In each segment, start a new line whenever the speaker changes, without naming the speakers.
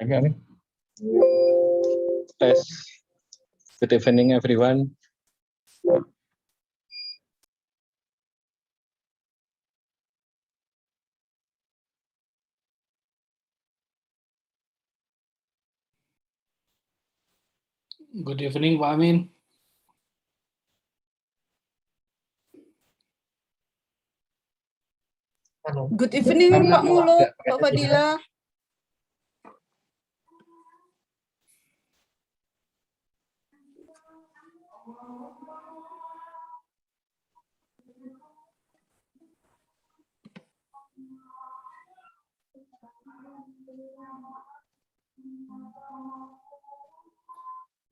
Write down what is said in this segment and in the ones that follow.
Okay. Test. Good evening, everyone.
Good evening, Pak Amin.
Good evening, Pak Mulut, Pak Fadila.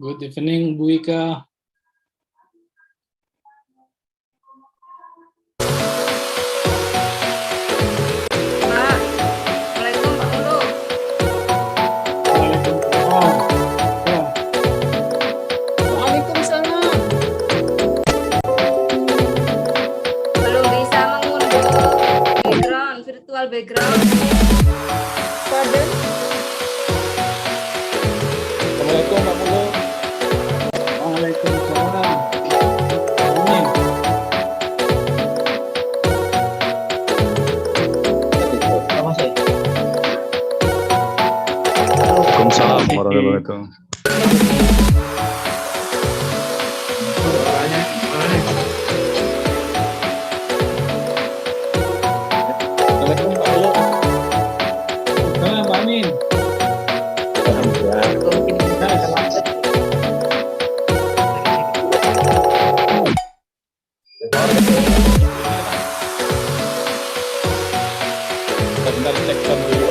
Good evening, Bu Ika.
Pak, Assalamualaikum Pak Mulut.
Waalaikumsalam. Ya,
Waalaikumsalam.
Belum bisa mengunduh background, virtual background.
Pardon?
Assalamualaikum, Pak Mulu.
Waalaikumsalam. Amin.
Waalaikumsalam warahmatullahi wabarakatuh.
Assalamualaikum, Pak Mulu.
Waalaikumsalam, Pak Amin.
Sebentar cek sound dulu.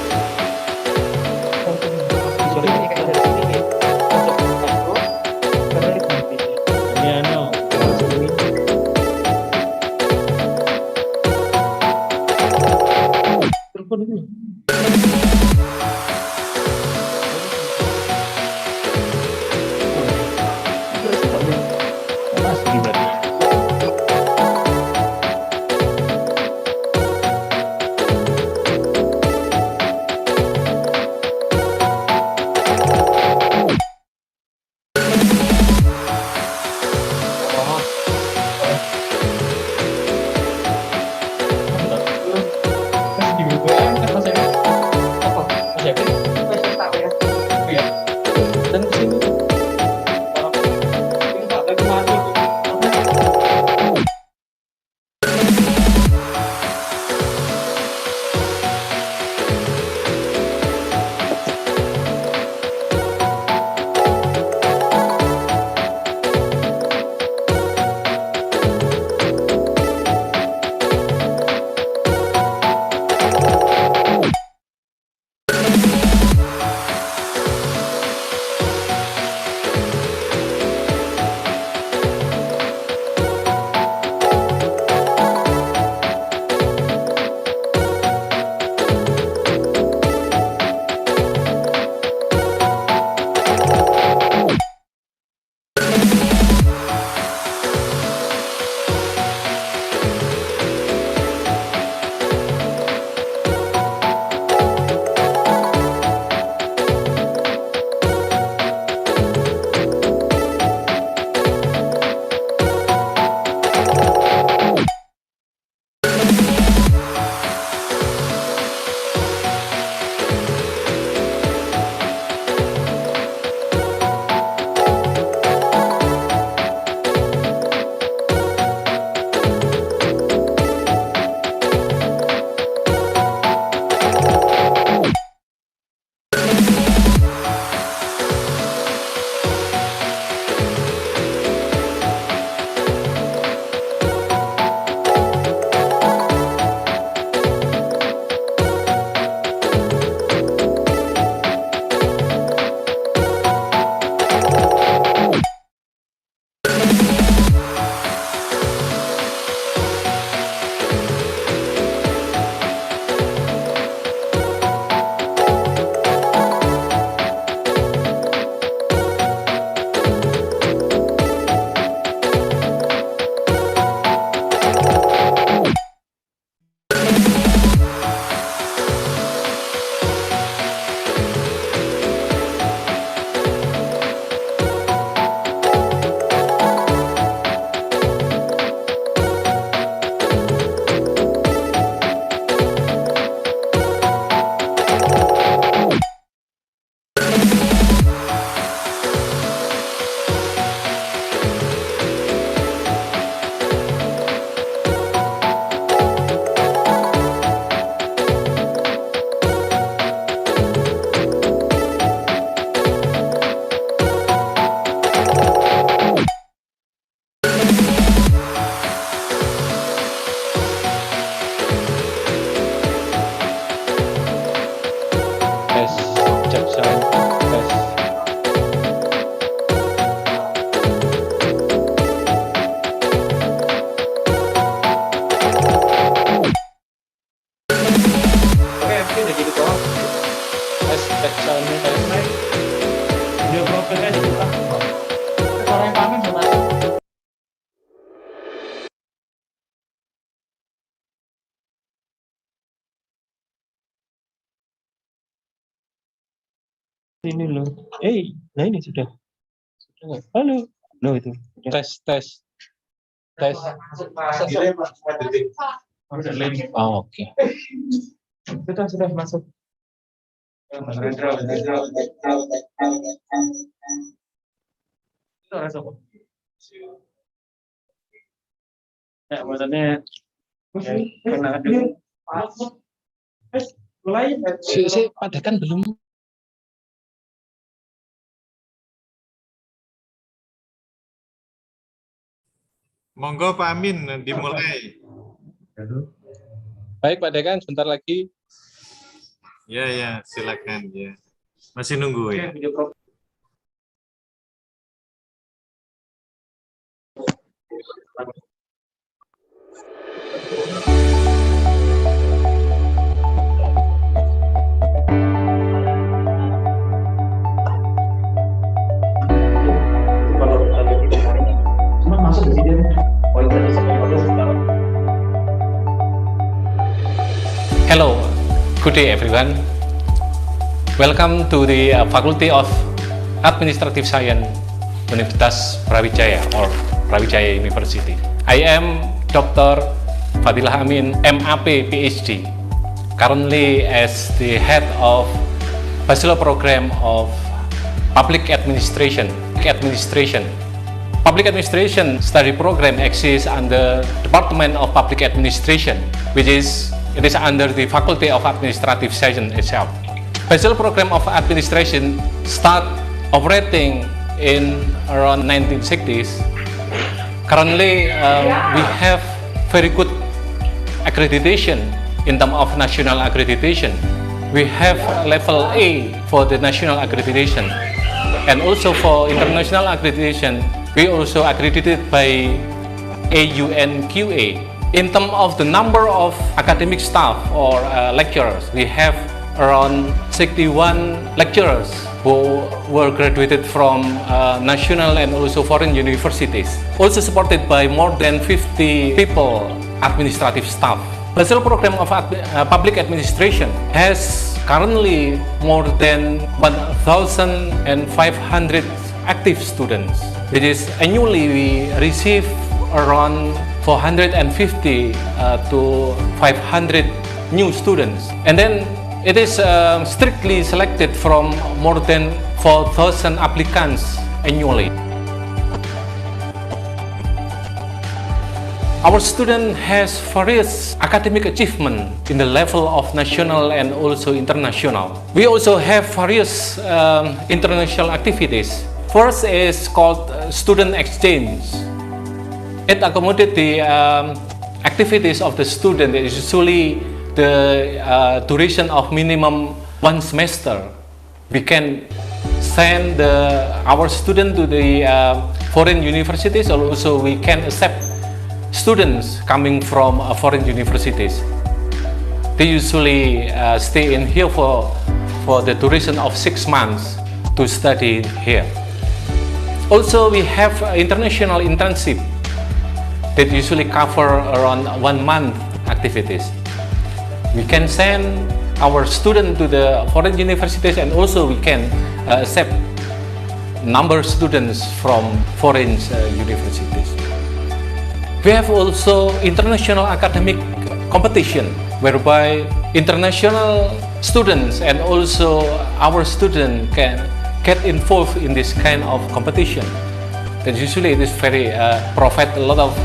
Ini loh. Nah ini sudah. Halo. Loh itu.
Tes. Oh, oke.
Sudah masuk. Sudah masuk. Ya, maksudnya karena ada mulai
Si Padekan belum.
Monggo Pak Amin dimulai.
Baik Pak Dekan, sebentar lagi.
Ya, silakan ya. Masih nunggu ya.
cuma masuk di sini.
Hello, good day everyone. Welcome to the Faculty of Administrative Science, Universitas Brawijaya or Brawijaya University. I am Dr. Fadilah Amin, MAP PhD, currently as the head of Bachelor Program of Public Administration. Public Administration study program exists under Department of Public Administration, which is under the Faculty of Administrative Science itself. Bachelor Program of Administration start operating in around 1960s. Currently, we have very good accreditation in terms of national accreditation. We have level A for the national accreditation, and also for international accreditation, we also accredited by AUNQA. In terms of the number of academic staff or lecturers, we have around 61 lecturers who were graduated from national and also foreign universities. Also supported by more than 50 people, administrative staff. Bachelor Program of Public Administration has currently more than 1,500 active students. It is annually we receive around 450 to 500 new students, and then it is strictly selected from more than 4,000 applicants annually. Our student has various academic achievement in the level of national and also international. We also have various international activities. First is called student exchange. It accommodates the activities of the student. It is usually the duration of minimum 1 semester. We can send our student to the foreign universities, or also we can accept students coming from foreign universities. They usually stay in here for the duration of 6 months to study here. Also, we have international internship that usually cover around 1 month activities. We can send our students to the foreign universities, and also we can accept number of students from foreign universities. We have also international academic competition, whereby international students and also our students can get involved in this kind of competition. That usually it is very provide a lot of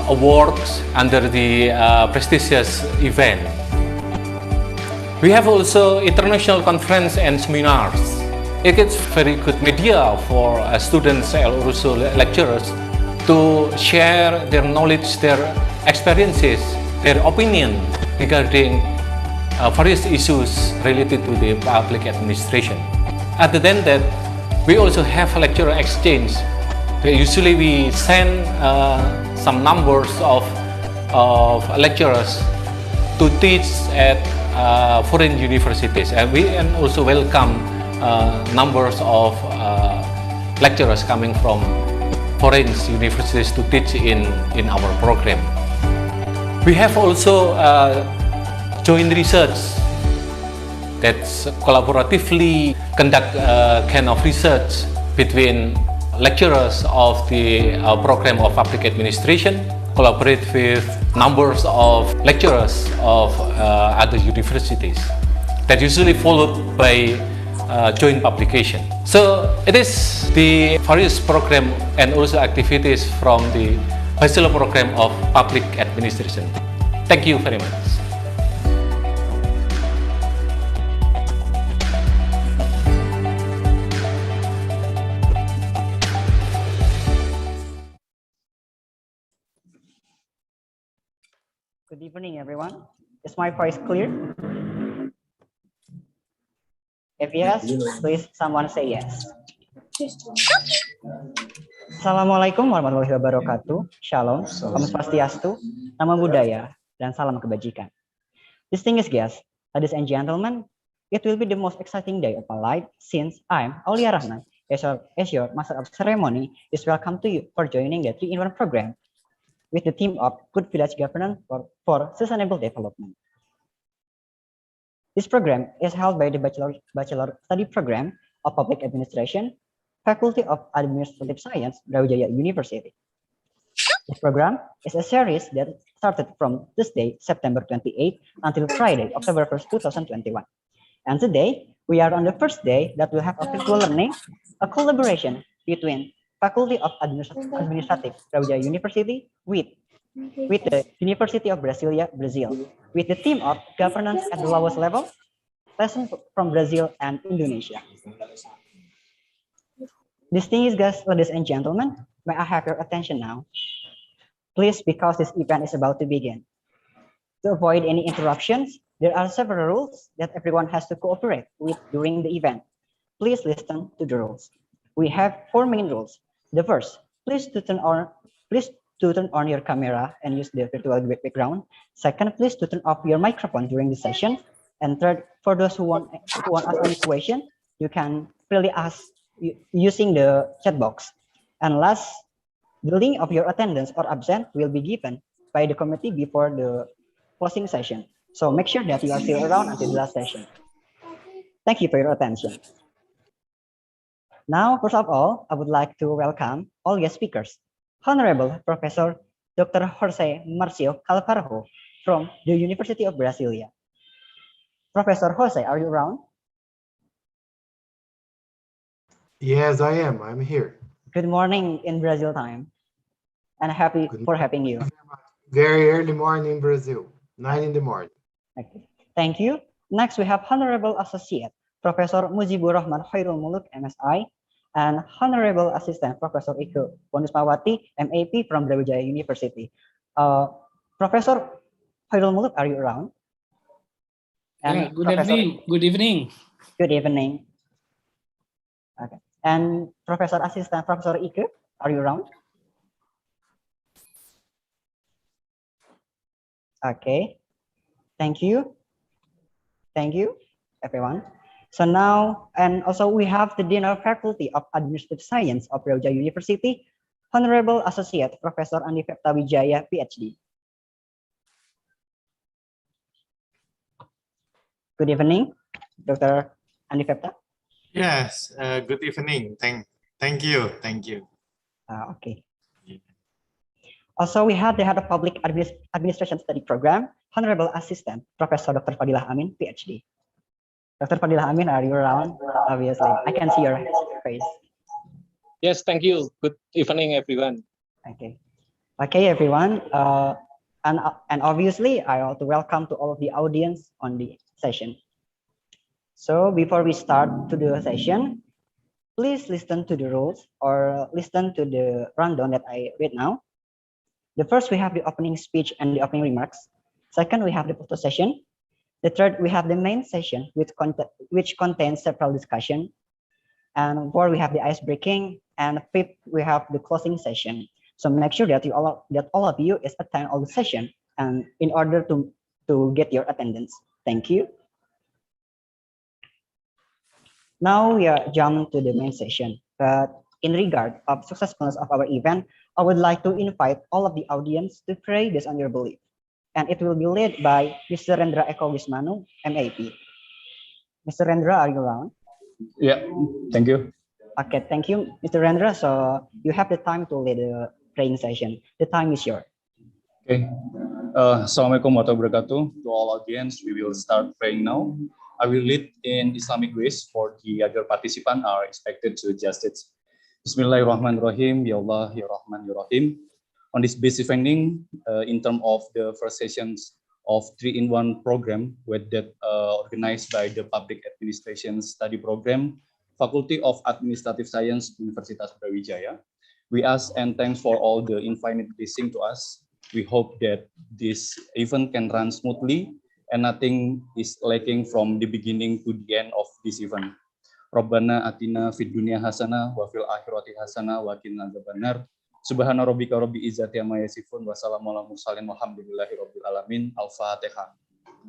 awards under the prestigious event. We have also international conference and seminars. It is very good media for students and also lecturers to share their knowledge, their experiences, their opinion regarding various issues related to the public administration. Other than that, we also have a lecturer exchange. Usually we send some numbers of lecturers to teach at foreign universities, and we also welcome numbers of lecturers coming from foreign universities to teach in our program. We have also joint research. that's collaboratively conduct kind of research between lecturers of the program of public administration, collaborate with numbers of lecturers of other universities. That usually followed by joint publication. So it is the various program and also activities from the Bachelor program of public administration. Thank you very much.
Good evening, everyone. Is my voice clear? If yes, please someone say yes. Assalamualaikum warahmatullahi wabarakatuh. Shalom, Om Swastiastu, Namo Buddhaya, dan salam kebajikan. Distinguished guests, ladies and gentlemen, it will be the most exciting day of my life since I'm Aulia Rahman, as your Master of Ceremony, is welcome to you for joining the 3-in-1 program with the theme of Good Village Governance for Sustainable Development. This program is held by the Bachelor Study Program of Public Administration, Faculty of Administrative Science, Brawijaya University. This program is a series that started from Tuesday, September 28 until Friday, October 1st, 2021. And today, we are on the first day that will have a virtual learning, a collaboration between Faculty of Administrative Brawijaya University with the University of Brasilia, Brazil, with the theme of governance at the lowest level, lessons from Brazil and Indonesia. Distinguished guests, ladies and gentlemen, may I have your attention now? Please, because this event is about to begin. To avoid any interruptions, there are several rules that everyone has to cooperate with during the event. Please listen to the rules. We have 4 main rules. The first, please to turn on your camera and use the virtual background. Second, please to turn off your microphone during the session. And third, for those who want to ask any question, you can freely ask using the chat box. And last, the link of your attendance or absent will be given by the committee before the closing session. So make sure that you are still around until the last session. Thank you for your attention. Now, first of all, I would like to welcome all guest speakers. Honorable Professor Dr. Jose Marcio Calvarro from the University of Brasilia. Professor Jose, are you around?
Yes, I am. I'm here.
Good morning in Brazil time, and happy for having you.
Very early morning in Brazil, 9 in the morning.
Okay. Thank you. Next, we have Honorable Associate Professor Mujibur Rahman Khairul Muluk, MSI, and Honorable Assistant Professor Ike Bonusmawati, MAP from Brawijaya University. Professor Khairul Muluk, are you around? And
Yeah, good evening. Good evening.
Good evening. Okay. And Professor Assistant Professor Ike, are you around? Okay. Thank you. Thank you, everyone. So now, and also we have the Dean of Faculty of Administrative Science of Brawijaya University, Honorable Associate Professor Andi Fepta Wijaya, PhD. Good evening, Dr. Andi Fepta.
Yes, good evening. Thank you.
Okay. Also, we have the Head of Public Administration Study Program, Honorable Assistant Professor Dr. Fadilah Amin, PhD. Dr. Fadilah Amin, are you around? Obviously, I can see your face.
Yes, thank you. Good evening, everyone.
Okay. Okay, everyone. And obviously, I want to welcome to all of the audience on the session. So before we start to the session, please listen to the rules or listen to the rundown that I read now. The first, we have the opening speech and the opening remarks. Second, we have the photo session. The third, we have the main session which contains several discussion. And fourth, we have the ice breaking. And fifth, we have the closing session. So make sure that all of you is attend all the session and in order to get your attendance. Thank you. Now we are jump to the main session. But in regard of successfulness of our event, I would like to invite all of the audience to pray based on your belief. And it will be led by Mr. Rendra Eko Wismanu, MAP. Mr. Rendra, are you around?
Yeah, thank you.
Okay, thank you, Mr. Rendra. So you have the time to lead the praying session. The time is yours.
Okay. Assalamualaikum warahmatullahi wabarakatuh. To all audience, we will start praying now. I will lead in Islamic ways for the other participants are expected to adjust it. Bismillahirrahmanirrahim. Ya Allah, Ya Rahman, Ya Rahim. On this basic finding, in terms of the first sessions of 3-in-1 program, that organized by the Public Administration Study Program, Faculty of Administrative Science, Universitas Brawijaya. We ask and thanks for all the infinite blessing to us. We hope that this event can run smoothly and nothing is lacking from the beginning to the end of this event. Rabbana atina fid dunya hasanah wa fil akhirati hasanah wa qina adzabannar. Subhana rabbika rabbil izzati amma yasifun wa salamun alal mursalin walhamdulillahi rabbil alamin. Al-Fatihah.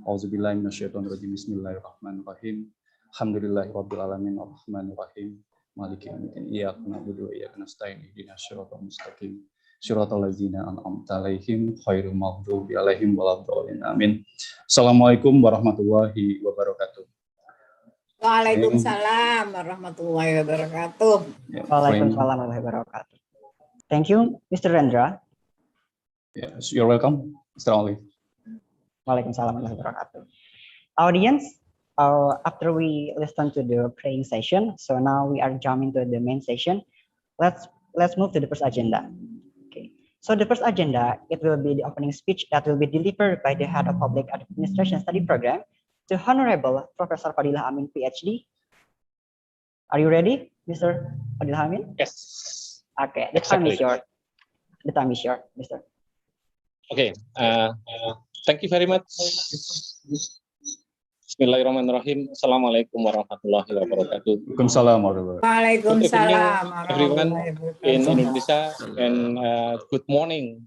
Auzubillahi minasyaitonir rajim. Bismillahirrahmanirrahim. Alhamdulillahi rabbil alamin arrahmanir rahim. Maliki yaumiddin. Iyyaka na'budu wa iyyaka nasta'in. Ihdinas siratal mustaqim. Siratal ladzina an'amta 'alaihim ghairil maghdubi 'alaihim waladdallin. Amin. Assalamualaikum warahmatullahi wabarakatuh.
Waalaikumsalam warahmatullahi wabarakatuh.
Waalaikumsalam warahmatullahi wabarakatuh. Thank you, Mr. Rendra.
Yes, you're welcome, Mr. Ali.
Waalaikumsalam warahmatullahi wabarakatuh. Audience, after we listen to the praying session, so now we are jumping to the main session. Let's move to the first agenda. Okay. So the first agenda, it will be the opening speech that will be delivered by the head of Public Administration Study Program, the Honorable Professor Fadilah Amin, PhD. Are you ready, Mr. Fadilah Amin?
Yes.
Okay, the time is
Exactly.
yours. The time is yours, Mr.
Okay. Thank you very much. Bismillahirrahmanirrahim. Assalamualaikum warahmatullahi wabarakatuh.
Waalaikumsalam warahmatullahi wabarakatuh.
Good evening,
Waalaikumsalam
everyone
warahmatullahi
in
wabarakatuh.
Indonesia, and good morning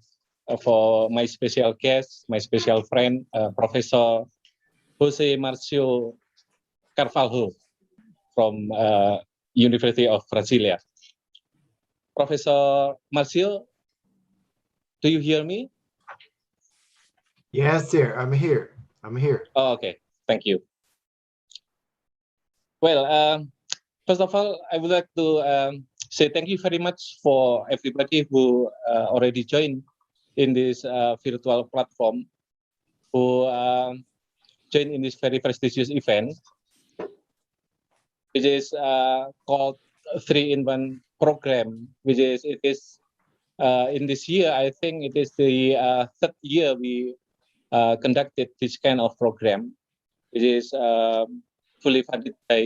for my special guest, my special friend, Professor Jose Marcio Carvalho from University of Brasilia. Professor Marcio, do you hear me?
Yes, sir. I'm here. I'm here.
Oh, okay, thank you. Well, first of all, I would like to say thank you very much for everybody who already joined in this virtual platform, who joined in this very prestigious event, which is called 3-in-1 program, which is in this year, I think it is the third year we conducted this kind of program, which is fully funded by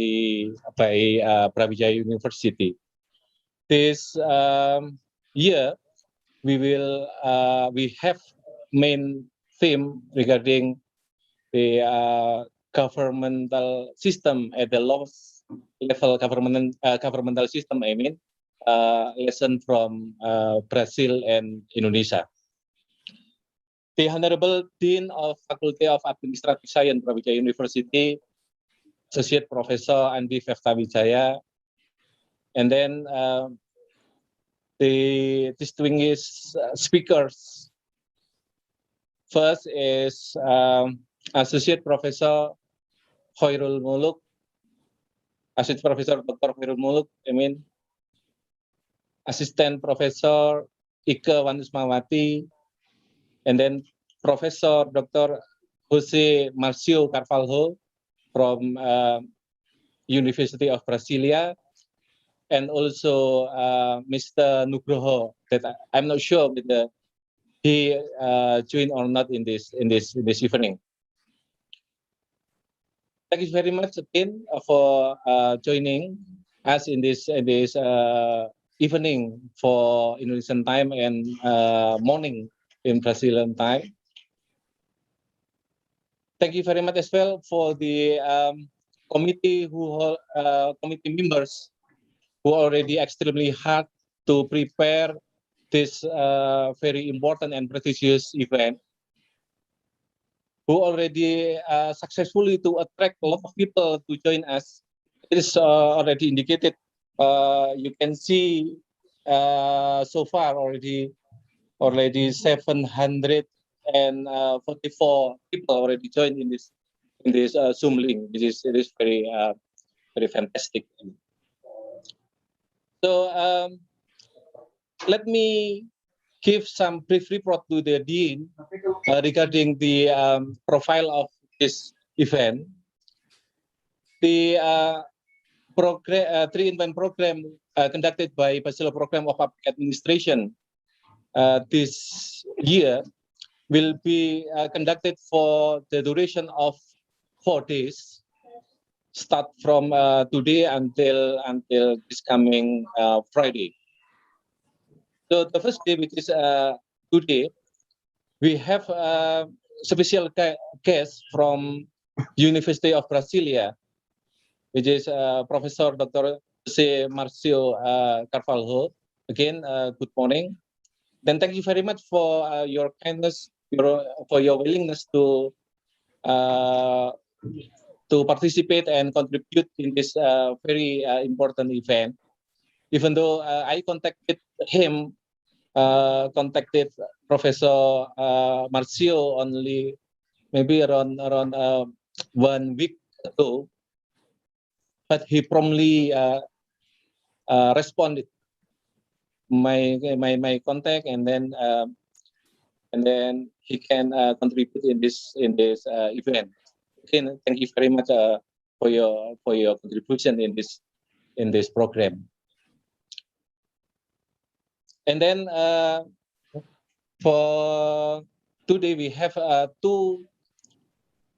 Brawijaya University. This year, we have main theme regarding the governmental system at the lowest level governmental system. I mean, lesson from Brazil and Indonesia. The Honorable Dean of Faculty of Administrative Science, Brawijaya University, Associate Professor Andi Feftawijaya, and then the distinguished speakers. First is Associate Professor Khairul Muluk, Associate Professor Dr. Khairul Muluk, Assistant Professor Ike Wanusmawati, and then Professor Dr. Jose Marcio Carvalho from University of Brasilia, and also Mr. Nugroho, that I'm not sure whether he joined or not in this evening. Thank you very much again for joining us in this evening for Indonesian time and morning in Brazilian time. Thank you very much as well for the committee members who already extremely hard to prepare this very important and prestigious event, who already successfully to attract a lot of people to join us. It is already indicated. You can see so far already 744 people already joined in this Zoom link. It is very very fantastic. So let me give some brief report to the Dean regarding the profile of this event. The 3-in-1 program conducted by Bachelor Program of Public Administration this year will be conducted for the duration of 4 days, start from today until this coming Friday. So the first day, which is today, we have a special guest from University of Brasilia, which is Professor Dr. Jose Marcio Carvalho. Again, good morning. Then thank you very much for your kindness, for your willingness to participate and contribute in this very important event. Even though I contacted him, contacted Professor Marcio only maybe around 1 week ago, but he promptly responded my contact, and then he can contribute in this event. Again, thank you very much for your contribution in this program. And then for today we have 2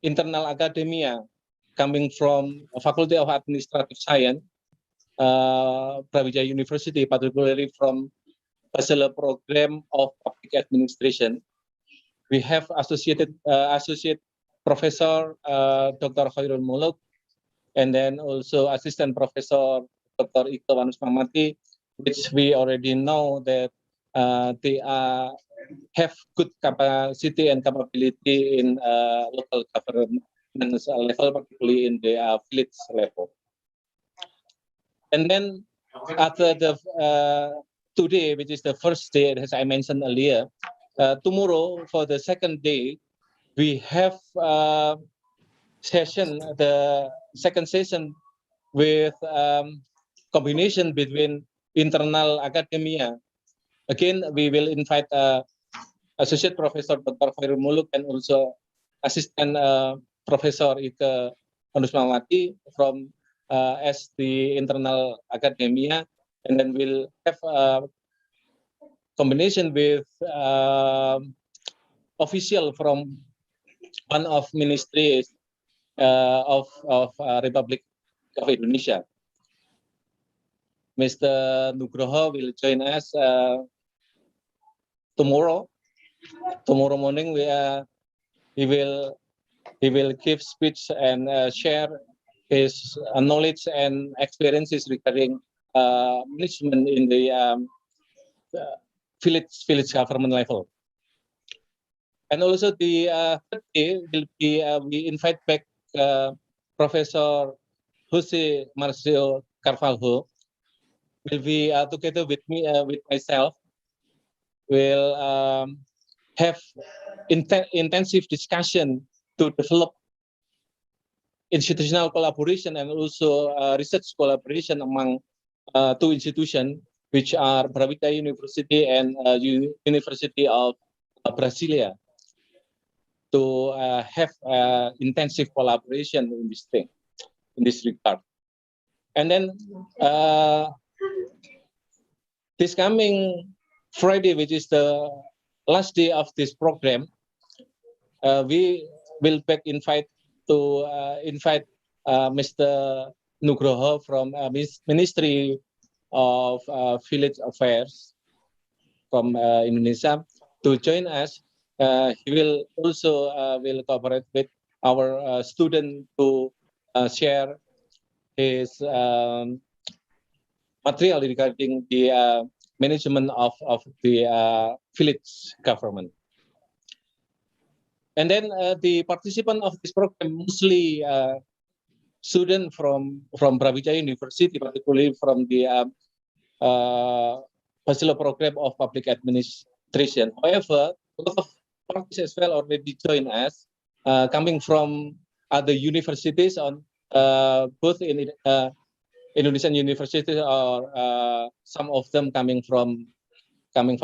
internal academia coming from Faculty of Administrative Science, Brawijaya University, particularly from Bachelor Program of Public Administration. We have Associate Professor Dr. Khairul Muluk, and then also Assistant Professor Dr. Iko Wanusmamati, which we already know that they have good capacity and capability in local government level, particularly in the village level. And then after the today, which is the first day, as I mentioned earlier, tomorrow for the second day, we have the second session with combination between internal academia. Again, we will invite Associate Professor Dr. Khairul Muluk and also Assistant Professor Ika Anusmawati from as the internal academia, and then we'll have a combination with official from one of ministries of Republic of Indonesia. Mr. Nugroho will join us tomorrow morning. He will give speech and share his knowledge and experiences regarding management in the village government level. And also the third day will be we invite back Professor Jose Marcio Carvalho. Will be together with me, with myself, will have intensive discussion to develop institutional collaboration and also research collaboration among 2 institutions, which are Brawijaya University and University of Brasilia, to have intensive collaboration in this thing, in this regard. And then this coming Friday, which is the last day of this program, we will invite Mr. Nugroho from Ministry of Village Affairs from Indonesia to join us. He will also will cooperate with our student to share his material regarding the management of the village government. And then the participant of this program mostly students from Brawijaya University, particularly from the Bachelor Program of Public Administration. However, a lot of parties as well already join us, coming from other universities on both in Indonesian universities or some of them coming from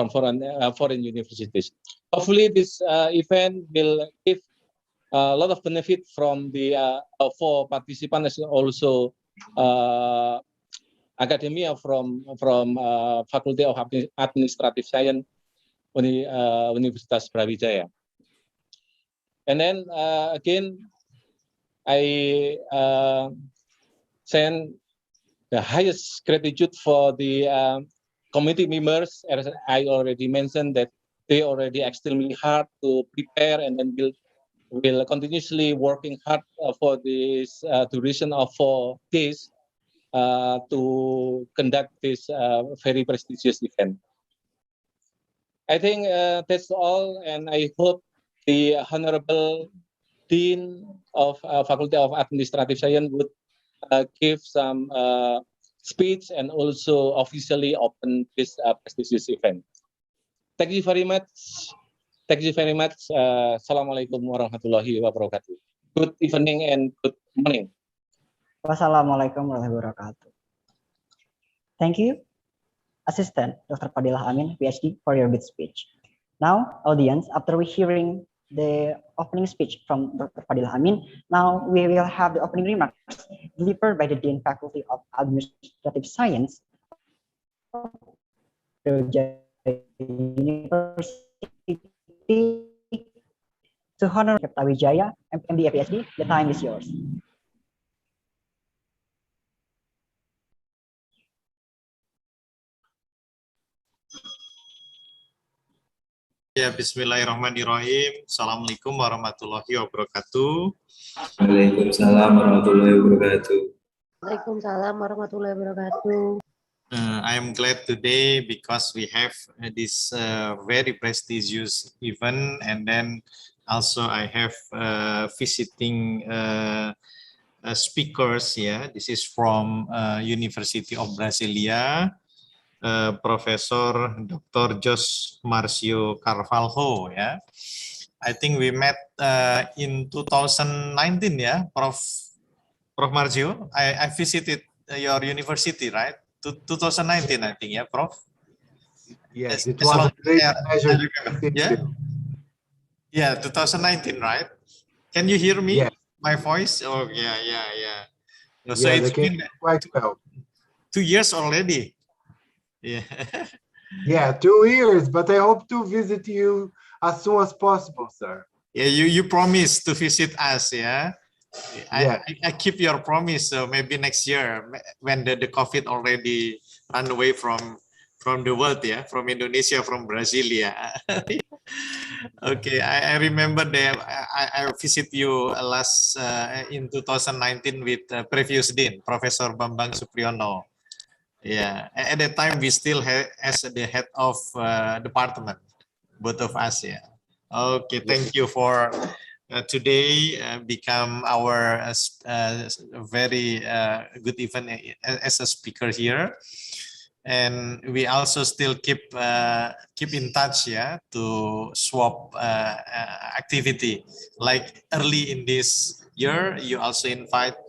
foreign universities. Hopefully, this event will give a lot of benefit from the for participants, also academia from Faculty of Administrative Science, Universitas Brawijaya. And then again, I send the highest gratitude for the committee members. As I already mentioned, that they already extremely hard to prepare, and then will continuously working hard for this duration of 4 days to conduct this very prestigious event. I think that's all, and I hope the Honorable Dean of Faculty of Administrative Science would give some speech and also officially open this prestigious event. Thank you very much. Thank you very much. Assalamualaikum warahmatullahi wabarakatuh. Good evening and good morning.
Wassalamualaikum warahmatullahi wabarakatuh. Thank you, Assistant Dr. Fadilah Amin, PhD, for your good speech. Now, audience, after we hearing the opening speech from Dr. Fadilah Amin, now we will have the opening remarks delivered by the Dean Faculty of Administrative Science of University to Honor Wijaya, MD, PhD. The time is yours.
Ya, bismillahirrahmanirrahim. Assalamualaikum warahmatullahi wabarakatuh.
Waalaikumsalam warahmatullahi wabarakatuh.
Waalaikumsalam warahmatullahi wabarakatuh.
I am glad today because we have this very prestigious event, and then also I have visiting speakers. Yeah, this is from University of Brasilia. Professor Dr. Jos Marcio Carvalho, yeah. I think we met in 2019, yeah, Prof Marcio. I visited your university, right? 2019, I think, yeah, Prof.
Yes, it was a great pleasure to see you.
Yeah, 2019, right? Can you hear me?
Yes.
My voice? Oh, yeah. So
Yeah,
it's been
quite well.
2 years already. Yeah.
Yeah, 2 years, but I hope to visit you as soon as possible, sir.
Yeah, you promised to visit us, yeah?
Yeah.
I keep your promise, so maybe next year when the COVID already run away from the world, yeah, from Indonesia, from Brazil, yeah. Okay, I remember that I visit you last in 2019 with previous dean, Professor Bambang Supriyono. Yeah, at that time we still as the head of department, both of us. Yeah. Okay, thank you for today become our very good event as a speaker here, and we also still keep in touch, yeah, to swap activity. Like early in this year, you also invite.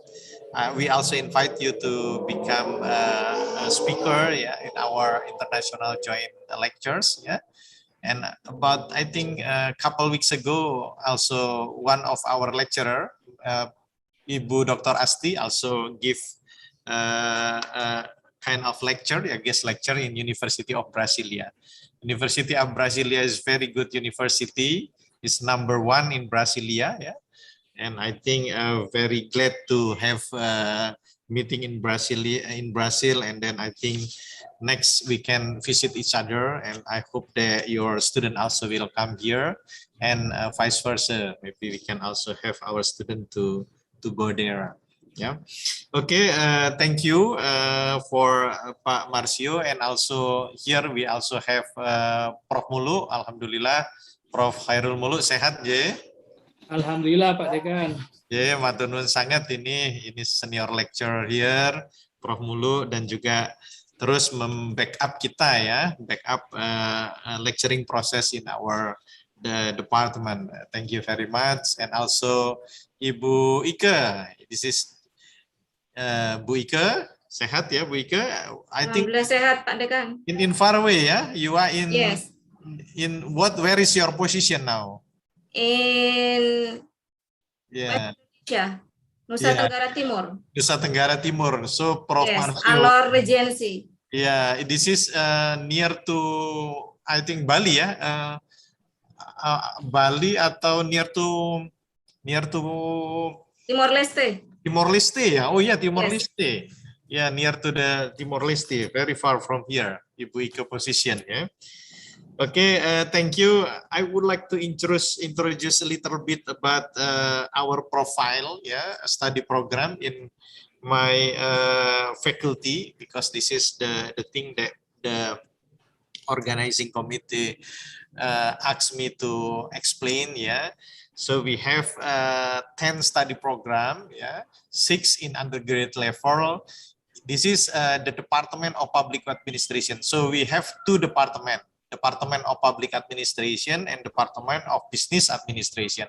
We also invite you to become a speaker, yeah, in our international joint lectures, yeah. And about, I think, a couple weeks ago, also one of our lecturer, Ibu Dr. Asti, also give kind of lecture, a guest lecture in University of Brasilia. University of Brasilia is very good university. It's #1 in Brasilia, yeah. And I think very glad to have a meeting in Brazil, and then I think next we can visit each other, and I hope that your student also will come here, and vice versa. Maybe we can also have our student to go there. Yeah. Okay. Thank you for Pak Marcio, and also here we also have Prof Mulu. Alhamdulillah, Prof Khairul Mulu sehat, je.
Alhamdulillah Pak Dekan.
Ya, matur nuwun sangat, ini senior lecturer here, Prof Mulu, dan juga terus membackup kita, ya, backup lecturing process in our the department. Thank you very much. And also Ibu Ike. This is Bu Ike. Sehat ya Bu Ike? I think
Alhamdulillah sehat Pak Dekan.
in far away ya. You are in
Yes.
in what? Where is your position now?
In
Yeah.
Indonesia, Nusa
Yeah.
Tenggara Timur.
Nusa Tenggara Timur. So Prof
Yes,
Marsio.
Alor Regency.
Yeah, this is near to I think Bali ya. Bali atau near to
Timor Leste.
Timor Leste ya. Oh yeah, Timor
Yes.
Leste. Yeah, near to the Timor Leste, very far from here. Ibu Ike position ya. Okay, thank you. I would like to introduce a little bit about our profile, yeah, study program in my faculty, because this is the thing that the organizing committee asked me to explain, yeah. So we have 10 study program, yeah, 6 in undergraduate level. This is the Department of Public Administration. So we have 2 departments, Department of Public Administration and Department of Business Administration.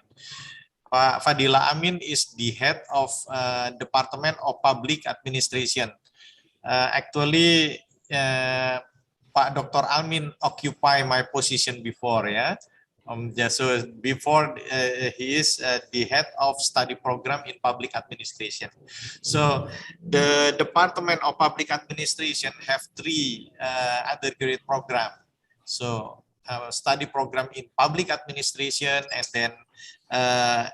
Pak Fadila Amin is the head of Department of Public Administration. Actually, Pak Dr. Amin occupy my position before, yeah. So before he is the head of study program in public administration. So the Department of Public Administration have 3 undergraduate program. So study program in public administration, and then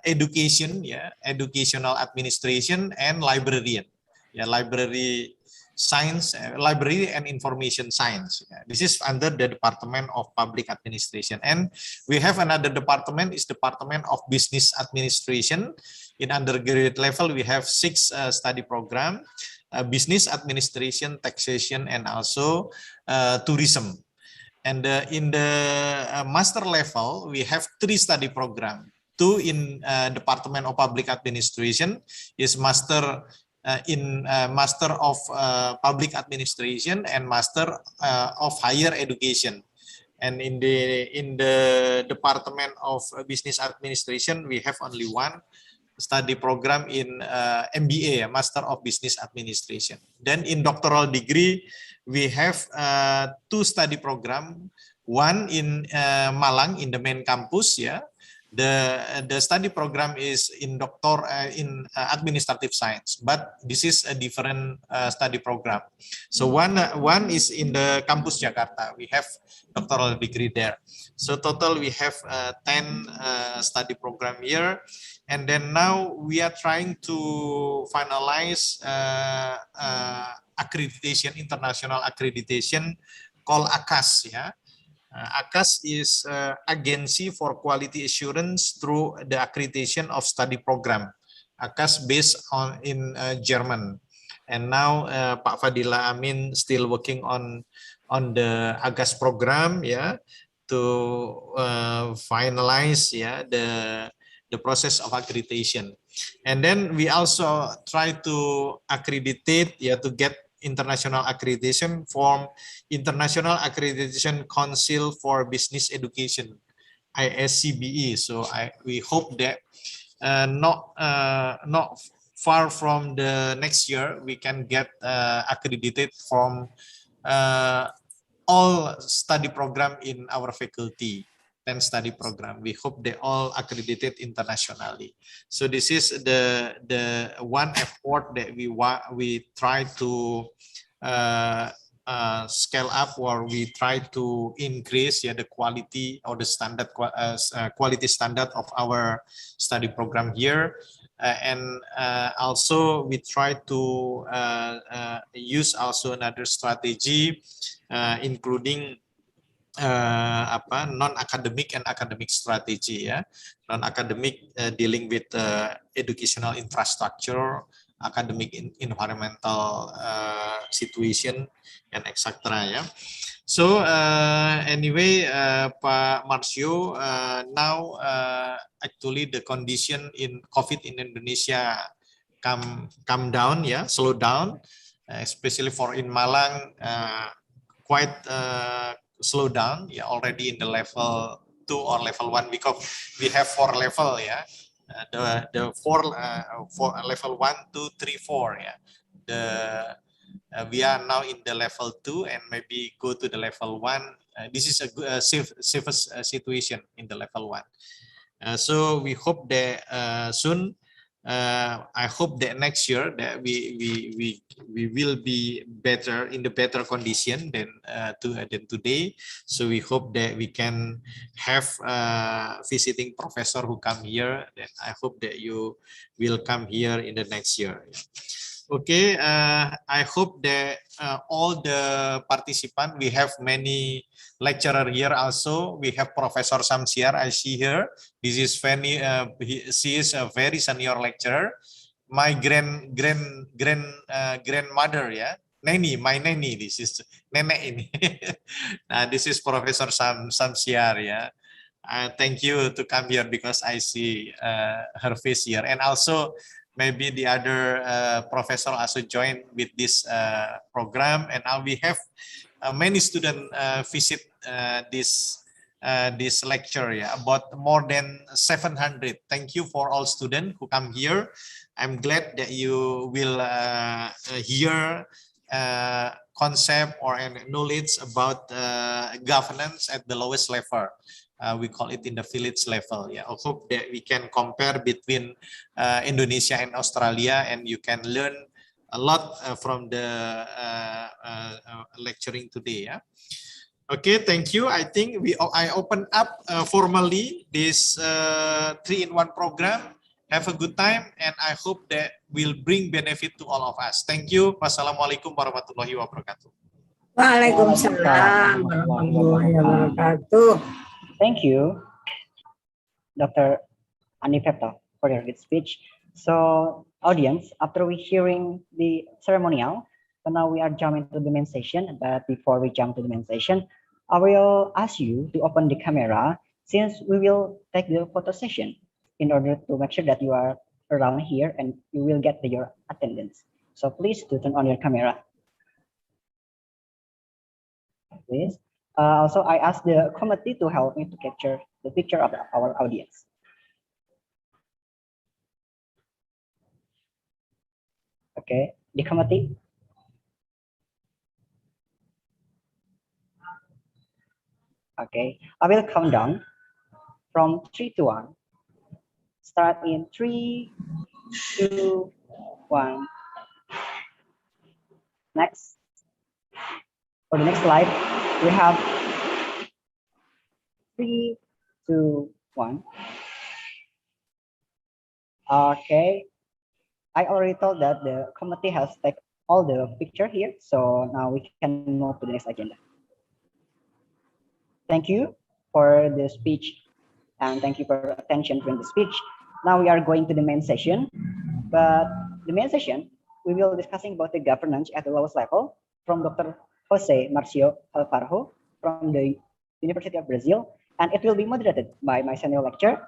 education, yeah, educational administration, and librarian, yeah, library science, library and information science. Yeah. This is under the Department of Public Administration. And we have another department, is Department of Business Administration. In undergraduate level, we have 6 study program, business administration, taxation, and also tourism. And in the master level, we have 3 study program. 2 in Department of Public Administration is master in Master of Public Administration and Master of Higher Education. And in the Department of Business Administration, we have only 1 study program in MBA, Master of Business Administration. Then in doctoral degree, we have 2 study program, 1 in Malang in the main campus, yeah. The study program is in administrative science, but this is a different study program. So one is in the campus Jakarta. We have doctoral degree there. So total we have 10 study program here, and then now we are trying to finalize accreditation, international accreditation called ACAS, yeah. ACAS is Agency for Quality Assurance through the accreditation of study program. ACAS based in German, and now Pak Fadila Amin still working on the ACAS program, yeah, to finalize, yeah, the process of accreditation. And then we also try to accreditate, yeah, to get international accreditation from International Accreditation Council for Business Education, ISCBE. So we hope that not far from the next year we can get accredited from all study program in our faculty. 10 study program. We hope they all accredited internationally. So this is the one effort that we try to scale up, or we try to increase, yeah, the quality or the standard quality standard of our study program here. And also we try to use also another strategy, including non-academic and academic strategy, ya. Non-academic dealing with educational infrastructure, academic environmental situation, and etc. Ya. So anyway, Pak Marsio, now actually the condition in COVID in Indonesia come down, ya, slow down, especially for in Malang, quite slow down, yeah, already in the level 2 or level 1, because we have 4 level, yeah. The four level 1, 2, 3, 4, yeah. We are now in the level 2 and maybe go to the level 1. This is a safest situation in the level 1. So we hope that soon. I hope that next year that we will be better in the better condition than today. So we hope that we can have visiting professor who come here. Then I hope that you will come here in the next year. Okay, I hope that all the participants, we have many lecturer here also. We have Professor Samsiar, I see here. This is Fanny, she is a very senior lecturer. My grandmother, yeah, Neni, my Neni, this is Nenek ini. Nah, this is Professor Samsiar, yeah. Thank you to come here because I see her face here, and also maybe the other professor also join with this program, and now we have many students visit this lecture, yeah, about more than 700. Thank you for all students who come here. I'm glad that you will hear concept or knowledge about governance at the lowest level. We call it in the village level. Yeah, I hope that we can compare between Indonesia and Australia, and you can learn a lot from the lecturing today. Yeah. Okay, thank you. I think I open up formally this 3-in-1 program. Have a good time, and I hope that will bring benefit to all of us. Thank you. Wassalamualaikum warahmatullahi wabarakatuh.
Waalaikumsalam warahmatullahi wabarakatuh.
Thank you, Dr. Anifeta, for your good speech. So, audience, after we hearing the ceremonial, so now we are jumping to the main session. But before we jump to the main session, I will ask you to open the camera, since we will take the photo session in order to make sure that you are around here and you will get your attendance. So please do turn on your camera. Please. Also, I asked the committee to help me to capture the picture of our audience. Okay, the committee. Okay, I will count down from 3 to 1. Start in 3, 2, 1. Next. For the next slide, we have 3, 2, 1. Okay. I already told that the committee has taken all the picture here, so now we can move to the next agenda. Thank you for the speech, and thank you for your attention during the speech. Now we are going to the main session, but the main session, we will discussing about the governance at the lowest level from Dr. Jose Marcio Alvaro from the University of Brazil, and it will be moderated by my senior lecturer,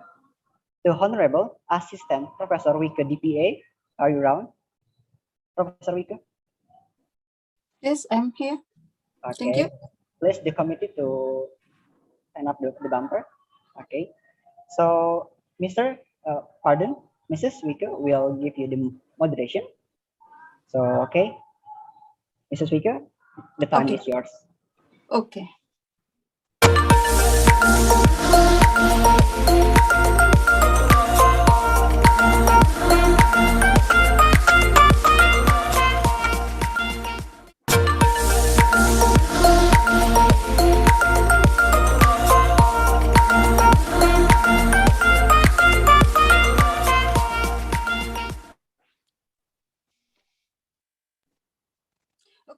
the Honorable Assistant Professor Wike DPA. Are you around, Professor Wike?
Yes, I'm here.
Okay.
Thank you.
Please the committee to sign up the bumper. Okay. So, Mrs. Wike will give you the moderation. So, okay. Mrs. Wike, the time is yours.
Okay.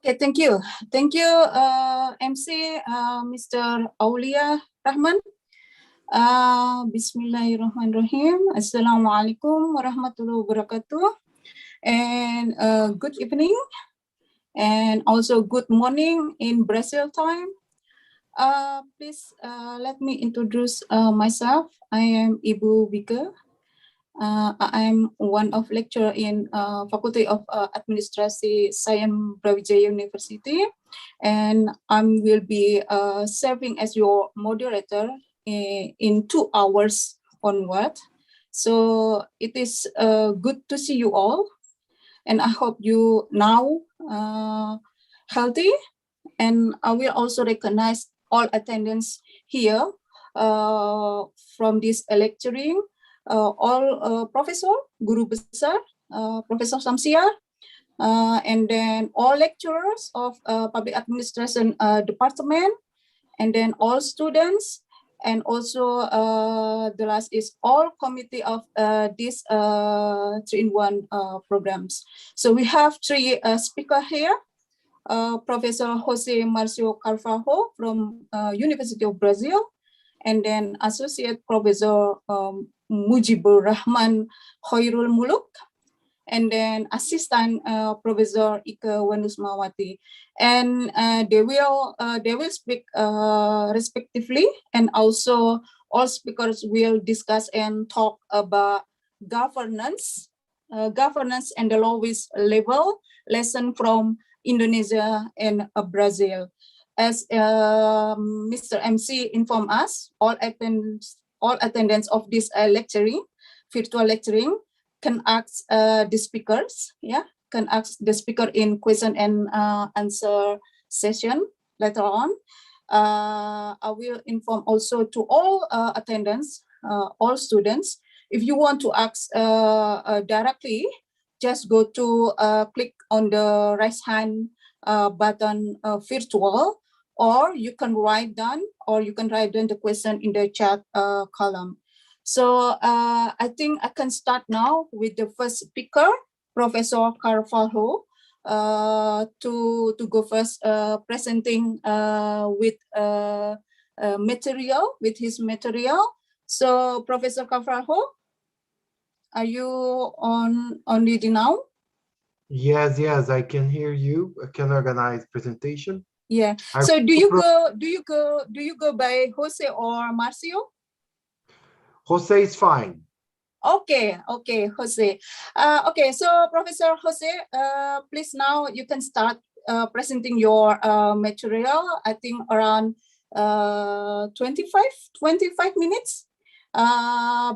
Okay, thank you. Thank you, MC, Mr. Aulia Rahman. Bismillahirrahmanirrahim. Assalamualaikum warahmatullahi wabarakatuh. And good evening, and also good morning in Brazil time. Please let me introduce myself. I am Ibu Wike. I am one of lecturer in Faculty of Administrasi Science Brawijaya University, and I will be serving as your moderator in 2 hours onward. So it is good to see you all, and I hope you now healthy. And I will also recognize all attendants here from this lecturing, all Professor, Guru Besar, Professor Samsiar, and then all lecturers of Public Administration Department, and then all students, and also the last is all committee of this 3-in-1 programs. So we have 3 speakers here. Professor Jose Marcio Carvalho from University of Brazil, and then Associate Professor Mujibur Rahman Khairul Muluk, and then Assistant Professor Ika Wanusmawati, and they will speak respectively, and also all speakers will discuss and talk about governance and the lowest level lesson from Indonesia and Brazil. As Mr. MC informed us, all attendants of this virtual lecturing can ask the speakers, can ask the speaker in question and answer session later on. I will inform also to all attendants, all students, if you want to ask directly, just go to click on the raise hand button virtual, or you can write down the question in the chat column. So I think I can start now with the first speaker, Professor Carvalho, to go first, presenting with his material. So Professor Carvalho, are you on ready now?
Yes, I can hear you. I can organize presentation.
Yeah. So do you go by Jose or Marcio?
Jose is fine.
Okay, Jose. Okay, so Professor Jose, please now you can start presenting your material. I think around 25 minutes.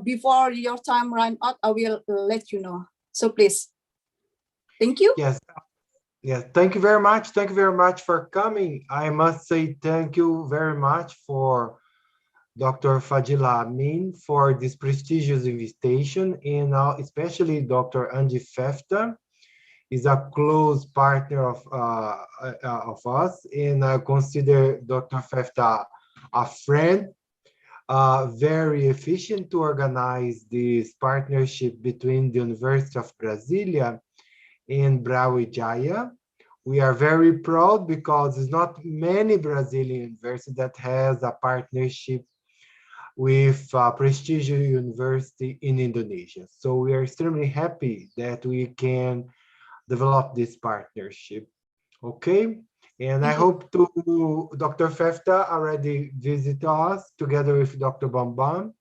Before your time run out, I will let you know. So please. Thank you.
Yes. Thank you very much. Thank you very much for coming. I must say thank you very much for Dr. Fadila Amin for this prestigious invitation, and especially Dr. Andy Fefta is a close partner of us, and I consider Dr. Fefta a friend. Very efficient to organize this partnership between the University of Brasilia and Brawijaya. We are very proud because it's not many Brazilian universities that has a partnership with a prestigious university in Indonesia. So we are extremely happy that we can develop this partnership. Okay. And I hope Dr. Fefta already visit us together with Dr. Bambam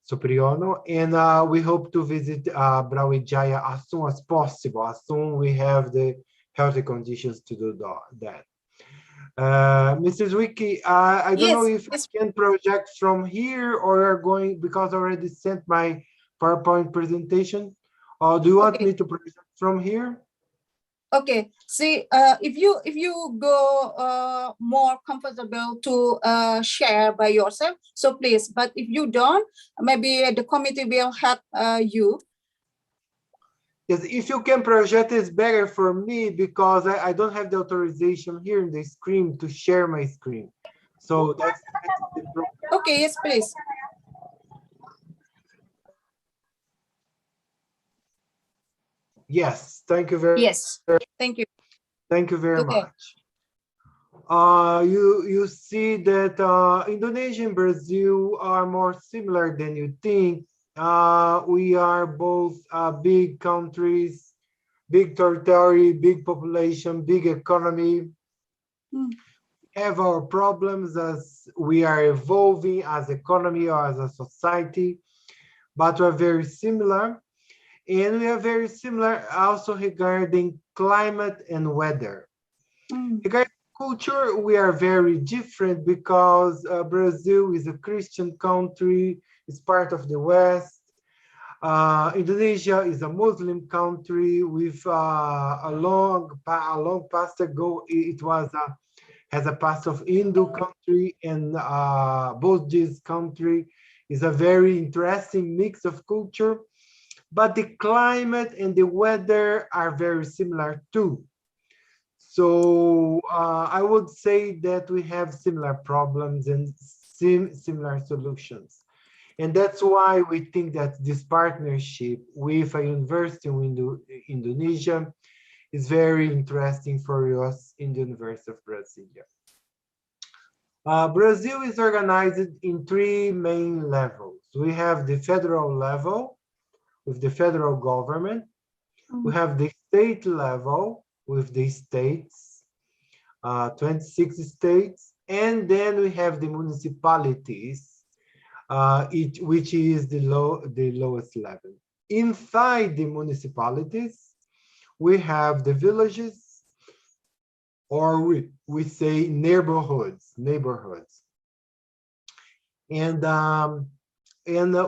Supriyono, and we hope to visit Brawijaya as soon as possible, as soon we have the healthy conditions to do that. Mrs. Wiki, I don't know if I can project from here or you're going, because I already sent my PowerPoint presentation. Or do you want me to project from here?
Okay. See, if you go more comfortable to share by yourself, so please. But if you don't, maybe the committee will help you.
Yes, if you can project, it's better for me because I don't have the authorization here in the screen to share my screen. So that's the problem.
Okay. Yes, please.
Yes, thank you very much.
Thank you.
Thank you very much. You see that Indonesia and Brazil are more similar than you think. We are both big countries, big territory, big population, big economy. Have our problems as we are evolving as economy or as a society, but we're very similar. And we are very similar also regarding climate and weather. Regarding culture, we are very different because Brazil is a Christian country, it's part of the West. Indonesia is a Muslim country with a long past ago. It was has a past of Hindu country, and both these country is a very interesting mix of culture. But the climate and the weather are very similar too. So I would say that we have similar problems and similar solutions. And that's why we think that this partnership with a university in Indonesia is very interesting for us in the University of Brasilia. Brazil is organized in 3 main levels. We have the federal level with the federal government. We have the state level with the states, 26 states, and then we have the municipalities, which is the lowest level. Inside the municipalities, we have the villages, or we say neighborhoods. And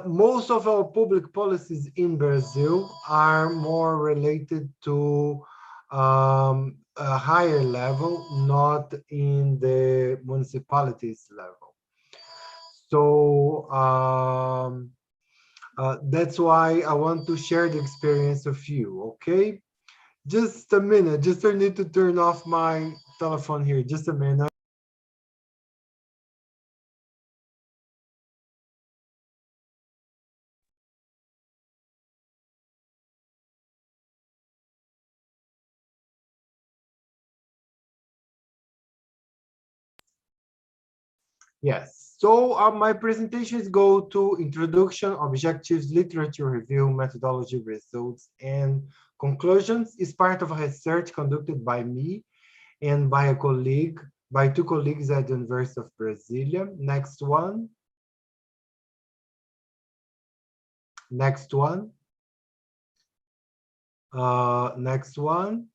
most of our public policies in Brazil are more related to a higher level, not in the municipalities level. So that's why I want to share the experience of you, okay? Just a minute, just I need to turn off my telephone here, just a minute. Yes, so my presentations go to introduction, objectives, literature review, methodology, results, and conclusions. Is part of a research conducted by me and by two colleagues at the University of Brasilia. Next one. Next one. Next one.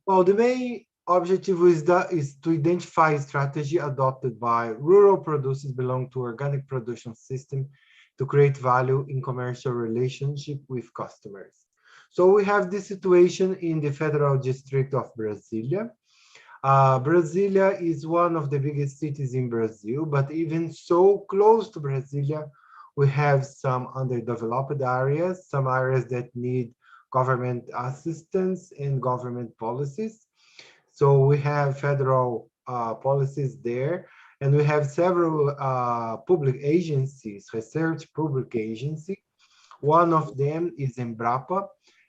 Well, the main objective is to identify a strategy adopted by rural producers belong to organic production system to create value in commercial relationship with customers. So we have this situation in the Federal District of Brasilia. Brasilia is one of the biggest cities in Brazil, but even so close to Brasilia, we have some underdeveloped areas, some areas that need government assistance and government policies. So we have federal policies there, and we have several public agencies, research public agency. One of them is Embrapa,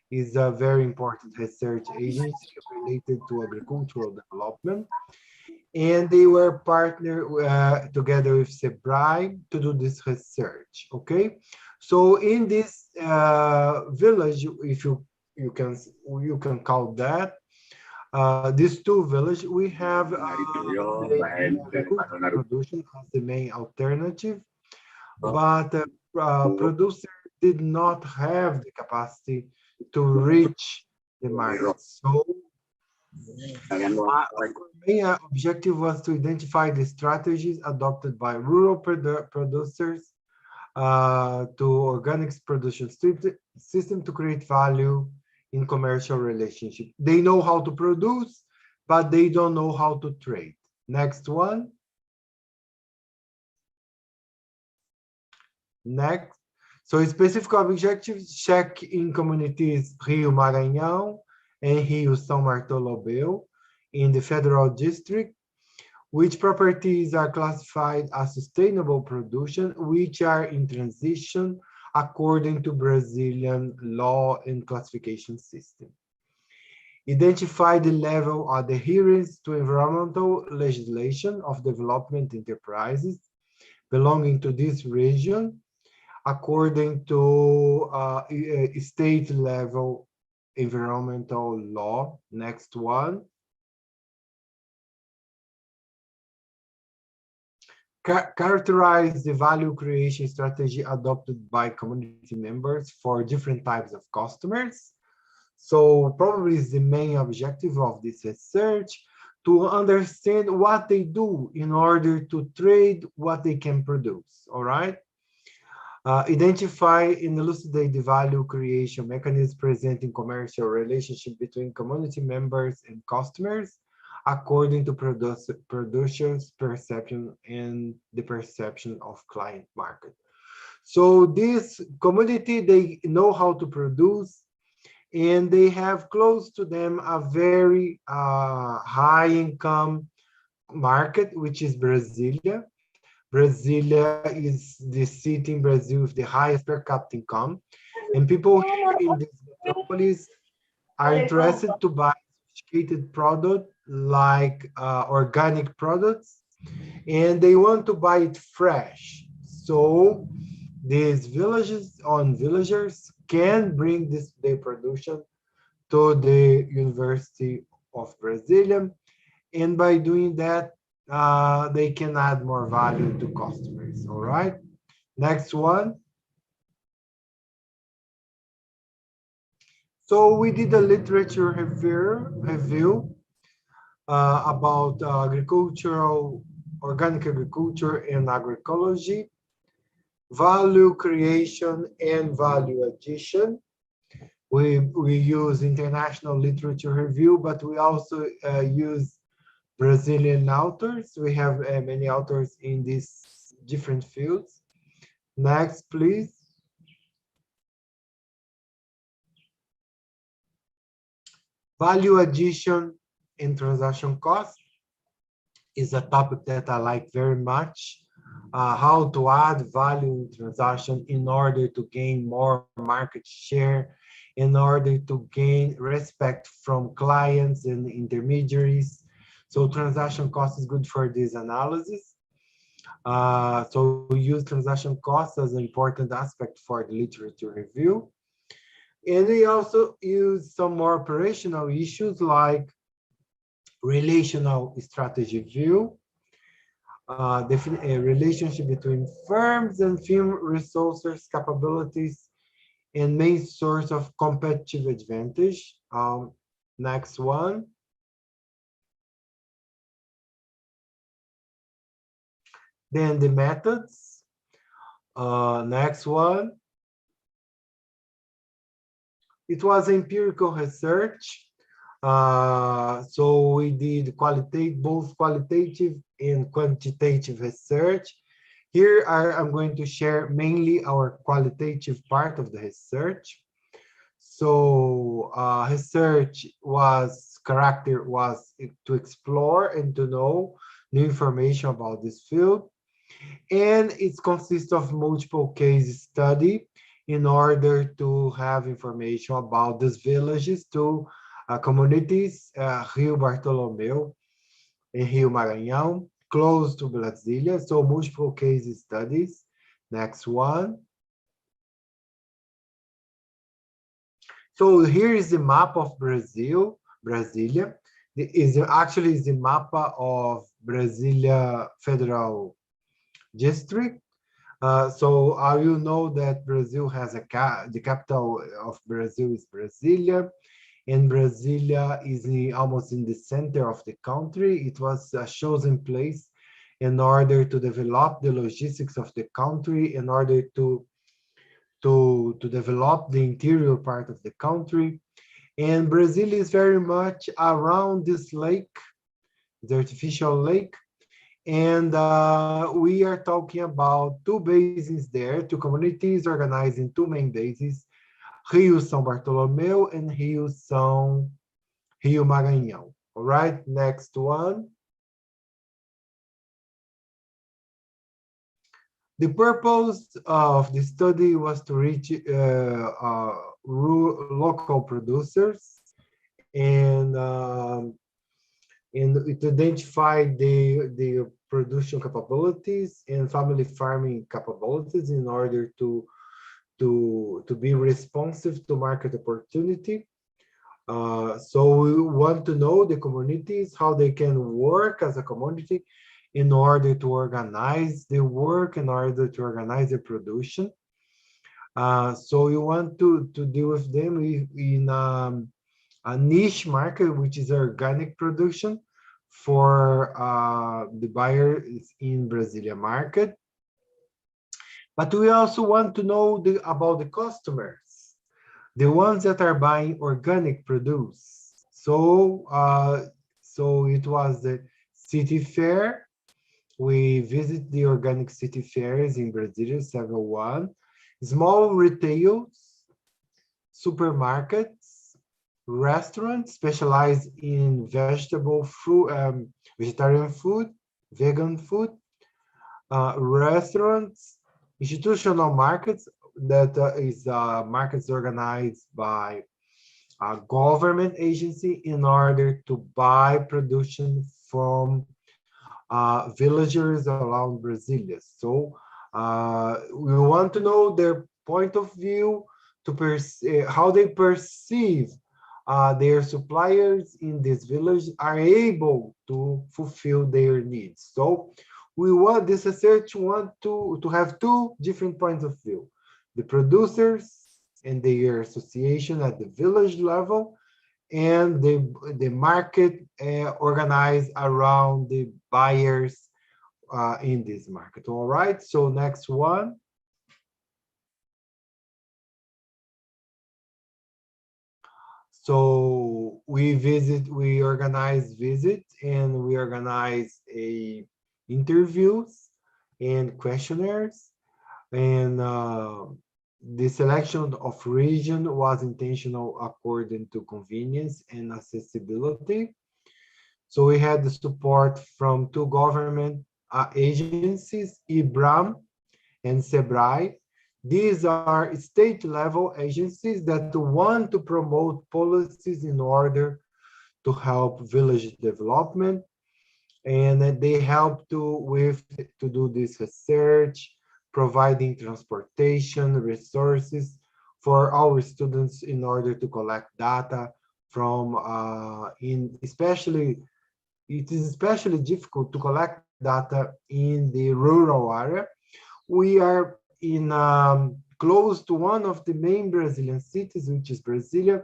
is a very important research agency related to agricultural development. And they were partnered together with SEBRAE to do this research, okay? So in this village, if you can call that, these two villages, we have agricultural production as the main alternative, but producers did not have the capacity to reach the market. So our main objective was to identify the strategies adopted by rural producers to organics production system to create value in commercial relationship. They know how to produce, but they don't know how to trade. Next one. Next. So specific objectives check in communities Rio Maranhão and Rio São Bartolomeu in the Federal District, which properties are classified as sustainable production, which are in transition according to Brazilian law and classification system. Identify the level of adherence to environmental legislation of development enterprises belonging to this region according to state level environmental law. Next one. Characterize the value creation strategy adopted by community members for different types of customers. So probably is the main objective of this research, to understand what they do in order to trade what they can produce, all right? Identify and elucidate the value creation mechanisms present in commercial relationship between community members and customers, according to producers' perception and the perception of client market. So this community, they know how to produce, and they have close to them a very high income market, which is Brasilia. Brasilia is the city in Brazil with the highest per capita income, and people here in this metropolis are interested to buy sophisticated product like organic products, and they want to buy it fresh. So these villagers can bring their production to the University of Brasilia, and by doing that, they can add more value to customers. All right. Next one. So we did a literature review about organic agriculture and agroecology, value creation and value addition. We use international literature review, but we also use Brazilian authors. We have many authors in these different fields. Next, please. Value addition and transaction cost is a topic that I like very much. How to add value in transaction in order to gain more market share, in order to gain respect from clients and intermediaries. So transaction cost is good for this analysis. So we use transaction cost as an important aspect for the literature review. And we also use some more operational issues like relational strategy view, a relationship between firms and firm resources, capabilities, and main source of competitive advantage. Next one. Then the methods. Next one. It was empirical research. So we did both qualitative and quantitative research. Here I'm going to share mainly our qualitative part of the research. So research character was to explore and to know new information about this field. And it consists of multiple case study in order to have information about these villages to communities, Rio Bartolomeu and Rio Maranhão, close to Brasilia. So multiple case studies. Next one. So here is the map of Brasilia. Actually is the map of Brasilia Federal District. So you know that Brazil has the capital of Brazil is Brasilia, and Brasilia is almost in the center of the country. It was a chosen place in order to develop the logistics of the country, in order to develop the interior part of the country. And Brazil is very much around this lake, the artificial lake. And we are talking about two basins there, two communities organized in two main bases, Rio São Bartolomeu and Rio Maranhão. All right, next one. The purpose of the study was to reach local producers and it identified the production capabilities and family farming capabilities in order to be responsive to market opportunity. So we want to know the communities, how they can work as a community in order to organize the work, in order to organize the production. So you want to deal with them in a niche market, which is organic production for the buyers in Brazilian market. But we also want to know about the customers, the ones that are buying organic produce. So, so it was the city fair. We visit the organic city fairs in Brazil, several one, small retails, supermarkets, restaurants specialized in vegetable fruit, vegetarian food, vegan food, restaurants, institutional markets, that is markets organized by a government agency in order to buy production from villagers around Brasilia. So we want to know their point of view, to how they perceive their suppliers in this village are able to fulfill their needs. So we want this research to have two different points of view: the producers and their association at the village level, and the market organized around the buyers in this market. All right, so next one. So we organize visits, and we organize interviews and questionnaires, and the selection of region was intentional according to convenience and accessibility. So we had the support from two government agencies, IBRAM and SEBRAE. These are state-level agencies that want to promote policies in order to help village development, and they help to do this research, providing transportation resources for our students in order to collect data from it is especially difficult to collect data in the rural area. We are in close to one of the main Brazilian cities, which is Brasilia,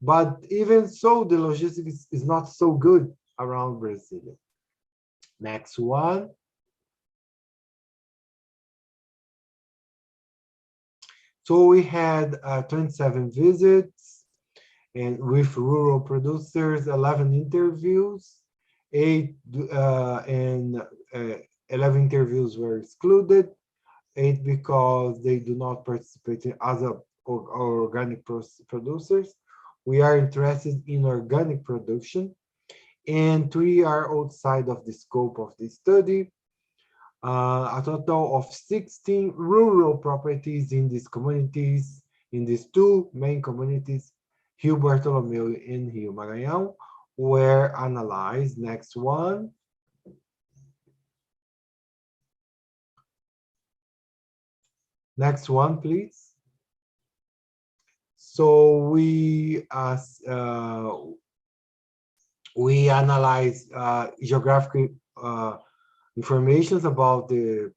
but even so, the logistics is not so good around Brasilia. Next one. So we had 27 visits, and with rural producers, 11 interviews, 11 interviews were excluded, 8 because they do not participate in other organic producers. We are interested in organic production, and 3 are outside of the scope of the study. A total of 16 rural properties in these communities, in these 2 main communities, Rio Bartolomeu and Rio Maranhão, were analyzed. Next one. Next one, please. So we analyze geographic information about the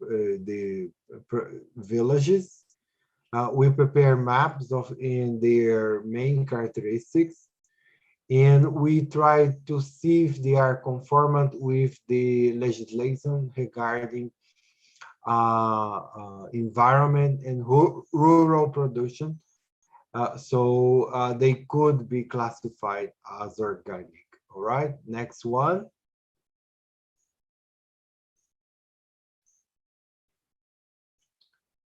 villages. We prepare maps in their main characteristics, and we try to see if they are conformant with the legislation regarding environment and rural production, so they could be classified as organic. All right, next one.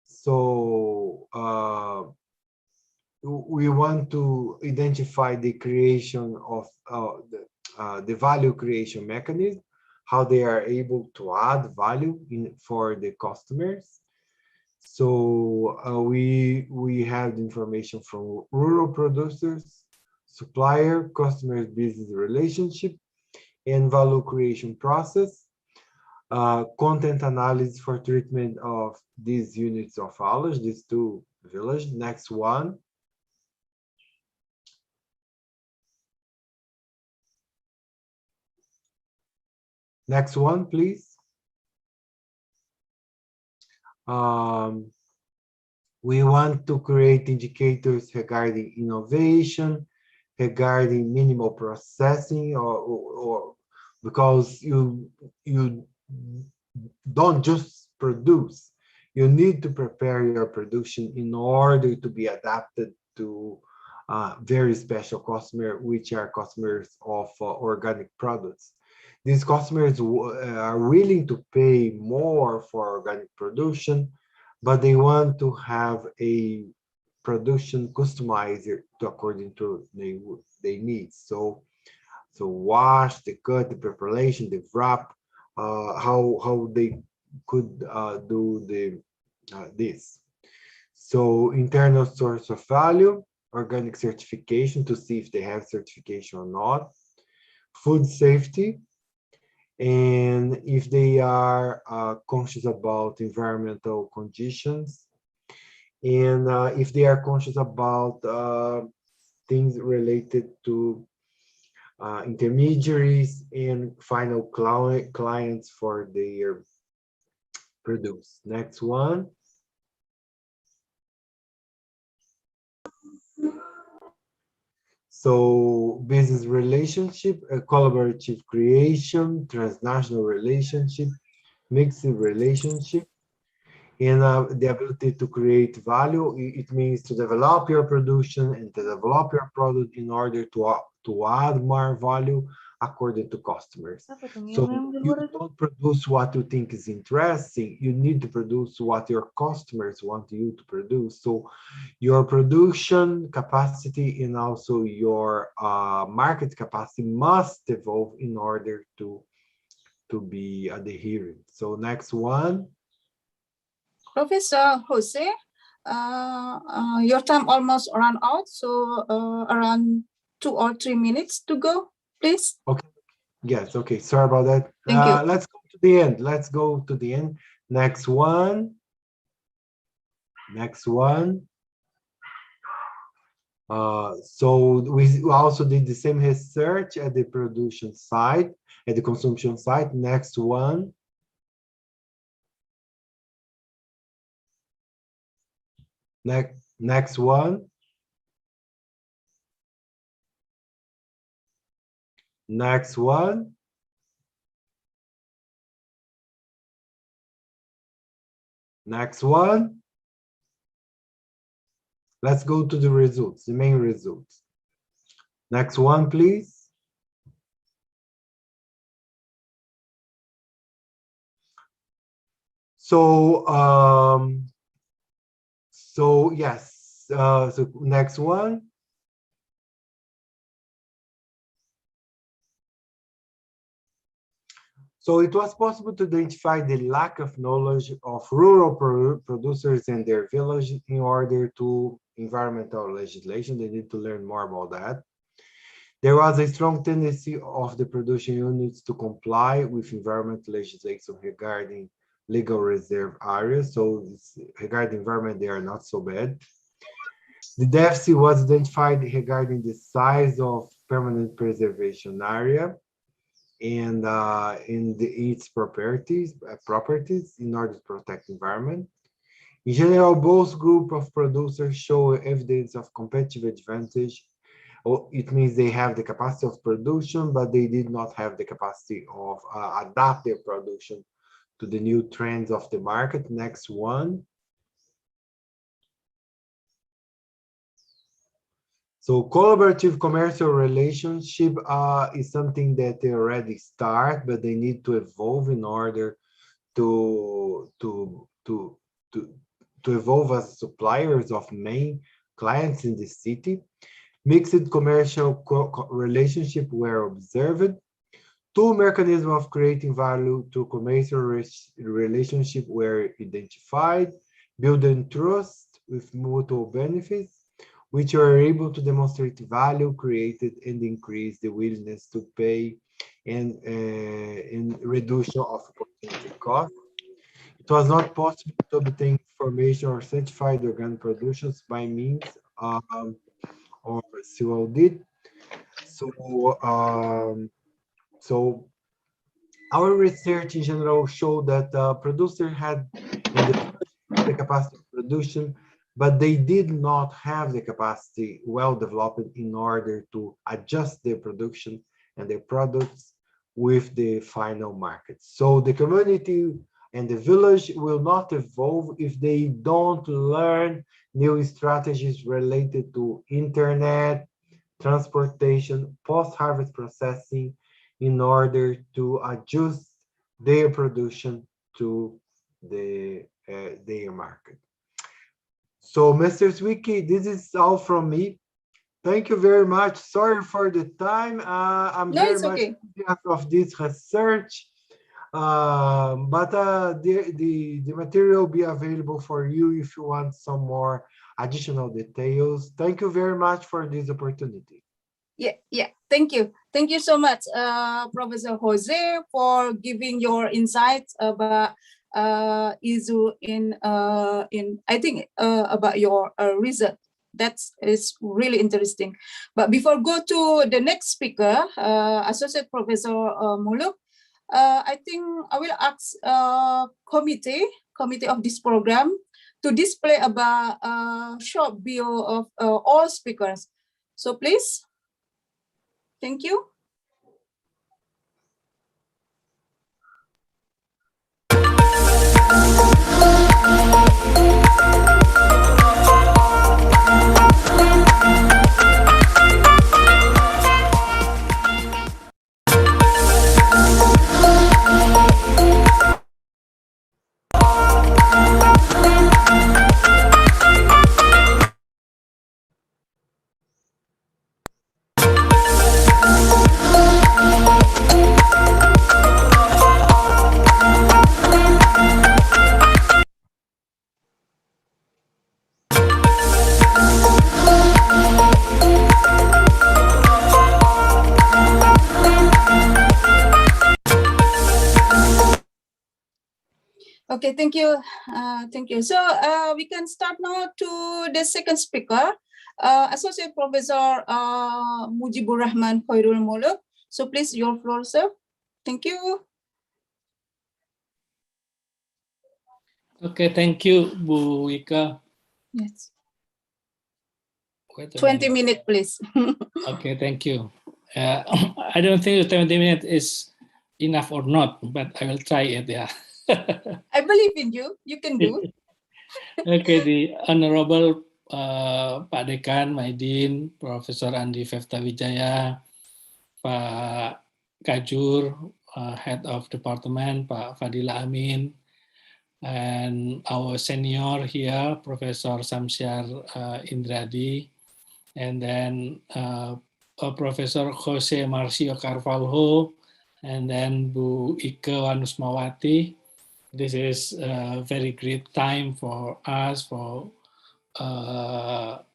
So we want to identify the creation of the value creation mechanism, how they are able to add value for the customers. So we have the information from rural producers, supplier, customer business relationship, and value creation process, content analysis for treatment of these units of knowledge, these 2 villages. Next one. Next one, please. We want to create indicators regarding innovation, regarding minimal processing, or because you don't just produce. You need to prepare your production in order to be adapted to very special customers, which are customers of organic products. These customers are willing to pay more for organic production, but they want to have a production customized according to their needs. So wash, the cut, the preparation, the wrap, how they could do this. So internal source of value, organic certification to see if they have certification or not, food safety, and if they are conscious about environmental conditions, and if they are conscious about things related to intermediaries and final clients for their produce. Next one. So business relationship, a collaborative creation, transnational relationship, mixed relationship, and the ability to create value. It means to develop your production and to develop your product in order to add more value according to customers. So you don't produce what you think is interesting. You need to produce what your customers want you to produce. So your production capacity and also your market capacity must evolve in order to be adherent. So next one.
Professor Jose, your time almost run out, so around 2 or 3 minutes to go, please.
Okay. Yes. Okay. Sorry about that.
Thank you.
Let's go to the end. Let's go to the end. Next one. Next one. So we also did the same research at the production side, at the consumption side. Next one. Next one. Next one. Next one. Let's go to the results, the main results. Next one, please. So, yes, so next one. So it was possible to identify the lack of knowledge of rural producers and their village in order to environmental legislation. They need to learn more about that. There was a strong tendency of the production units to comply with environmental legislation regarding legal reserve areas. So regarding environment, they are not so bad. The deficit was identified regarding the size of permanent preservation area and its properties in order to protect environment. In general, both group of producers show evidence of competitive advantage. It means they have the capacity of production, but they did not have the capacity of adapt their production to the new trends of the market. Next one. So collaborative commercial relationship is something that they already start, but they need to evolve in order to evolve as suppliers of main clients in the city. Mixed commercial relationship were observed. Two mechanisms of creating value to commercial relationship were identified, building trust with mutual benefits, which are able to demonstrate value created and increase the willingness to pay and reduction of opportunity cost. It was not possible to obtain information or certified organic productions by means of COD. So our research in general showed that producers had the capacity of production, but they did not have the capacity well developed in order to adjust their production and their products with the final market. So the community and the village will not evolve if they don't learn new strategies related to internet, transportation, post-harvest processing in order to adjust their production to their market. So, Mr. Zwicky, this is all from me. Thank you very much. Sorry for the time. I'm
No,
very
it's
much
okay.
of this research, but the material will be available for you if you want some more additional details. Thank you very much for this opportunity.
Yeah. Thank you. Thank you so much, Professor Jose, for giving your insights about issue in I think about your research. That is really interesting. But before go to the next speaker, Associate Professor Muluk, I think I will ask committee of this program to display about short bio of all speakers. So please. Thank you. Okay, thank you. Thank you. So we can start now to the second speaker, Associate Professor Mujibur Rahman Khairul Muluk. So please, your floor, sir. Thank you.
Okay, thank you, Bu Ika.
Yes.
Wait a
20
minute.
minutes, please.
Okay, thank you. I don't think 20 minutes is enough or not, but I will try it, yeah.
I believe in you. You can do.
Okay, the Honorable Pak Dekan, Maidin, Profesor Andi Fefta Wijaya, Pak Kajur, Head of Department, Pak Fadila Amin, and our senior here, Professor Samsyar Indradi, and then Professor Jose Marcio Carvalho, and then Bu Ike Wanusmawati. This is a very great time for us, for all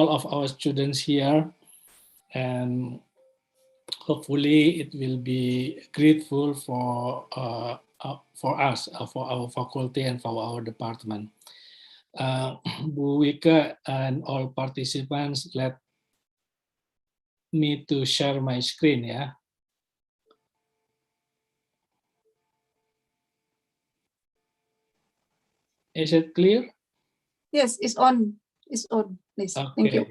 of our students here, and hopefully it will be grateful for us, for our faculty and for our department. Bu Wika and all participants, let me to share my screen, yeah. Is it clear?
Yes, it's on. It's on, please.
Okay.
Thank you.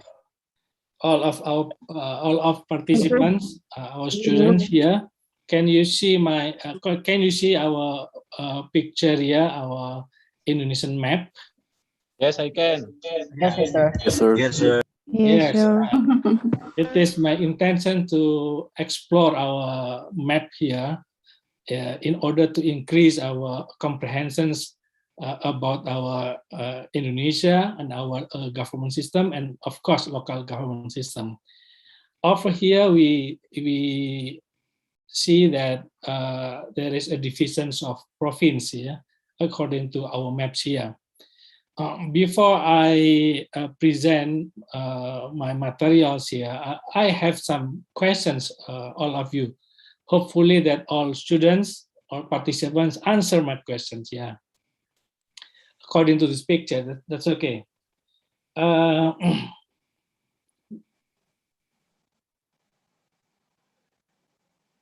All of participants, our students here, can you see my? Can you see our picture here, our Indonesian map?
Yes, I can.
Yes, sir.
Yes, sir. Yes, sir.
Yes, it is my intention to explore our map here in order to increase our comprehensions about our Indonesia and our government system, and of course local government system. Over here we see that there is a division of province here according to our maps here. Before I present my materials here, I have some questions, all of you. Hopefully that all students or participants answer my questions, yeah. According to this picture, that's okay.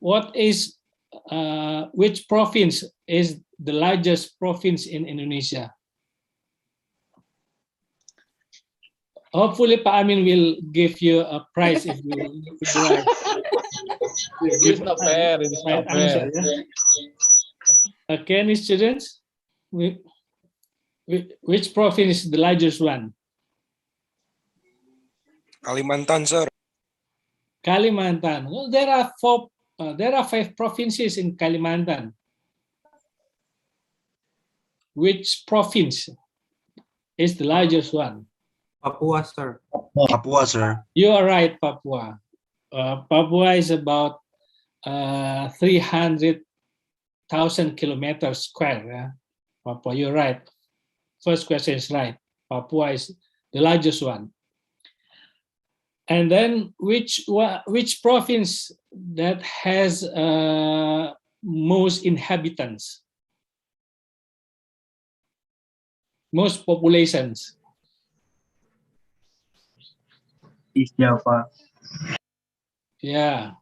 Which province is the largest province in Indonesia? Hopefully, Pak Amin will give you a prize if you right.
It's not fair. It's
Right
not fair.
answer, yeah? Okay, any students? Which province is the largest one?
Kalimantan, sir.
Kalimantan. Well, there are 5 provinces in Kalimantan. Which province is the largest one?
Papua, sir.
Papua, sir.
You are right, Papua. Papua is about 300,000 kilometers square. Yeah? Papua, you're right. First question is right. Papua is the largest one. And then which province that has most inhabitants, most populations?
East Java.
Yeah,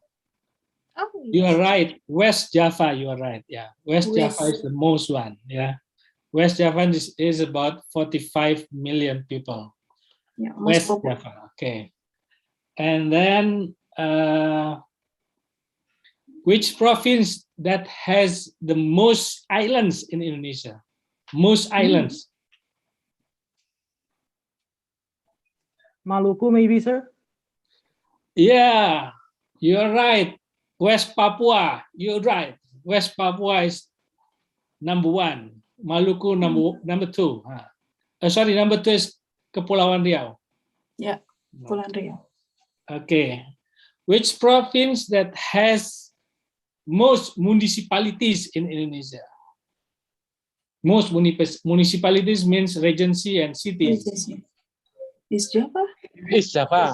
Oh,
you are right. West Java, you are right. Yeah, West Java
West.
is the most one. Yeah, West Java is about 45 million people.
Yeah, most
West
popular.
Java. Okay. And then which province that has the most islands in Indonesia? Most islands.
Maluku, maybe, sir.
Yeah, you're right. West Papua, you're right. West Papua is number 1. Maluku number 2. Sorry, number 2 is Kepulauan Riau.
Yeah, Kepulauan Riau.
Okay. Which province that has most municipalities in Indonesia? Most municipalities means regency and cities.
East Java?
East Java.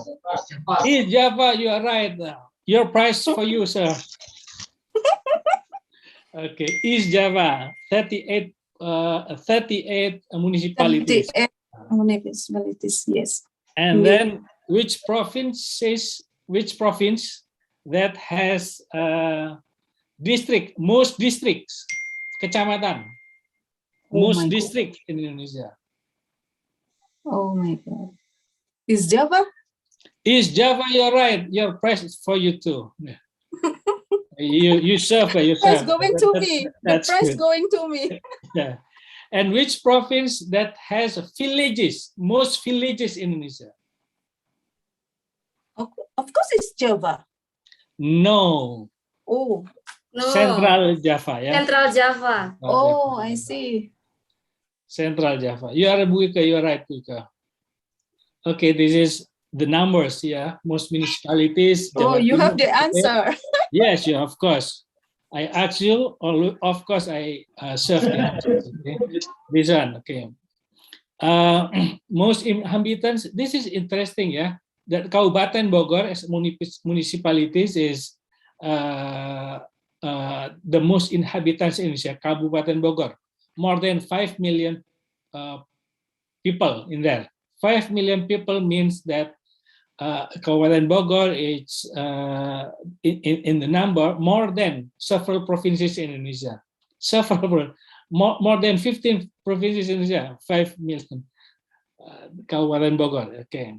East Java, you are right. Your prize for you, sir. Okay, East Java, 38 municipalities.
38 municipalities, yes.
And then which province that has most districts, kecamatan, most district in Indonesia?
Oh my God. East Java?
East Java, you're right. Your prize is for you too. You serve.
Prize going to me. The
That's
prize
good.
going to me.
Yeah. And which province that has villages, most villages in Indonesia?
Of course, it's Java.
No.
Oh.
No.
Central Java, yeah.
Central Java.
Oh, I see.
Central Java. You are Buika, you are right, Buika. Okay, this is the numbers, yeah. Most municipalities.
Oh,
Jawa
you
Timur,
have the
okay.
answer.
Yes, yeah, of course. I asked you, of course, I served the answers. Okay? This one, okay. Most inhabitants, this is interesting, yeah. That Kabupaten Bogor as municipalities is the most inhabitants in Indonesia, Kabupaten Bogor. More than 5 million people in there. 5 million people means that Kabupaten Bogor is in the number more than several provinces in Indonesia. More than 15 provinces in Indonesia, 5 million. Kabupaten Bogor, okay.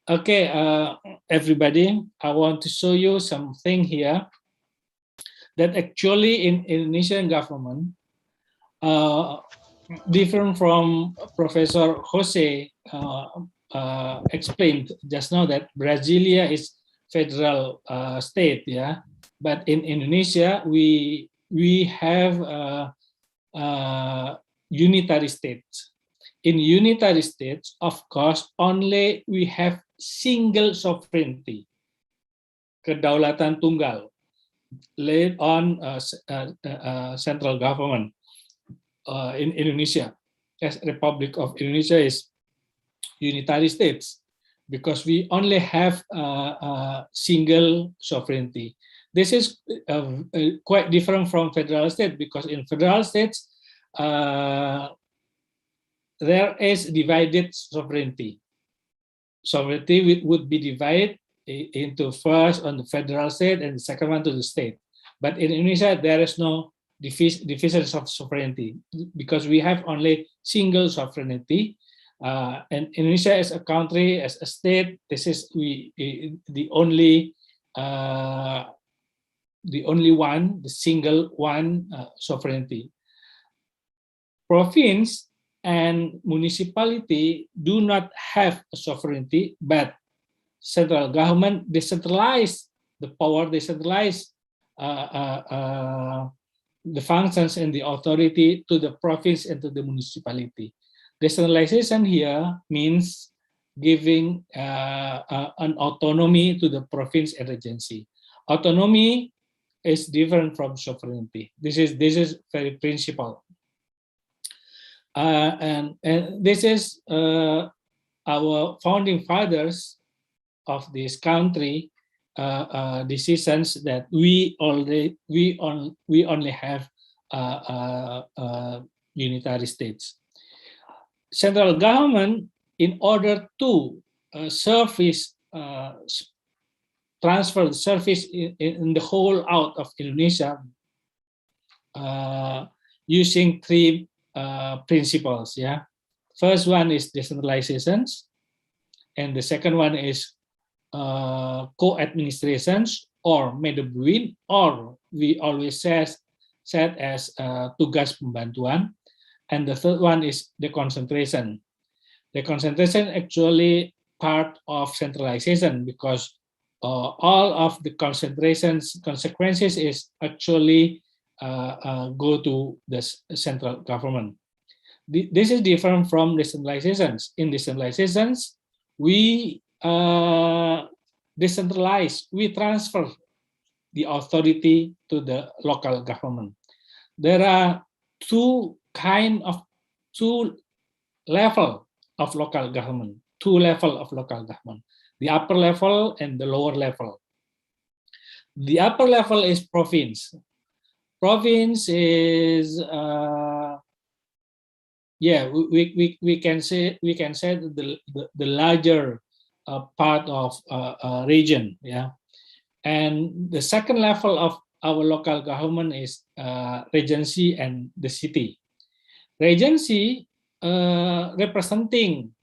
Okay, everybody, I want to show you something here that actually in Indonesian government, different from Professor Jose explained just now that Brasilia is federal state, yeah. But in Indonesia, we have unitary states. In unitary states, of course, only we have single sovereignty, kedaulatan tunggal, laid on central government in Indonesia. As Republic of Indonesia is unitary states because we only have single sovereignty. This is quite different from federal state because in federal states there is divided sovereignty. Sovereignty would be divided into first on the federal state and the second one to the state. But in Indonesia, there is no division of sovereignty because we have only single sovereignty. And Indonesia as a country, as a state, this is the only one, the single one sovereignty. Province and municipality do not have a sovereignty, but central government decentralize the power, decentralize the functions and the authority to the province and to the municipality. Decentralization here means giving an autonomy to the province and regency. Autonomy is different from sovereignty. This is very principal. And this is our founding fathers of this country decisions that we only have unitary states. Central government, in order to transfer the service in the whole out of Indonesia, using three principles. Yeah, first one is decentralizations, and the second one is co-administrations or medebuin, or we always said as tugas pembantuan, and the third one is deconcentration. Deconcentration actually part of centralization, because all of the consequences is actually go to the central government. This is different from decentralizations. In decentralizations, we decentralize, we transfer the authority to the local government. There are two level of local government, the upper level and the lower level. The upper level is province. Province is we can say the larger part of region, yeah. And the second level of our local government is regency and the city. Regency representing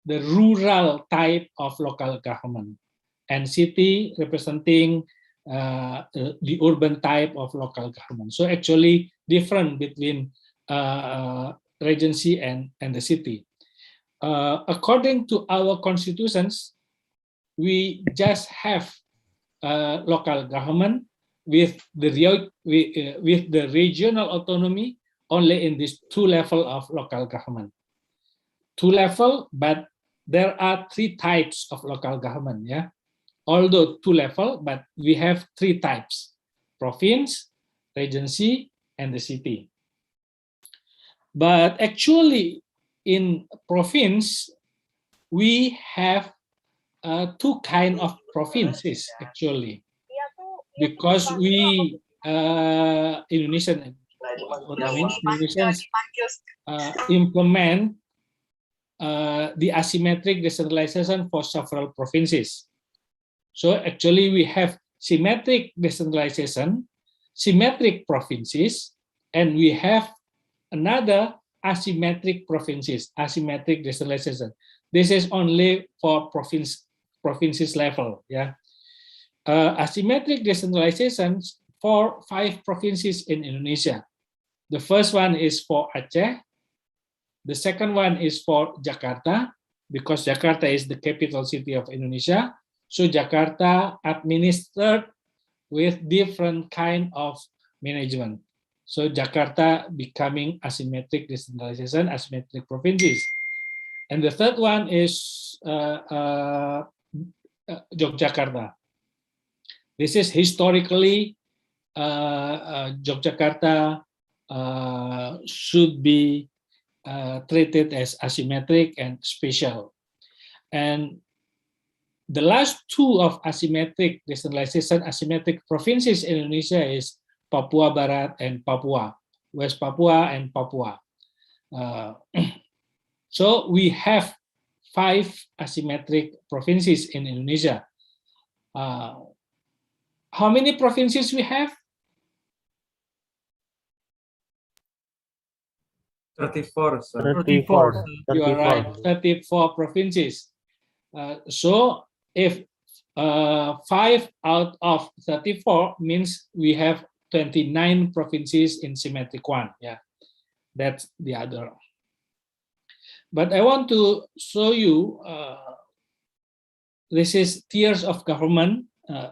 the rural type of local government, and city representing the urban type of local government. So actually different between regency and the city. According to our constitutions, we just have local government with the regional autonomy only in these two levels of local government. Two level, but there are three types of local government. Yeah, although two level, but we have three types: province, regency, and the city. But actually, in province, we have two kinds of provinces actually, because we Indonesians implement the asymmetric decentralization for several provinces. So actually, we have symmetric decentralization, symmetric provinces, and we have another asymmetric provinces, asymmetric decentralization. This is only for provinces level. Yeah, asymmetric decentralization for 5 provinces in Indonesia. The first one is for Aceh. The second one is for Jakarta, because Jakarta is the capital city of Indonesia. So Jakarta administered with different kind of management. So Jakarta becoming asymmetric decentralization, asymmetric provinces. And the third one is Yogyakarta. This is historically Yogyakarta should be treated as asymmetric and special. And the last two of asymmetric decentralization, asymmetric provinces in Indonesia is Papua Barat and Papua, West Papua and Papua. So we have 5 asymmetric provinces in Indonesia. How many provinces we have?
34, sir.
34.
You are right, 34 provinces. So if 5 out of 34 means we have 29 provinces in symmetric one. Yeah, that's the other. But I want to show you, this is tiers of government,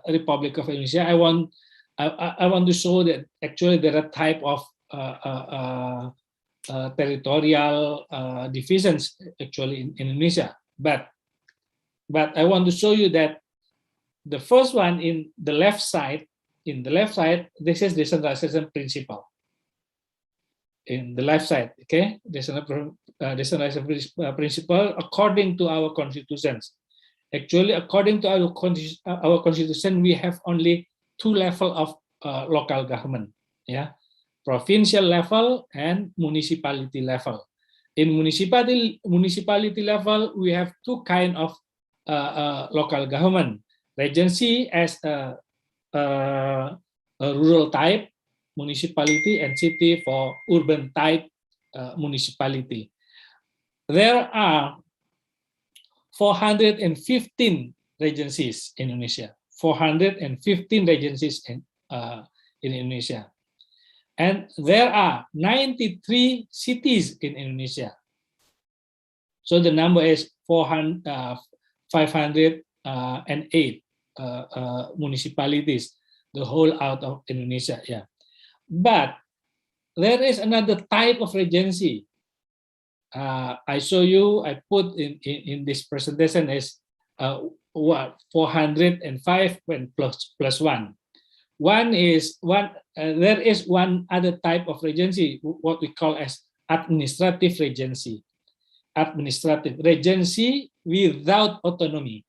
Republic of Indonesia. I want to show that actually there are type of territorial divisions actually in Indonesia. But I want to show you that the first one in the left side, this is decentralization principle. In the left side, okay, decentralization principle according to our constitutions. Actually, according to our constitution, we have only 2 levels of local government, yeah, provincial level and municipality level. In municipality level, we have 2 kind of local government: regency as a rural type municipality and city for urban type municipality. There are 415 regencies in Indonesia. 415 regencies in Indonesia. And there are 93 cities in Indonesia. So the number is 508 municipalities, the whole out of Indonesia. Yeah. But there is another type of regency. I show you, I put in this presentation is 405 plus 1. There is one other type of regency, what we call as administrative regency. Administrative regency without autonomy.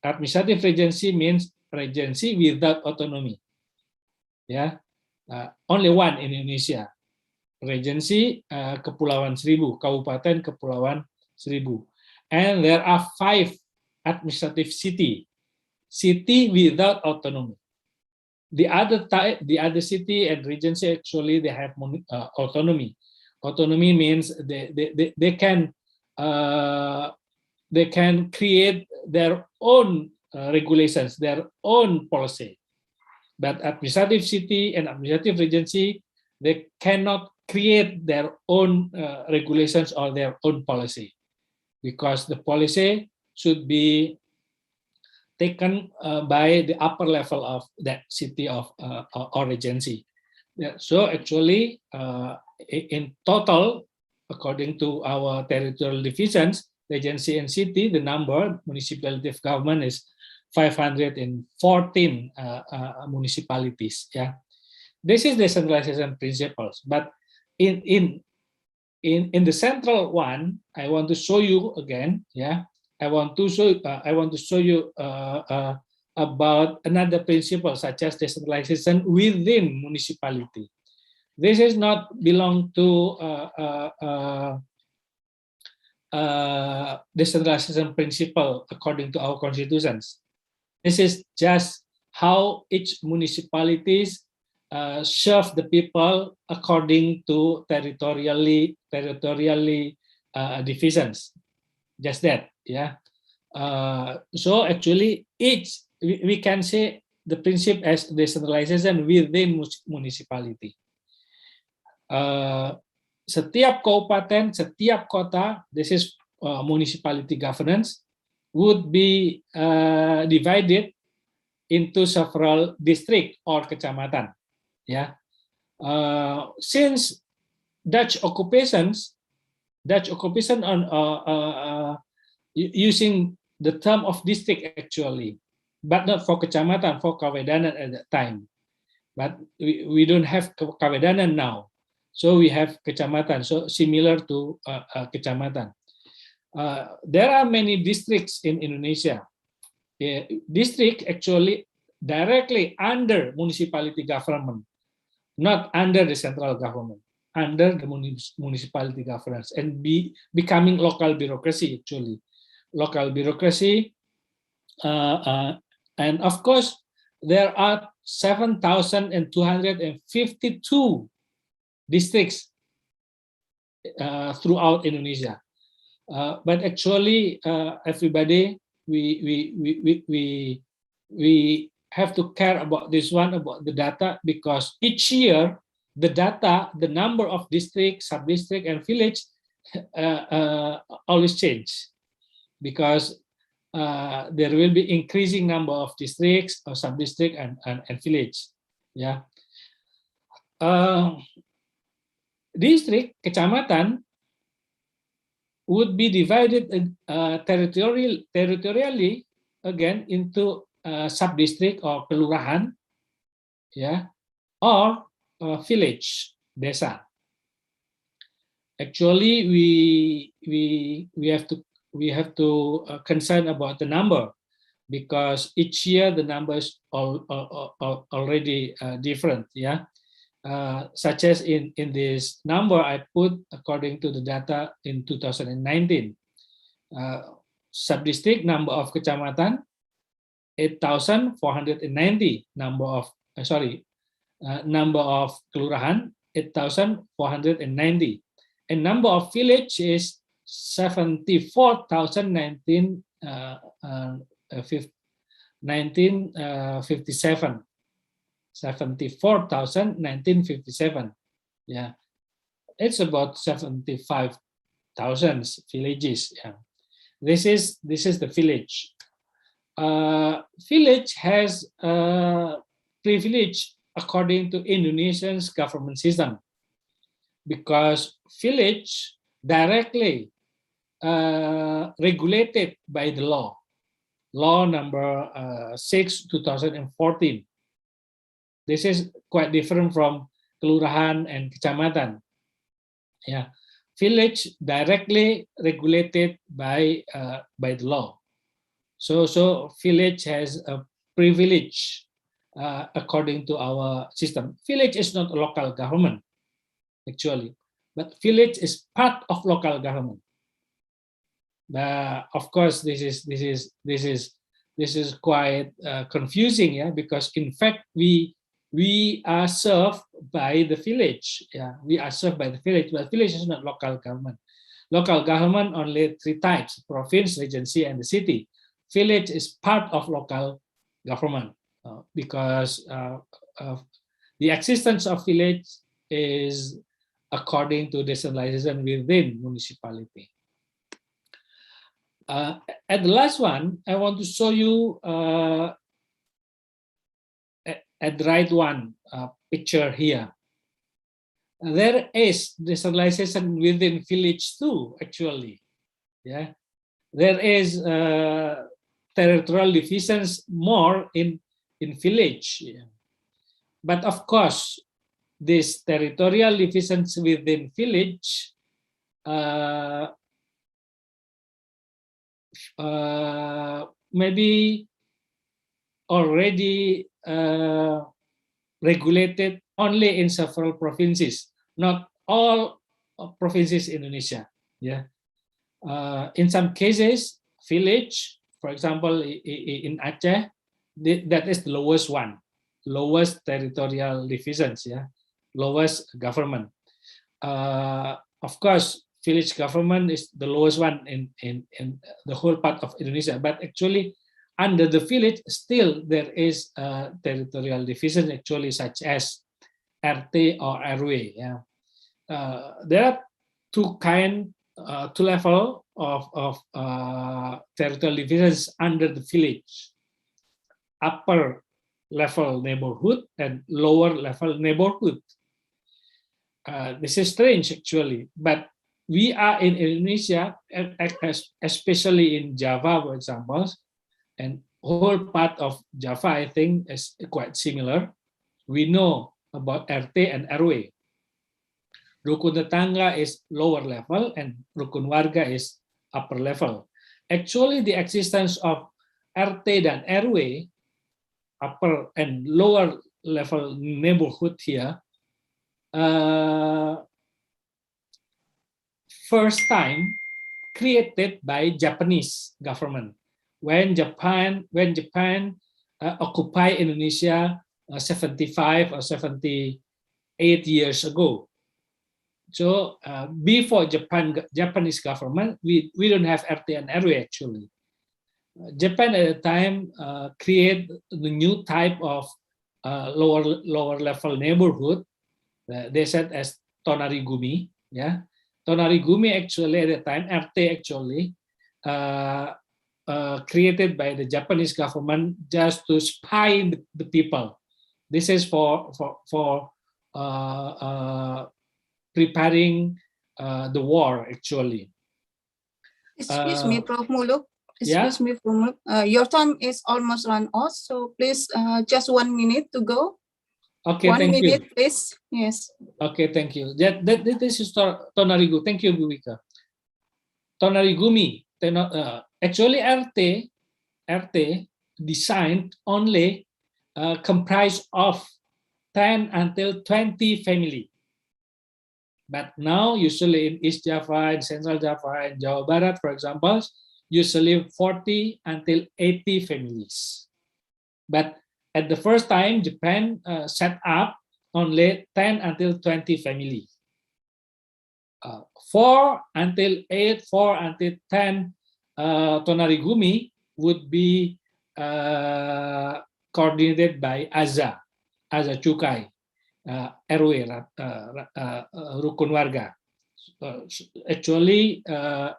Administrative regency means regency without autonomy. Yeah, only one in Indonesia. Regency Kepulauan Seribu, Kabupaten Kepulauan Seribu, and there are 5 administrative city without autonomy. The other city and regency actually they have autonomy. Autonomy means they can create their own regulations, their own policy. But administrative city and administrative regency, they cannot create their own regulations or their own policy, because the policy should be taken by the upper level of that city of or regency. Yeah, so actually, in total, according to our territorial divisions, regency and city, the number municipality of government is 514 municipalities. Yeah, this is decentralization principles. But in the central one, I want to show you again. Yeah, I want to show you about another principle such as decentralization within municipality. This is not belong to decentralization principle according to our constitutions. This is just how each municipalities serve the people according to territorially divisions. Just that, yeah. So actually, we can say the principle as decentralization within municipality. Setiap kabupaten, setiap kota, this is municipality governance, would be divided into several district or kecamatan. Yeah, since Dutch occupation on using the term of district actually, but not for kecamatan, for kawedanan at that time. But we don't have kawedanan now, so we have kecamatan. So similar to kecamatan. There are many districts in Indonesia. District actually directly under municipality government, not under the central government, under the municipality governance, and becoming local bureaucracy actually. Local bureaucracy, and of course, there are 7,252 districts throughout Indonesia. But actually, everybody, we have to care about this one, about the data, because each year the data, the number of district, sub-district, and village always change, because there will be increasing number of districts or sub-district and village. Yeah. District, kecamatan, would be divided territorially again into sub-district or kelurahan, yeah, or village, desa. Actually, we have to concern about the number, because each year the numbers already different, yeah. Such as in this number I put according to the data in 2019. Sub-district number of kecamatan 8,490, number of number of kelurahan 8,490, and number of village is 74,057. 74,1957. Yeah, it's about 75,000 villages. Yeah, this is the village. Village has privilege according to Indonesian's government system, because village directly regulated by the law number 6 2014. This is quite different from kelurahan and kecamatan. Yeah, village directly regulated by the law. So village has a privilege according to our system. Village is not a local government actually, but village is part of local government. Of course, this is quite confusing, yeah, because in fact we are served by the village. Yeah, we are served by the village, but village is not local government. Local government only 3 types: province, regency, and the city. Village is part of local government because the existence of village is according to decentralization within municipality. At the last one, I want to show you at the right one picture here. There is decentralization within village too, actually. Yeah, there is territorial divisions more in village. Yeah. But of course, these territorial divisions within village maybe already regulated only in several provinces, not all provinces in Indonesia. Yeah, in some cases, village, for example, in Aceh, that is the lowest one, lowest territorial divisions. Yeah, lowest government. Of course, village government is the lowest one in the whole part of Indonesia, but actually under the village still there is a territorial division actually, such as RT or RW. Yeah, there are two level of territorial divisions under the village: upper level neighborhood and lower level neighborhood. This is strange actually, but we are in Indonesia, especially in Java, for example, and whole part of Java, I think, is quite similar. We know about RT and RW. Rukun tetangga is lower level and rukun warga is upper level. Actually, the existence of RT dan RW, upper and lower level neighborhood here, first time created by Japanese government when Japan occupied Indonesia 75 or 78 years ago. So before Japanese government, we don't have RT and RW actually. Japan at the time create the new type of lower level neighborhood. They said as Tonarigumi. Yeah, Tonarigumi actually at the time RT actually created by the Japanese government just to spy the people. This is for preparing the war actually.
Excuse me, Prof. Muluk.
Yeah?
Excuse me, Prof. Muluk. Your time is almost run out, so please just 1 minute to go.
Okay,
1
thank
minute,
you.
please. Yes.
Okay, thank you. This is Tonarigu. Thank you, Bu Wika. Tonarigumi. Actually, RT designed only comprised of 10 until 20 family. But now, usually in East Java, in Central Java, and Jawa Barat, for example, usually 40 until 80 families. But at the first time, Japan set up only 10 until 20 family. 4 until 8, 4 until 10 Tonarigumi would be coordinated by Aza Cukai, RW, Rukun Warga. Actually,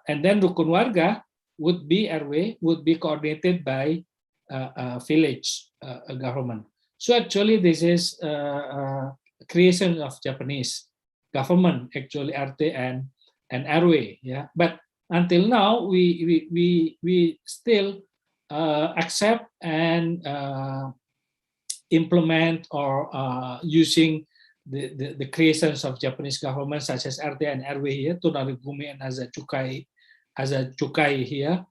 and then Rukun Warga would be RW, would be coordinated by village government. So actually, this is creation of Japanese government, actually RT and RW. Yeah, but until now, we still accept and implement or using the creations of Japanese government such as RT and RW here, Tonarigumi and Aza Cukai here,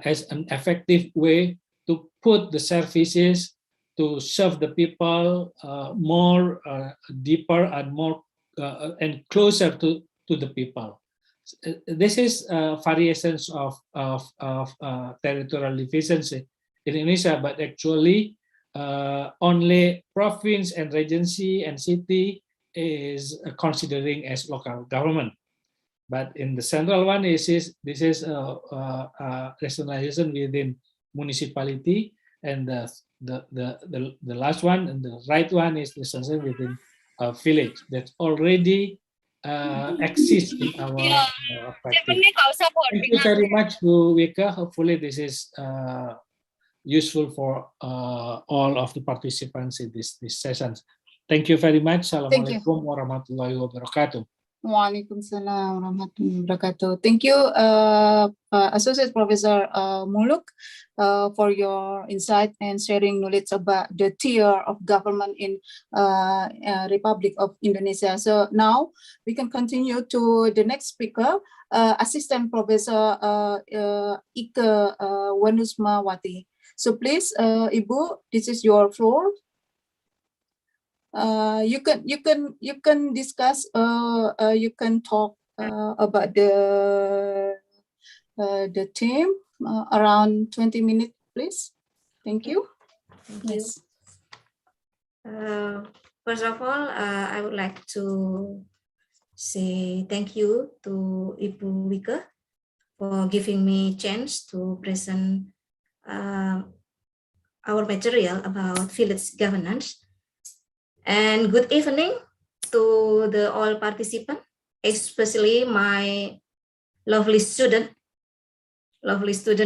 as an effective way to put the services to serve the people more deeper and more and closer to the people. This is variations of territorial divisions in Indonesia, but actually only province and regency and city is considering as local government. But in the central one, this is regionalization within municipality, and the last one and the right one is regionalization within a village that already exists in our practice. Thank you very much, Bu Wika. Hopefully, this is useful for all of the participants in this sessions. Thank you very much. Assalamualaikum warahmatullahi wabarakatuh.
Waalaikumsalam warahmatullahi wabarakatuh. Thank you, Associate Professor Muluk, for your insight and sharing knowledge about the tier of government in Republic of Indonesia. So now we can continue to the next speaker, Assistant Professor Ike Wanusmawati. So please, Ibu, this is your floor. You can discuss. You can talk about the theme around 20 minutes, please. Thank you.
Yes. First of all, I would like to say thank you to Ibu Wika for giving me chance to present our material about village governance. And good evening to the all participants, especially my lovely student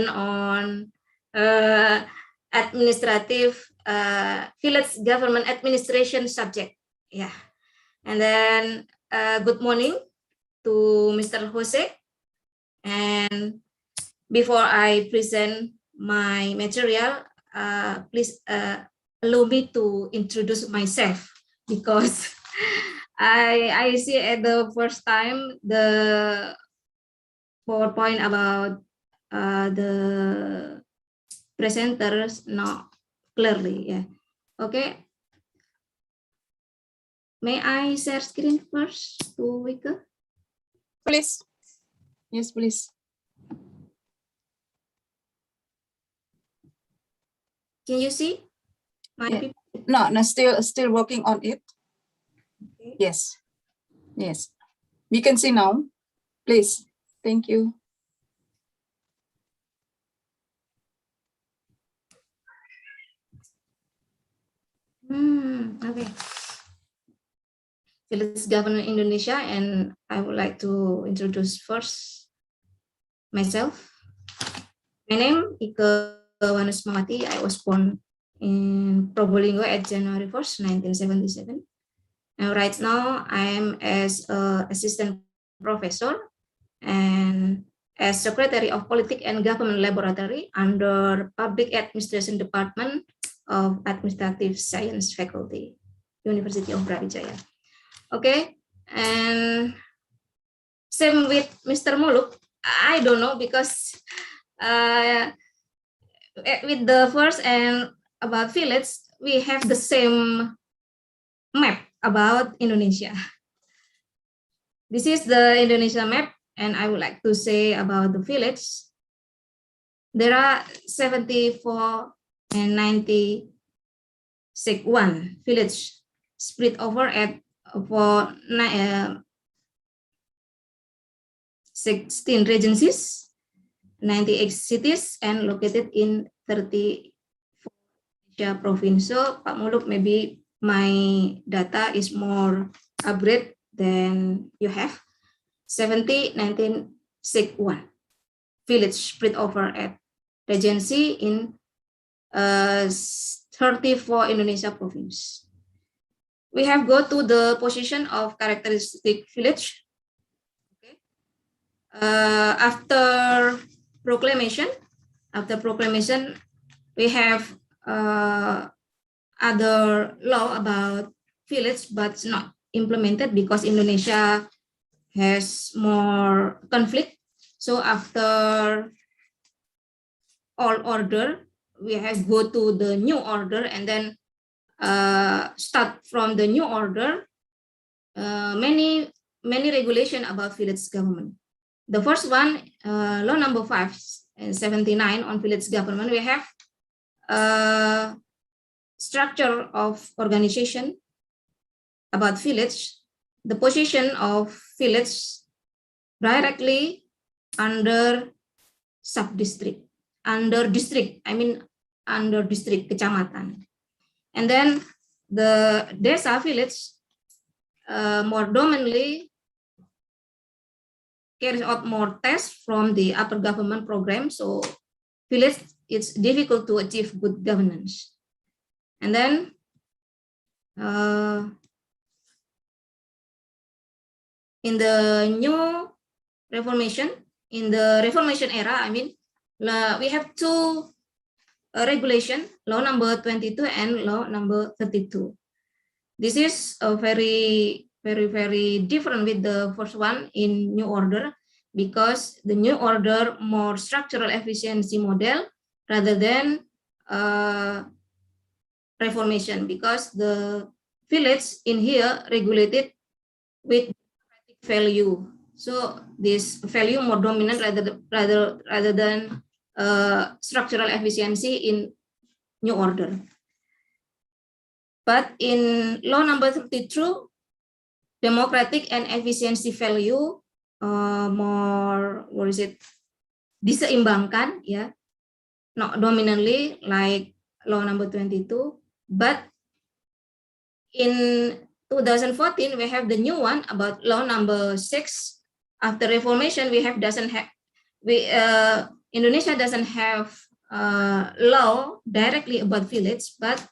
on administrative village government administration subject. Yeah, and then good morning to Mr. Jose. And before I present my material, please allow me to introduce myself, because I see at the first time the PowerPoint about the presenters not clearly. Yeah. Okay. May I share screen first to Wika?
Please. Yes, please.
Can you see my
Yeah.
people?
No, still working on it.
Okay.
Yes. We can see now, please. Thank you.
Okay. Village government Indonesia, and I would like to introduce first myself. My name is Ike Wanusmawati. I was born in Probolinggo at January 1st, 1977. And right now I am as an assistant professor and as secretary of Politics and Government Laboratory under Public Administration Department of Administrative Science Faculty, University of Brawijaya. Okay, and same with Mr. Muluk. I don't know because with the first and about village, we have the same map about Indonesia. This is the Indonesia map, and I would like to say about the village. There are 74 and 96 village spread over at for 16 regencies, 98 cities, and located in 34 provinces. So, Pak Muluk, maybe my data is more upgrade than you have. 70, 19, 61 village spread over at regency in 34 Indonesia province. We have go to the position of characteristic village. Okay. After proclamation, we have other law about village, but it's not implemented because Indonesia has more conflict. So after all order, we have go to the new order, and then start from the new order, many regulation about village government. The first one, law number 579 on village government, we have structure of organization about village, the position of village directly under sub-district, under district, under district, kecamatan. And then the desa village more dominantly carries out more tasks from the upper government program. So village, it's difficult to achieve good governance. And then in the new reformation, in the reformation era, we have two regulation, law number 22 and law number 32. This is a very different with the first one in new order, because the new order more structural efficiency model rather than reformation, because the village in here regulated with value. So this value more dominant rather than structural efficiency in new order. But in law number 32, democratic and efficiency value more, diseimbangkan, yeah, not dominantly like law number 22, but in 2014 we have the new one about law number 6. After reformation, Indonesia doesn't have law directly about village, but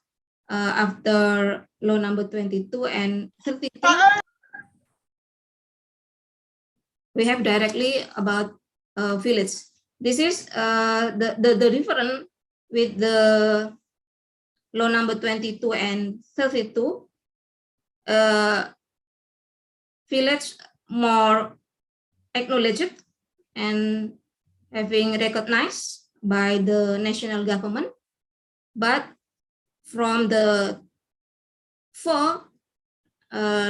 after law number 22 and 33, we have directly about village. This is the difference with the law number 22 and 32. Village more acknowledged and having recognized by the national government, but from the 4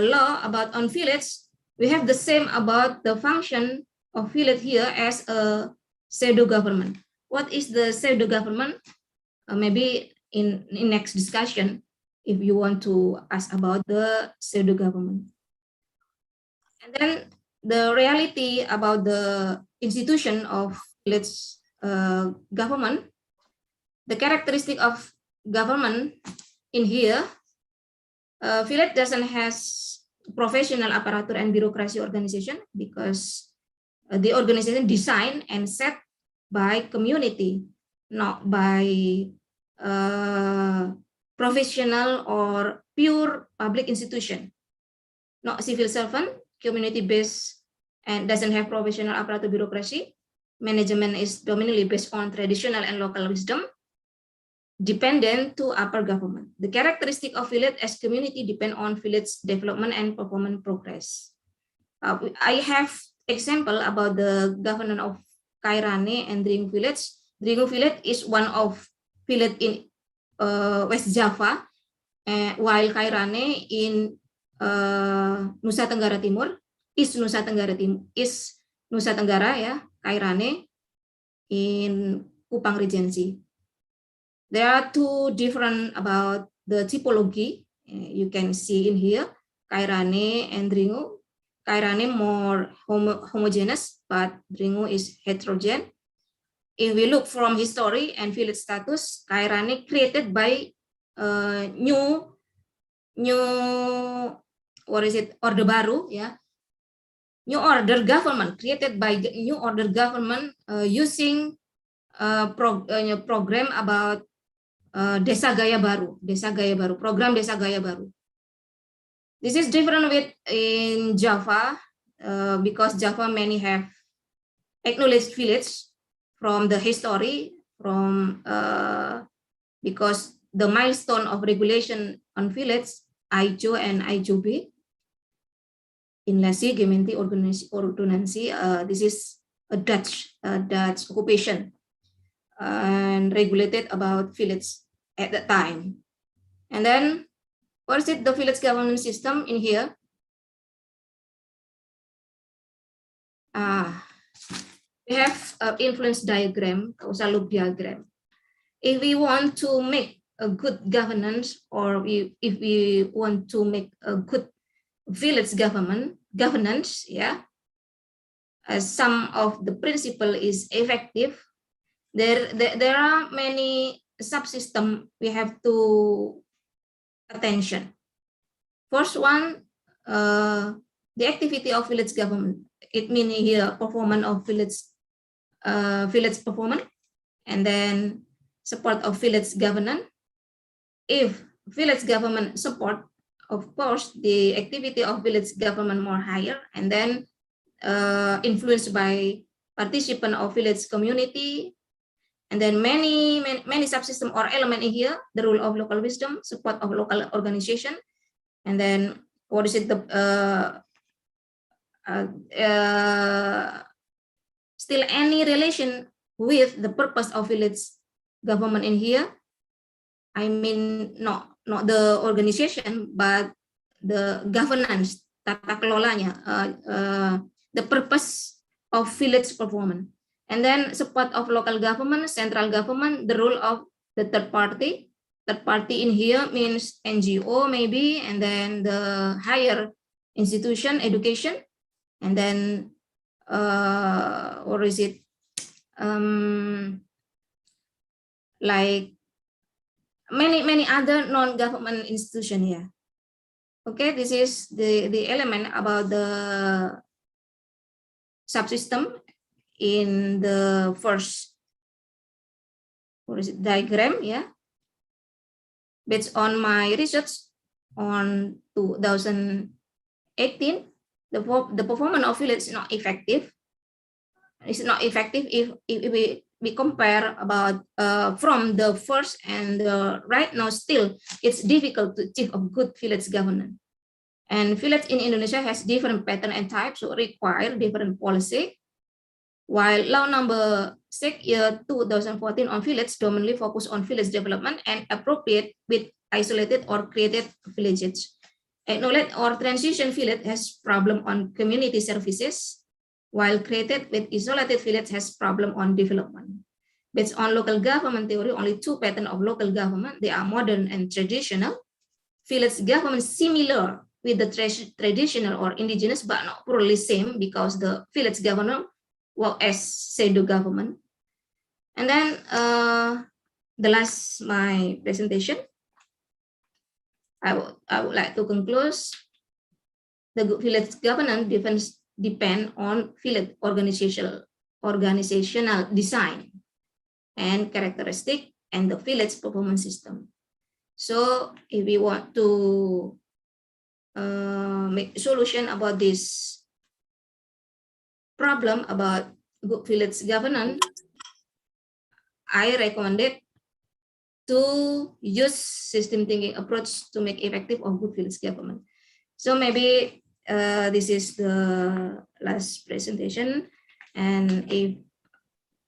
law about on village, we have the same about the function of village here as a pseudo government. What is the pseudo government? Maybe in next discussion, if you want to ask about the pseudo government. And then the reality about the institution of village government, the characteristic of government in here, village doesn't has professional apparatus and bureaucracy organization because the organization designed and set by community, not by professional or pure public institution, not civil servant, community-based, and doesn't have professional apparatus bureaucracy. Management is dominantly based on traditional and local wisdom, dependent to upper government. The characteristic of village as community depend on village development and performance progress. I have example about the governance of Kairane and Dringu village. Dringu village is one of village in West Java, while Kairane in Nusa Tenggara Timur, East Nusa Tenggara ya, Kairane in Kupang Regency. There are two different about the typology you can see in here, Kairane and Dringu. Kairane more homogeneous, but Dringu is heterogeneous. If we look from history and village status, Kairane created by new order baru, yeah, new order government created by new order government using program about Desa Gaya Baru, program Desa Gaya Baru. This is different with in Java because Java many have acknowledged village from the history, from because the milestone of regulation on village IJO and FIA-UB in Lasi Gemeente Ordonansie. This is a Dutch occupation and regulated about village at that time. And then what is it, the village government system in here? We have influence diagram, causal loop diagram. If we want to make a good governance, or if we want to make a good village governance, yeah, some of the principle is effective. There are many subsystems we have to attention. First one, the activity of village government. It means here performance of village performance, and then support of village governance. If village government support, of course, the activity of village government more higher, and then influenced by participant of village community, and then many subsystem or element in here, the rule of local wisdom, support of local organization, and then what is it, the still any relation with the purpose of village government in here. I mean, not the organization, but the governance, tata kelolanya, the purpose of village performance. And then support of local government, central government, the role of the third party. Third party in here means NGO maybe, and then the higher institution, education, and then or is it like many other non-government institution here. Okay, this is the element about the subsystem in the first, what is it, diagram, yeah. Based on my research on 2018, the performance of village is not effective. It's not effective if we compare about from the first and right now still it's difficult to achieve a good village governance. And village in Indonesia has different pattern and types, so require different policy. While law number 6 year 2014 on village dominantly focus on village development and appropriate with isolated or created villages. Acknowledged or transition village has problem on community services, while created with isolated village has problem on development. Based on local government theory, only two patterns of local government, they are modern and traditional. Village government similar with the traditional or indigenous, but not purely same because the village government work as pseudo government. And then the last my presentation, I would like to conclude. The good village governance depend on village organizational design and characteristic and the village performance system. So if we want to make solution about this problem about good village governance, I recommended to use system thinking approach to make effective of good village government. So maybe this is the last presentation, and if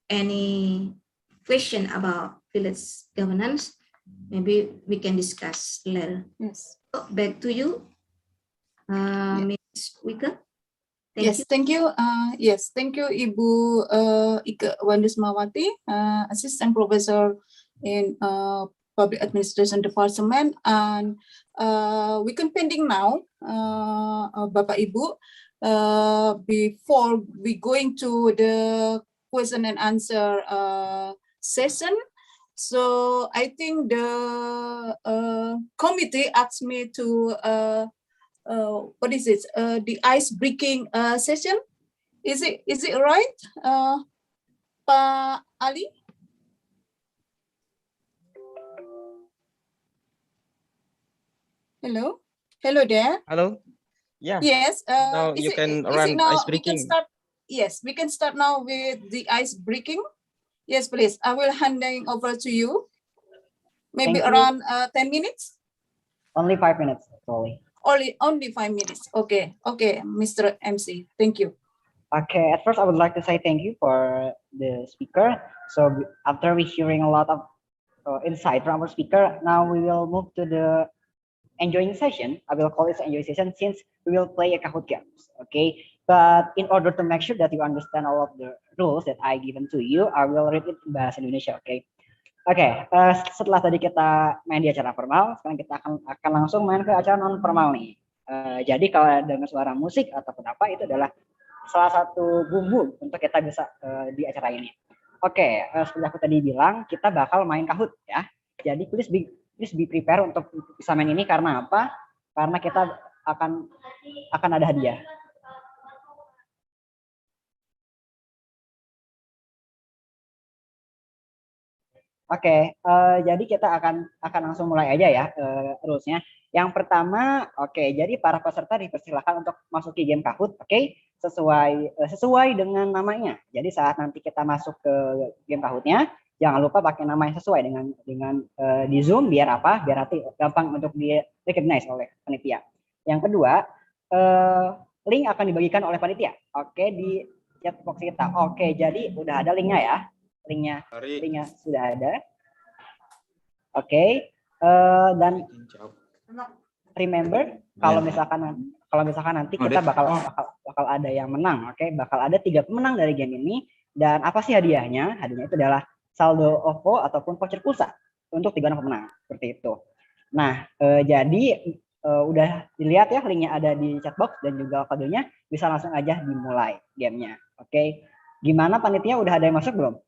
any question about village governance, maybe we can discuss later.
Yes.
Back to you, Ms. Wika.
Yes, thank you. Yes, thank you, Ibu Ike Wandismawati, Assistant Professor in Public Administration Department, and we can pending now, Bapak Ibu, before we going to the question and answer session. So I think the committee asked me to what is it? The ice breaking session. Is it right, Pak Ali? Hello, hello there.
Hello. Yeah.
Yes.
Now
Is
you
it
can run
now?
ice
We can
breaking.
start. Yes, we can start now with the ice breaking. Yes, please. I will handing over to you. Maybe
Thank you.
around 10 minutes.
Only 5 minutes, actually.
Only 5 minutes. Okay, okay, Mr. MC. Thank you.
Okay, at first I would like to say thank you for the speaker. So after we hearing a lot of insight from our speaker, now we will move to the enjoying session. I will call it enjoying session since we will play a Kahoot games. Okay, but in order to make sure that you understand all of the rules that I given to you, I will read it in bahasa Indonesia. Okay. Oke, setelah tadi kita main di acara formal, sekarang kita akan langsung main ke acara non formal nih. Jadi kalau dengar suara musik ataupun apa itu adalah salah satu bumbu untuk kita bisa di acara ini. Oke, seperti aku tadi bilang, kita bakal main Kahoot ya. Jadi please be prepare untuk bisa main ini karena apa? Karena kita akan ada hadiah. Oke, jadi kita akan langsung mulai aja ya rules-nya. Yang pertama, oke, jadi para peserta dipersilakan untuk masuki game Kahoot, oke, sesuai dengan namanya. Jadi saat nanti kita masuk ke game Kahoot-nya, jangan lupa pakai nama yang sesuai dengan di Zoom biar apa? Biar nanti gampang untuk di recognize oleh panitia. Yang kedua, link akan dibagikan oleh panitia. Oke, di chat box kita. Oke, jadi udah ada linknya ya. Linknya sudah ada. Oke, dan remember kalau misalkan nanti kita bakal ada yang menang. Oke, bakal ada 3 pemenang dari game ini. Dan apa sih hadiahnya? Hadiahnya itu adalah saldo OVO ataupun voucher pulsa untuk 3 orang pemenang seperti itu. Nah, jadi udah dilihat ya linknya ada di chat box dan juga kodenya, bisa langsung aja dimulai gamenya. Oke, gimana panitia udah ada yang masuk belum?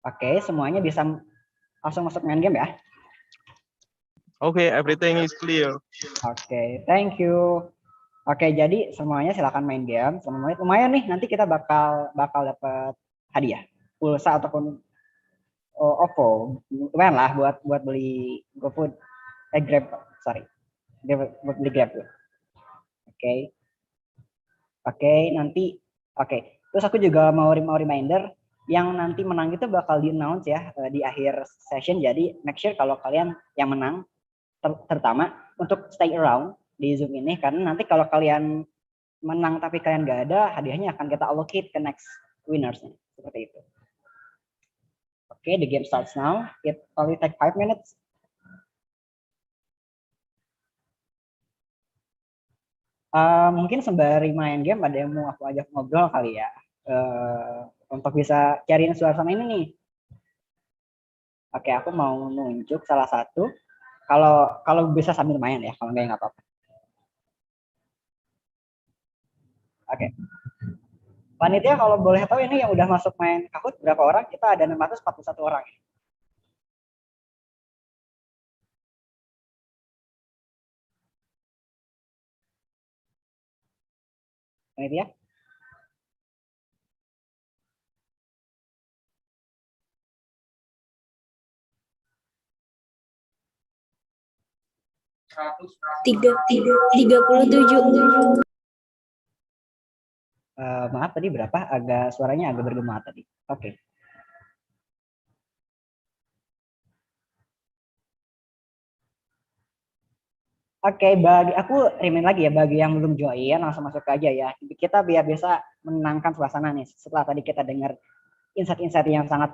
Oke, semuanya bisa langsung masuk main game ya.
Oke, everything is clear.
Oke, thank you. Oke, jadi semuanya silakan main game. Semuanya lumayan nih, nanti kita bakal dapat hadiah, pulsa ataupun OVO. Lumayan lah buat beli GoFood, Grab, buat beli Grab. Oke. Oke, nanti Terus aku juga mau reminder yang nanti menang itu bakal di-announce ya di akhir session. Jadi make sure kalau kalian yang menang terutama untuk stay around di Zoom ini karena nanti kalau kalian menang tapi kalian nggak ada, hadiahnya akan kita allocate ke next winners seperti itu. Oke, the game starts now. It only take 5 minutes. Mungkin sembari main game ada yang mau aku ajak ngobrol kali ya. Untuk bisa cariin suasana ini nih. Oke, aku mau nunjuk salah satu. Kalau bisa sambil main ya, kalau nggak apa-apa. Oke. Panitia kalau boleh tahu ini yang udah masuk main Kahoot berapa orang? Kita ada 641 orang. Panitia?
Tiga puluh tujuh.
Maaf tadi berapa? Suaranya agak bergema tadi. Oke. Oke, bagi aku remind lagi ya, bagi yang belum join langsung masuk aja ya. Kita biar bisa menenangkan suasana nih. Setelah tadi kita dengar insight-insight yang sangat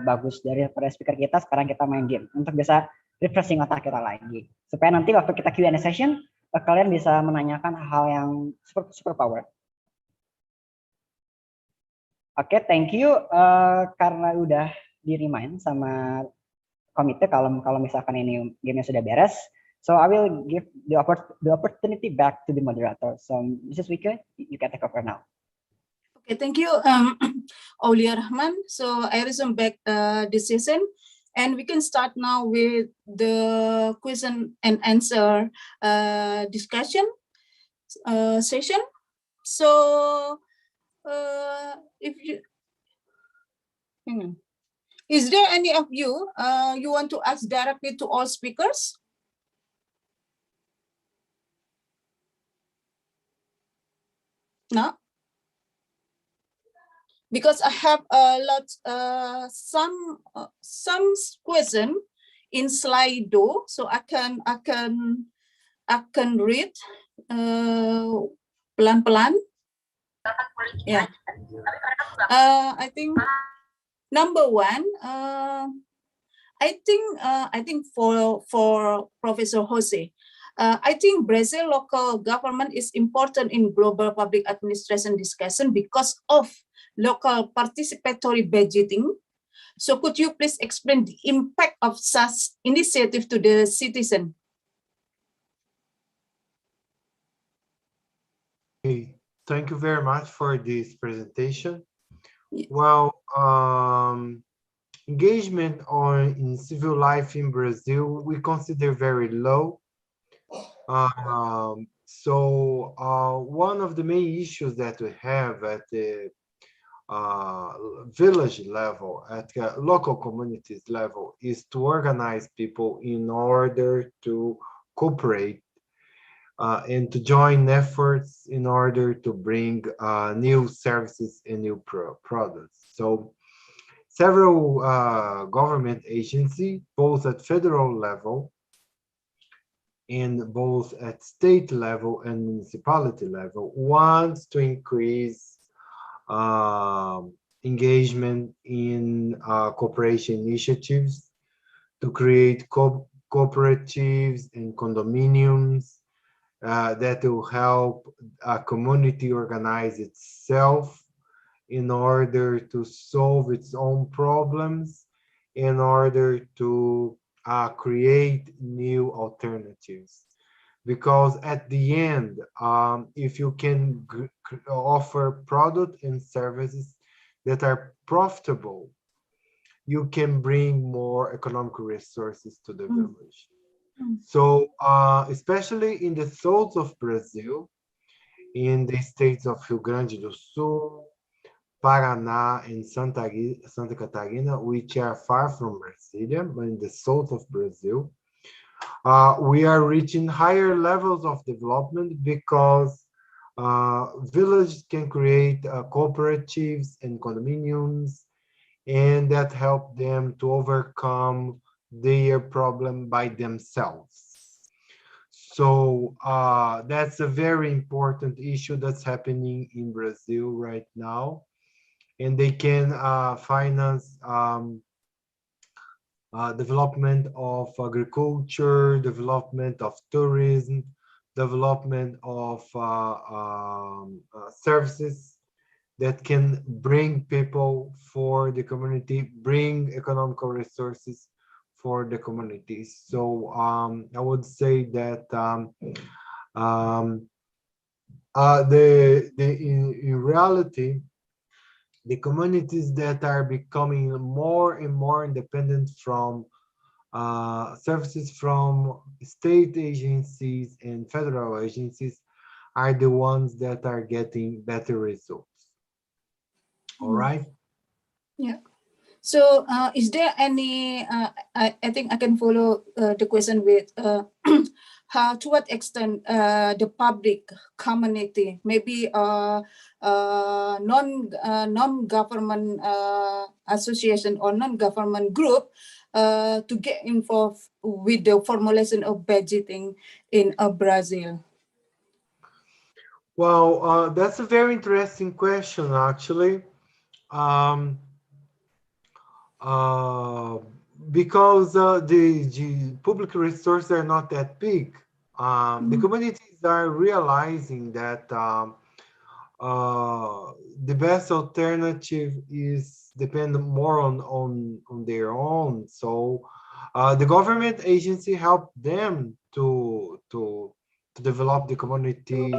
bagus dari para speaker kita, sekarang kita main game untuk bisa refreshing otak kita lagi. Supaya nanti waktu kita Q&A session, kalian bisa menanyakan hal yang super power. Oke, thank you karena udah di-remind sama komite kalau misalkan ini game sudah beres. So I will give the opportunity back to the moderator. So Mrs. Wike, you can take over now.
Okay, thank you, Aulia Rahman. So I resume back this session, and we can start now with the question and answer discussion session. So if you, is there any of you you want to ask directly to all speakers? No, because I have a lot, some question in Slido, so I can read pelan-pelan. Yeah. I think number one, I think for Professor Jose. I think Brazil local government is important in global public administration discussion because of local participatory budgeting. So could you please explain the impact of such initiative to the citizen?
Okay, thank you very much for this presentation. Well, engagement in civil life in Brazil, we consider very low. So one of the main issues that we have at the village level, at local communities level, is to organize people in order to cooperate and to join efforts in order to bring new services and new products. So several government agencies, both at federal level and both at state level and municipality level, wants to increase engagement in cooperation initiatives to create cooperatives and condominiums that will help a community organize itself in order to solve its own problems, in order to create new alternatives. Because at the end, if you can offer products and services that are profitable, you can bring more economic resources to the village. So especially in the south of Brazil, in the states of Rio Grande do Sul, Paraná, and Santa Catarina, which are far from Brasilia, but in the south of Brazil, we are reaching higher levels of development because villages can create cooperatives and condominiums, and that help them to overcome their problem by themselves. So that's a very important issue that's happening in Brazil right now. And they can finance development of agriculture, development of tourism, development of services that can bring people for the community, bring economical resources for the communities. So I would say that in reality, the communities that are becoming more and more independent from services from state agencies and federal agencies are the ones that are getting better results. All right.
Yeah. So, is there any? I think I can follow the question with how, to what extent the public community, maybe non-government association or non-government group, to get involved with the formulation of budgeting in Brazil?
Well, that's a very interesting question, actually. Because the public resources are not that big. The communities are realizing that the best alternative is depend more on their own. So the government agency help them to develop the community,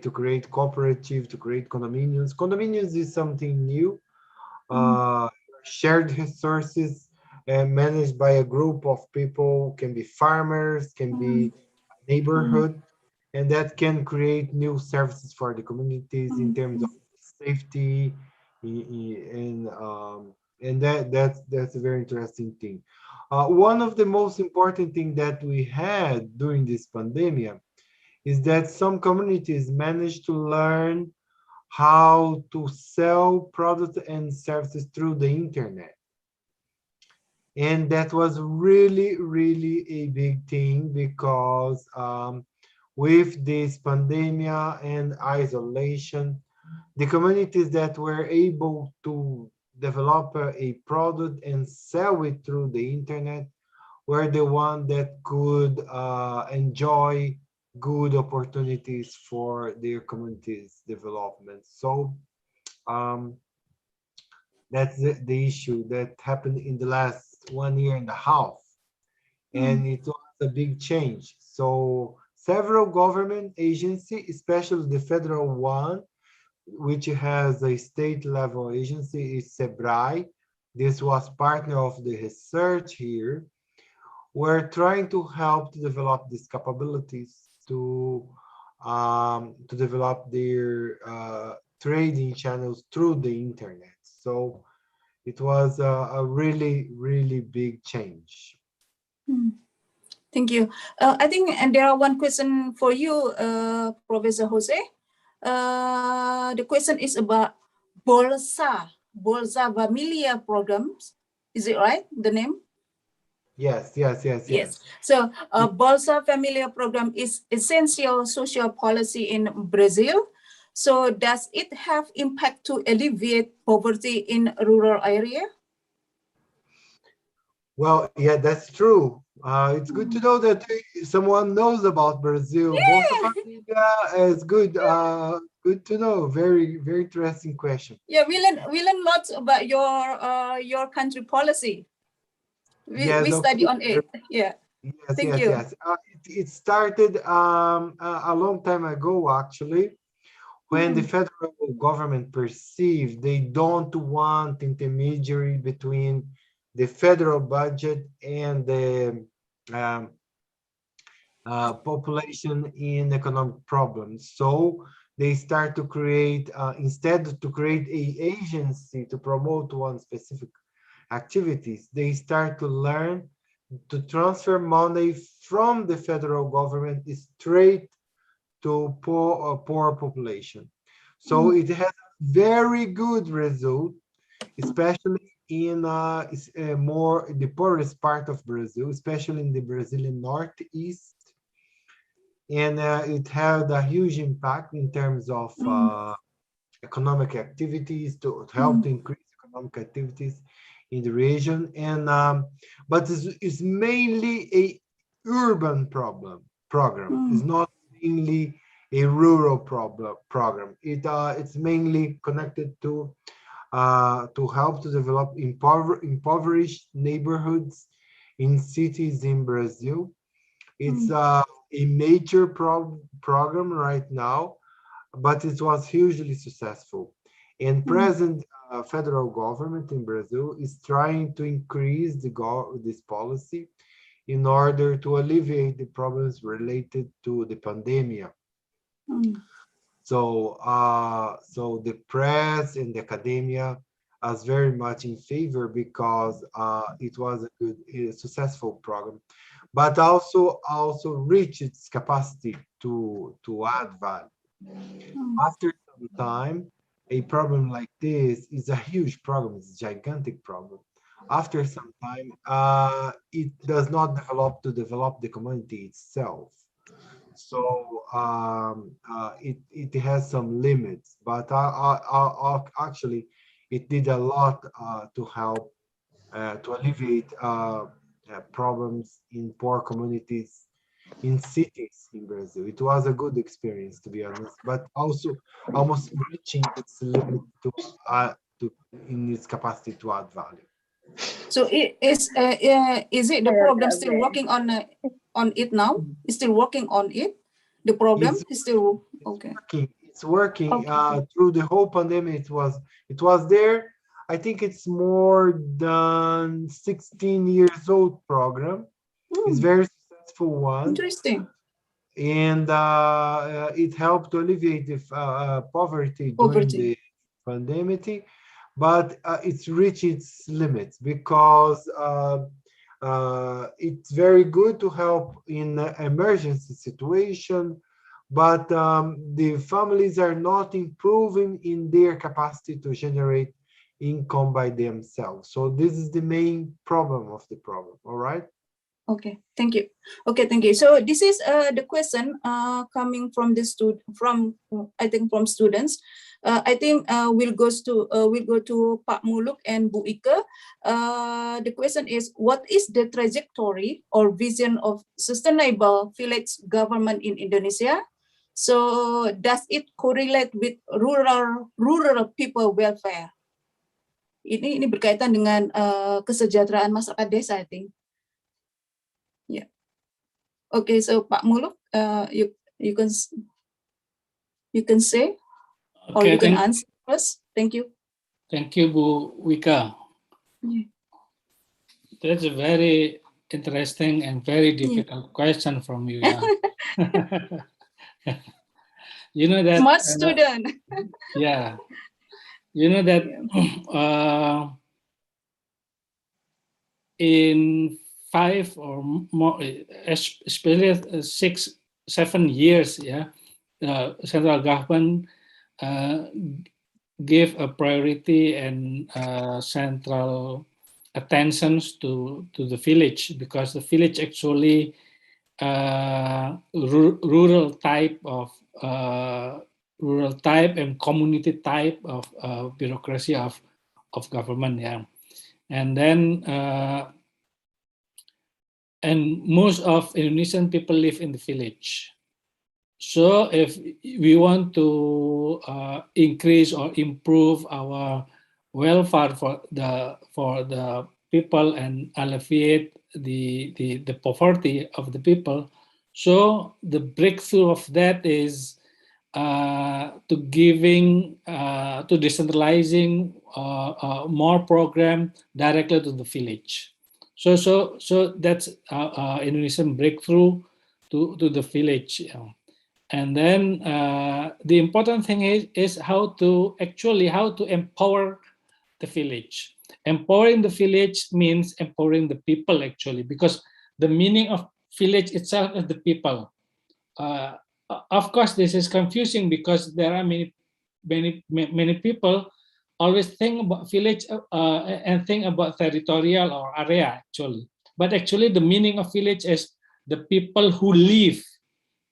to create cooperative, to create condominiums. Condominiums is something new. Shared resources managed by a group of people, can be farmers, can be neighborhood, and that can create new services for the communities in terms of safety, and that's a very interesting thing. One of the most important thing that we had during this pandemic is that some communities managed to learn how to sell products and services through the internet. And that was really, really a big thing because with this pandemic and isolation, the communities that were able to develop a product and sell it through the internet were the one that could enjoy good opportunities for their communities development. So that's the issue that happened in the last 1 year and a half, and it was a big change. So several government agencies, especially the federal one, which has a state level agency, is SEBRAE. This was partner of the research here. We're trying to help to develop these capabilities to develop their trading channels through the internet. So it was a really, really big change.
Thank you. I think, and there are one question for you, Professor Jose. The question is about Bolsa Familia programs. Is it right, the name?
Yes.
So Bolsa Familia program is essential social policy in Brazil. So does it have impact to alleviate poverty in rural area?
Well, yeah, that's true. It's good to know that someone knows about Brazil.
Yeah.
Bolsa Familia is good. Good to know. Very, very interesting question.
Yeah, we learn lots about your country policy. We study on it. Yeah.
Yes. It started a long time ago, actually, when the federal government perceived they don't want intermediary between the federal budget and the population in economic problems. So they start to create, instead to create an agency to promote one specific activities, they start to learn to transfer money from the federal government straight to poor population. So it has a very good result, especially in more the poorest part of Brazil, especially in the Brazilian Northeast. And it had a huge impact in terms of economic activities to help to increase economic activities in the region. And but it's mainly a urban program. It's not mainly a rural program. It's mainly connected to help to develop impoverished neighborhoods in cities in Brazil. It's a major program right now, but it was hugely successful. And present federal government in Brazil is trying to increase this policy in order to alleviate the problems related to the pandemic. So, so the press and the academia is very much in favor because it was a successful program, but also reach its capacity to add value. After some time, a problem like this is a huge problem, it's a gigantic problem. After some time, it does not develop the community itself. So it has some limits, but actually it did a lot to help to alleviate problems in poor communities in cities in Brazil. It was a good experience, to be honest, but also almost reaching its limit to in its capacity to add value.
So is it the program still working on it now? Is still working on it? The program is still okay.
It's working through the whole pandemic. It was there. I think it's more than 16 years old program. It's very successful one.
Interesting.
And it helped to alleviate the poverty during the pandemic, but it's reached its limits because it's very good to help in emergency situation, but the families are not improving in their capacity to generate income by themselves. So this is the main problem of the problem. All right.
Okay, thank you. Okay, thank you. So this is the question coming from the I think from students. I think we'll go to Pak Muluk and Bu Ike. The question is, what is the trajectory or vision of sustainable village government in Indonesia? So does it correlate with rural people welfare? Ini berkaitan dengan kesejahteraan masyarakat desa, I think. Yeah. Okay, so Pak Muluk, you can say, or you can answer first. Thank you.
Thank you, Bu Wika.
Yeah.
That's a very interesting and very difficult question from you. Yeah. You know that
smart student.
Yeah. You know that in 5 or more, especially 6-7 years, yeah, the central government give a priority and central attentions to the village, because the village actually rural type and community type of bureaucracy of government, yeah, and then and most of Indonesian people live in the village. So if we want to increase or improve our welfare for the people and alleviate the poverty of the people, so the breakthrough of that is to decentralizing more program directly to the village. So that's Indonesian breakthrough to the village. And then the important thing is how to empower the village. Empowering the village means empowering the people, actually, because the meaning of village itself is the people. Of course, this is confusing because there are many people always think about village and think about territorial or area, actually. But actually the meaning of village is the people who live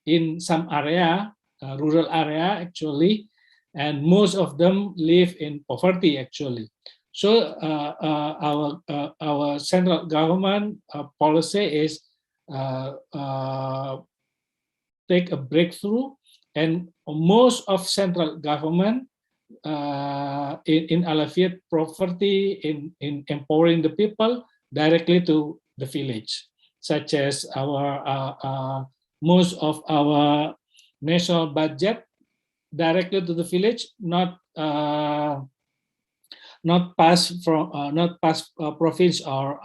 in some area, rural area, actually, and most of them live in poverty, actually. So our central government policy is take a breakthrough and most of central government in alleviate poverty, in empowering the people directly to the village, such as our most of our national budget directly to the village, not pass from province or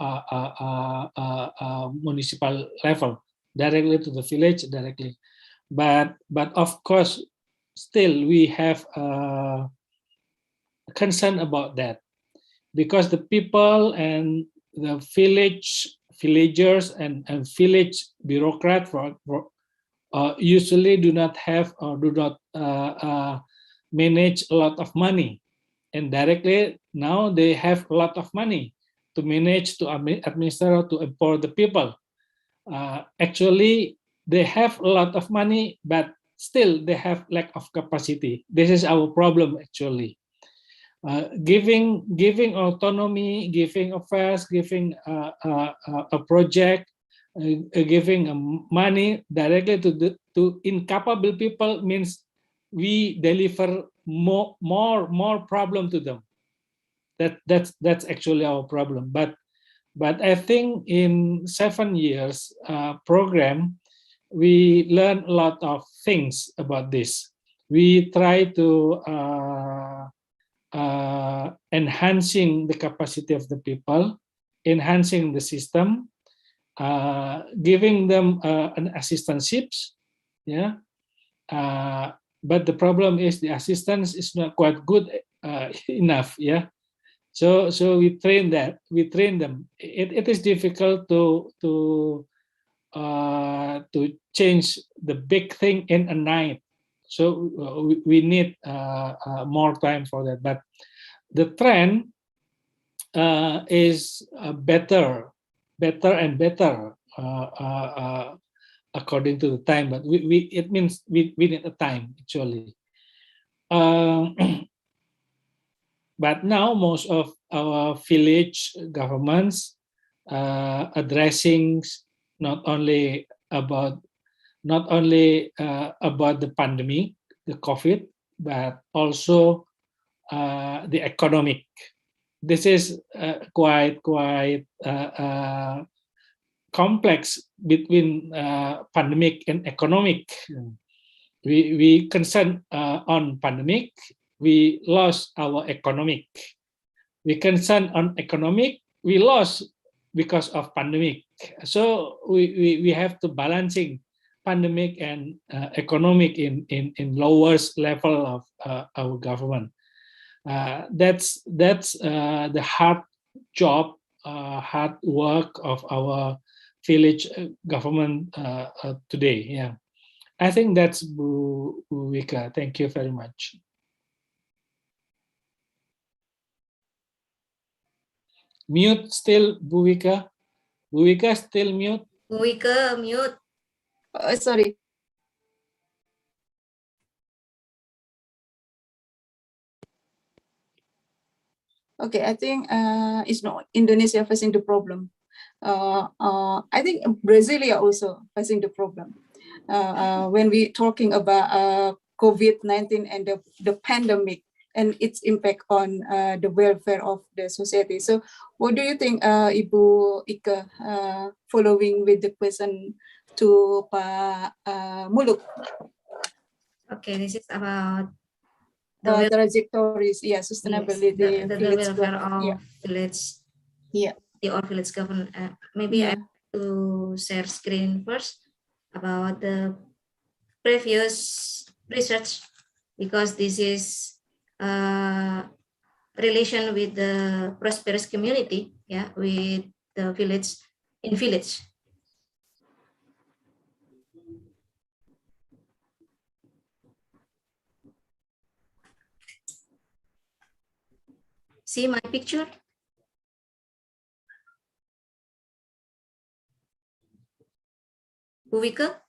municipal level, directly to the village directly. But of course, still we have concern about that, because the people and the villagers and village bureaucrats usually do not have or do not manage a lot of money, and directly now they have a lot of money to manage, to administer, to empower the people. Actually, they have a lot of money, but still they have lack of capacity. This is our problem actually. Giving autonomy, giving affairs, giving a project, giving money directly to incapable people means we deliver more problem to them. That's actually our problem. But I think in 7 years program, we learn a lot of things about this. We try to enhancing the capacity of the people, enhancing the system, giving them an assistantships, yeah. But the problem is the assistance is not quite good enough, yeah. So we train them. It is difficult to change the big thing in a night. So we need more time for that. But the trend is better and better according to the time. But it means we need a time actually. But now most of our village governments addressing not only about the pandemic, the COVID, but also the economic. This is quite complex between pandemic and economic. We concern on pandemic, we lost our economic. We concern on economic, we lost because of pandemic. So we have to balancing pandemic and economic in lowest level of our government. That's the hard job, hard work of our village government today. Yeah, I think that's Bu Wika. Thank you very much. Mute still, Bu Wika. Bu Wika still mute.
Bu Wika mute.
Sorry. Okay, I think it's not Indonesia facing the problem. I think Brasilia also facing the problem. When we talking about COVID-19 and the pandemic and its impact on the welfare of the society. So what do you think, Ibu Ika, following with the question to Pak Muluk?
Okay, this is about
the trajectories, yeah, sustainability,
yes, the welfare of village,
yeah,
or village government. Maybe I have to share screen first about the previous research, because this is relation with the prosperous community, yeah, with the village in village. See my picture? Bu Wika?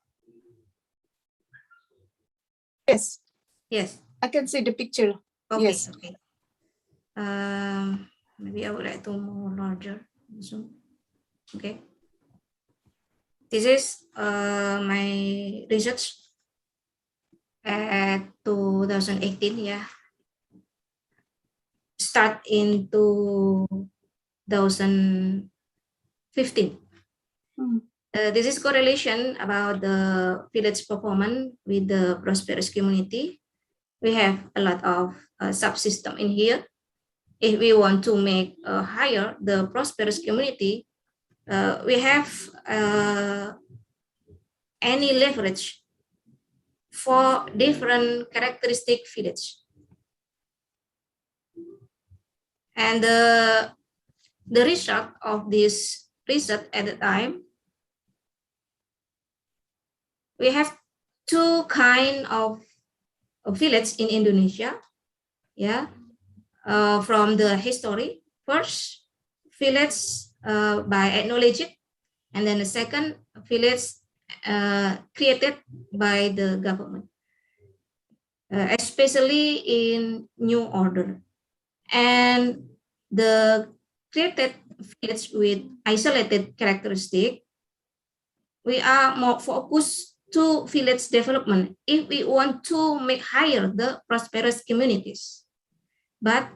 Yes.
Yes.
I can see the picture.
Okay.
Yes.
Okay. Maybe I would like to more larger. Okay. This is my research. at 2018, yeah. Start in 2015. This is correlation about the village performance with the prosperous community. We have a lot of subsystem in here. If we want to make higher the prosperous community, we have any leverage for different characteristic village. And the result of this research at the time, we have two kind of village in Indonesia, yeah, from the history. First, village by ethnologic, and then the second, village created by the government, especially in New Order. And the created village with isolated characteristic, we are more focused to village development if we want to make higher the prosperous communities. But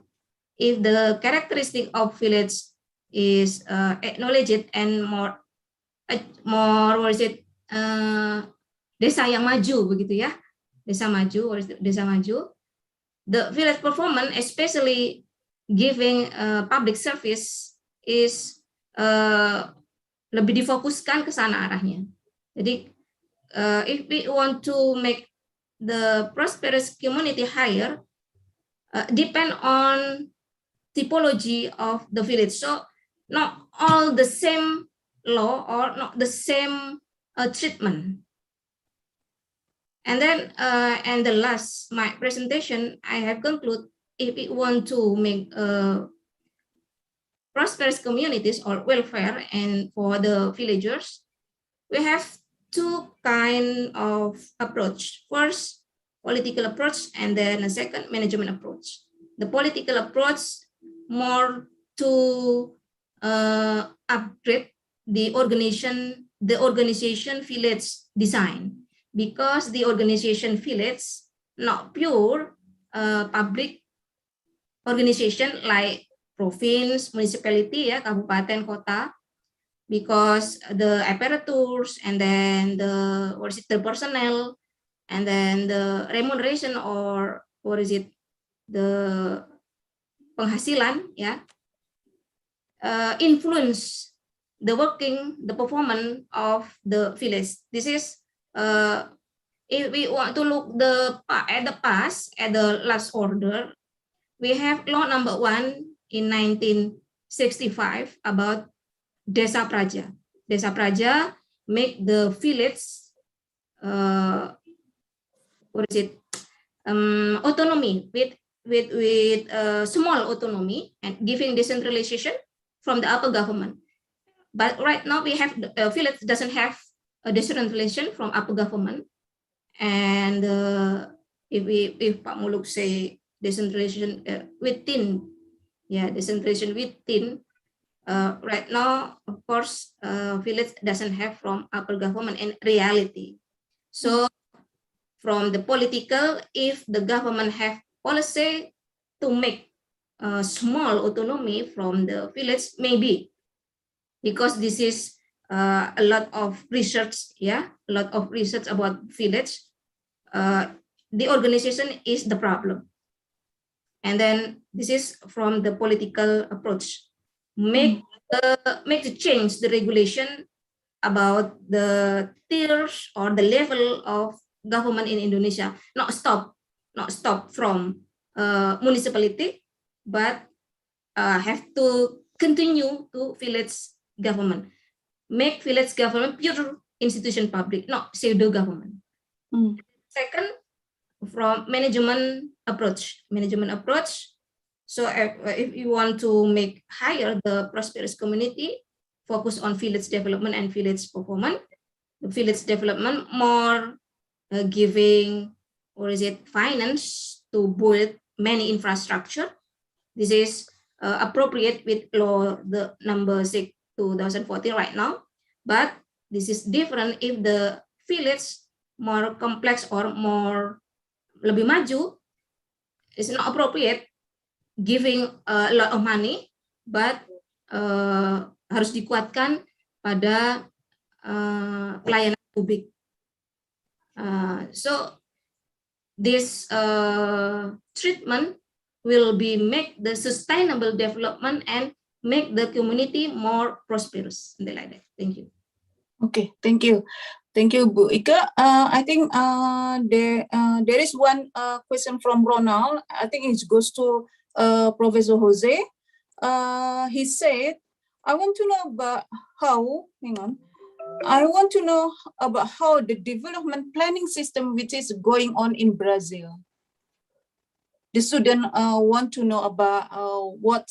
if the characteristic of village is acknowledged and more what is it, desa yang maju begitu ya, desa maju, or desa maju, the village performance, especially giving public service, is lebih difokuskan ke sana arahnya. Jadi if we want to make the prosperous community higher, depend on typology of the village. So not all the same law or not the same treatment. And then, and the last, my presentation, I have concluded, if we want to make prosperous communities or welfare and for the villagers, we have two kind of approach. First, political approach, and then a second, management approach. The political approach more to upgrade the organization village design, because the organization village not pure public organization like province, municipality, ya, kabupaten, kota, because the apparatus and then the personnel and then the remuneration or the penghasilan, ya, influence the performance of the village. This is if we want to look at the past, at the last order, we have law number 1 in 1965 about Desa Praja. Desa Praja make the village autonomy with small autonomy and giving decentralization from the upper government. But right now we have the village doesn't have a decentralization from upper government. And if Pak Muluk say decentralization within, yeah, decentralization within, right now, of course, village doesn't have from upper government in reality. So from the political, if the government have policy to make small autonomy from the village, maybe, because this is a lot of research, yeah, a lot of research about village. The organization is the problem. And then this is from the political approach. Make to change the regulation about the tiers or the level of government in Indonesia. Not stop from municipality, but have to continue to village government. Make village government pure institution public, not pseudo government. Second, from management approach. So if you want to make higher the prosperous community, focus on village development and village performance. The village development more giving finance to build many infrastructure. This is appropriate with law the number 6 2014 right now, but this is different if the village more complex or more lebih maju, it's not appropriate giving a lot of money, but harus dikuatkan pada pelayanan publik. So this treatment will be make the sustainable development and make the community more prosperous. Something like that. Thank you.
Okay, thank you. Thank you, Bu Ike. I think there is one question from Ronald. I think it goes to Professor Jose. He said, I want to know about how, I want to know about how the development planning system which is going on in Brazil. The student want to know about what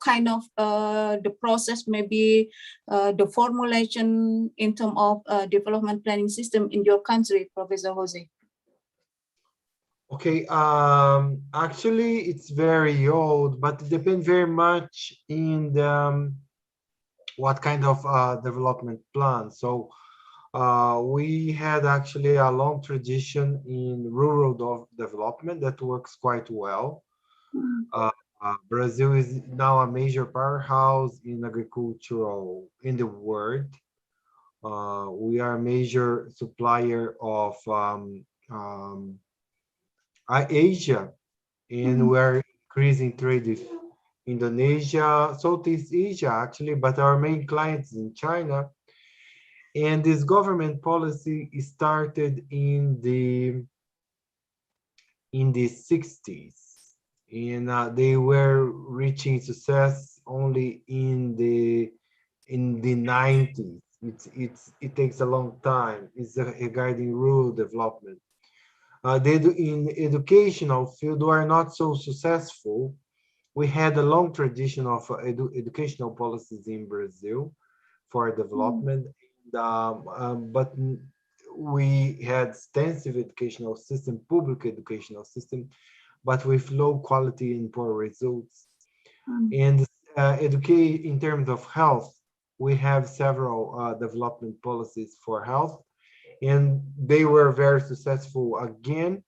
kind of the process, maybe the formulation in terms of development planning system in your country, Professor Jose.
Okay, actually it's very old, but it depends very much in the what kind of development plan. So we had actually a long tradition in rural development that works quite well. Brazil is now a major powerhouse in agricultural in the world. We are a major supplier of Asia, and we're increasing trade with Indonesia, Southeast Asia actually, but our main clients in China. And this government policy started in the 60s, and they were reaching success only in the 90s. It takes a long time. It's regarding rural development. In educational field were not so successful. We had a long tradition of educational policies in Brazil for development, but we had extensive educational system, public educational system, but with low quality and poor results. And in terms of health, we have several development policies for health, and they were very successful again.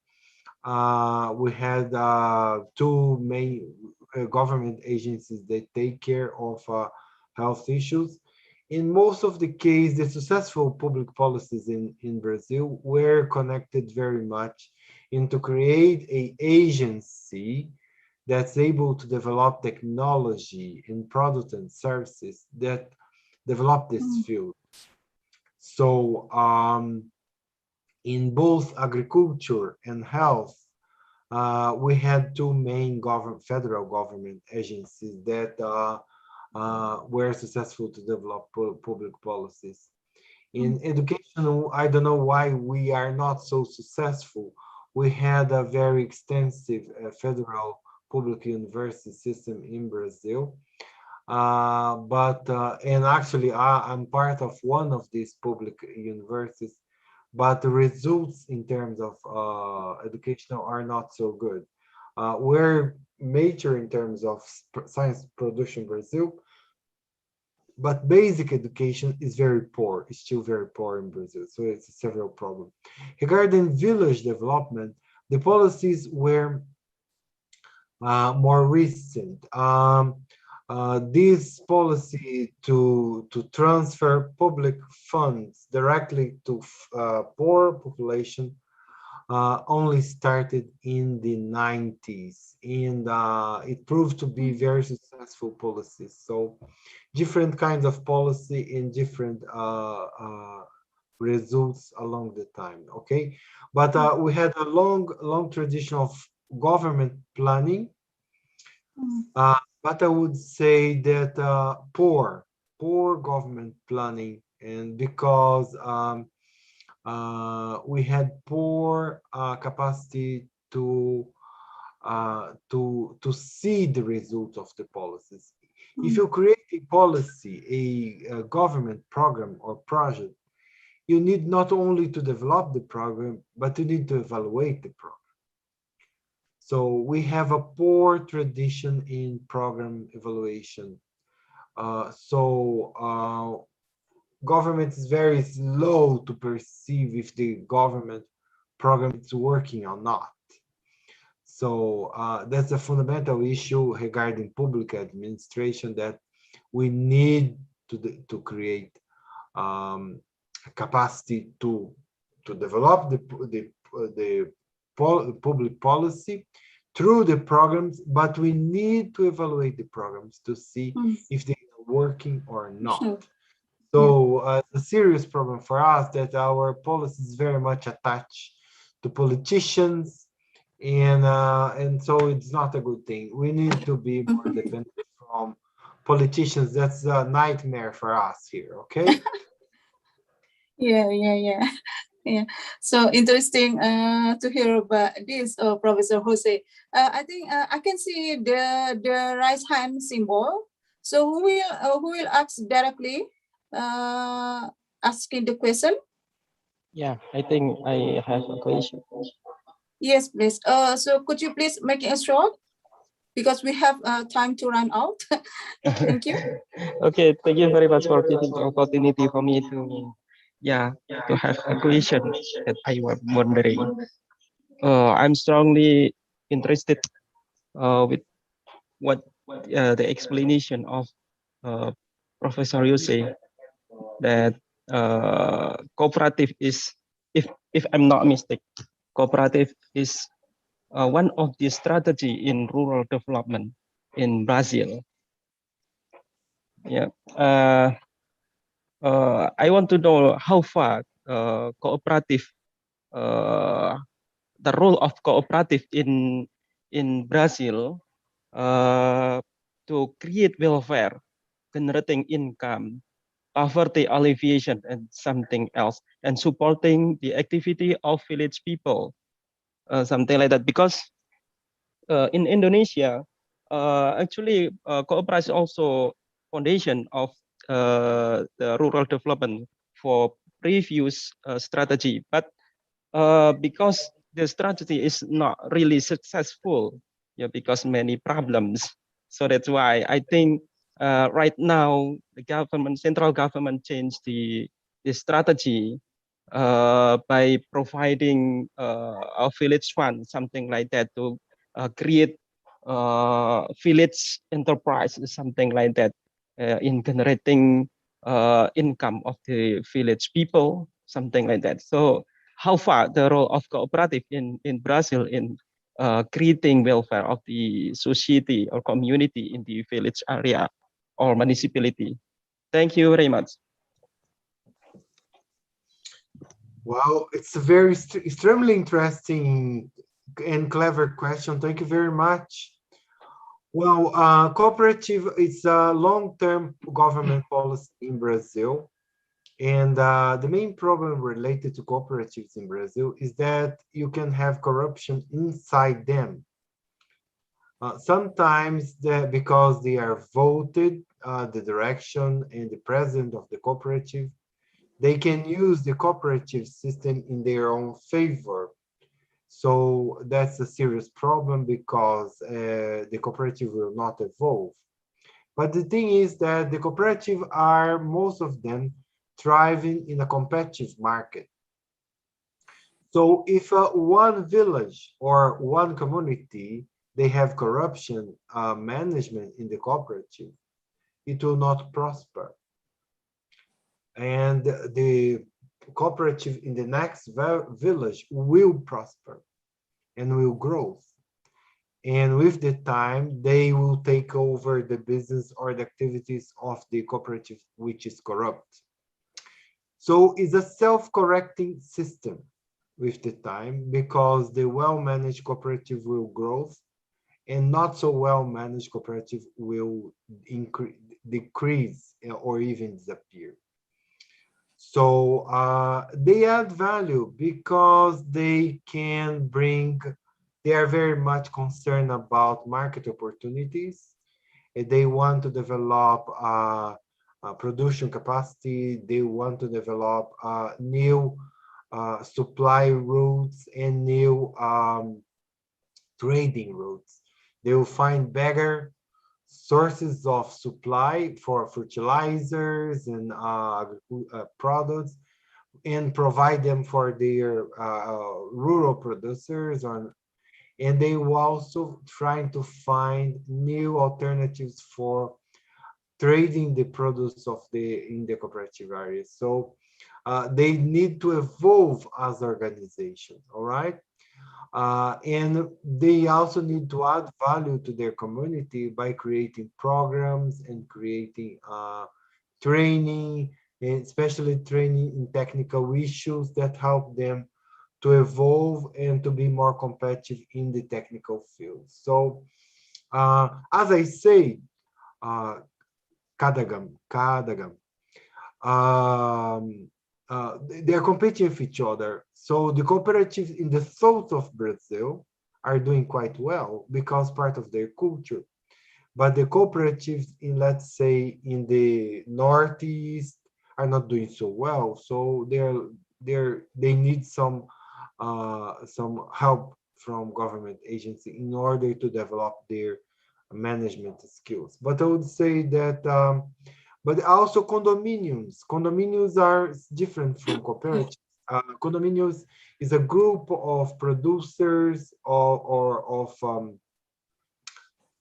We had two main government agencies that take care of health issues. In most of the case, the successful public policies in Brazil were connected very much into create an agency that's able to develop technology and products and services that develop this field. So in both agriculture and health, we had two main federal government agencies that were successful to develop public policies. In education, I don't know why we are not so successful. We had a very extensive federal public university system in Brazil. And actually I'm part of one of these public universities, but the results in terms of educational are not so good. We're major in terms of science production in Brazil, but basic education is very poor. It's still very poor in Brazil, so it's several problems. Regarding village development, the policies were more recent. This policy to transfer public funds directly to poor population only started in the 90s, and it proved to be very successful policies. So different kinds of policy and different results along the time, okay? But we had a long tradition of government planning, but I would say that poor government planning, and because we had poor capacity to see the results of the policies. If you create a policy, a government program or project, you need not only to develop the program, but you need to evaluate the program. So we have a poor tradition in program evaluation. Government is very slow to perceive if the government program is working or not. So that's a fundamental issue regarding public administration, that we need to create capacity to develop the public policy through the programs, but we need to evaluate the programs to see if they are working or not.
Sure.
So a serious problem for us that our policy is very much attached to politicians, and so it's not a good thing. We need to be more dependent from politicians. That's a nightmare for us here. Okay.
Yeah. Yeah. So interesting to hear about this, Professor Jose. I think I can see the raise hand symbol. So who will ask directly, asking the question?
Yeah, I think I have a question.
Yes, please. So could you please make it short, because we have time to run out. Thank you.
Okay, thank you very much for giving the opportunity for me to, to have a question that I was wondering. I'm strongly interested with what the explanation of Professor Yose, that cooperative is, if I'm not mistaken, cooperative is one of the strategy in rural development in Brazil. Yeah. I want to know how far cooperative, the role of cooperative in Brazil to create welfare, generating income, poverty alleviation, and something else, and supporting the activity of village people, something like that. Because in Indonesia, actually, cooperation also foundation of the rural development for previous strategy, but because the strategy is not really successful, because many problems. So that's why I think right now the government, central government, changed the strategy by providing a village fund, something like that, to create village enterprise, something like that, in generating income of the village people, something like that. So how far the role of cooperative in Brazil in creating welfare of the society or community in the village area or municipality? Thank you very much.
Wow, it's a very extremely interesting and clever question. Thank you very much. Well, cooperative is a long-term government policy in Brazil. And the main problem related to cooperatives in Brazil is that you can have corruption inside them. Sometimes because they are voted, the direction and the president of the cooperative, they can use the cooperative system in their own favor. So that's a serious problem, because the cooperative will not evolve. But the thing is that the cooperative are, most of them, thriving in a competitive market. So if one village or one community, they have corruption management in the cooperative, it will not prosper. And the cooperative in the next village will prosper and will grow. And with the time, they will take over the business or the activities of the cooperative, which is corrupt. So it's a self-correcting system with the time, because the well-managed cooperative will grow and not so well-managed cooperative will decrease or even disappear. So they add value because they can bring, they are very much concerned about market opportunities. They want to develop production capacity. They want to develop new supply routes and new trading routes. They will find better sources of supply for fertilizers and products, and provide them for their rural producers, and they were also trying to find new alternatives for trading the produce in the cooperative area. So they need to evolve as organizations, all right? And they also need to add value to their community by creating programs and creating training, and especially training in technical issues that help them to evolve and to be more competitive in the technical field. So as I say, Kadagam, they're competing with each other. So the cooperatives in the south of Brazil are doing quite well because part of their culture. But the cooperatives in, let's say, in the Northeast are not doing so well. So they need some help from government agency in order to develop their management skills. But I would say that, but also condominiums. Condominiums are different from cooperatives. Condominiums is a group of producers or of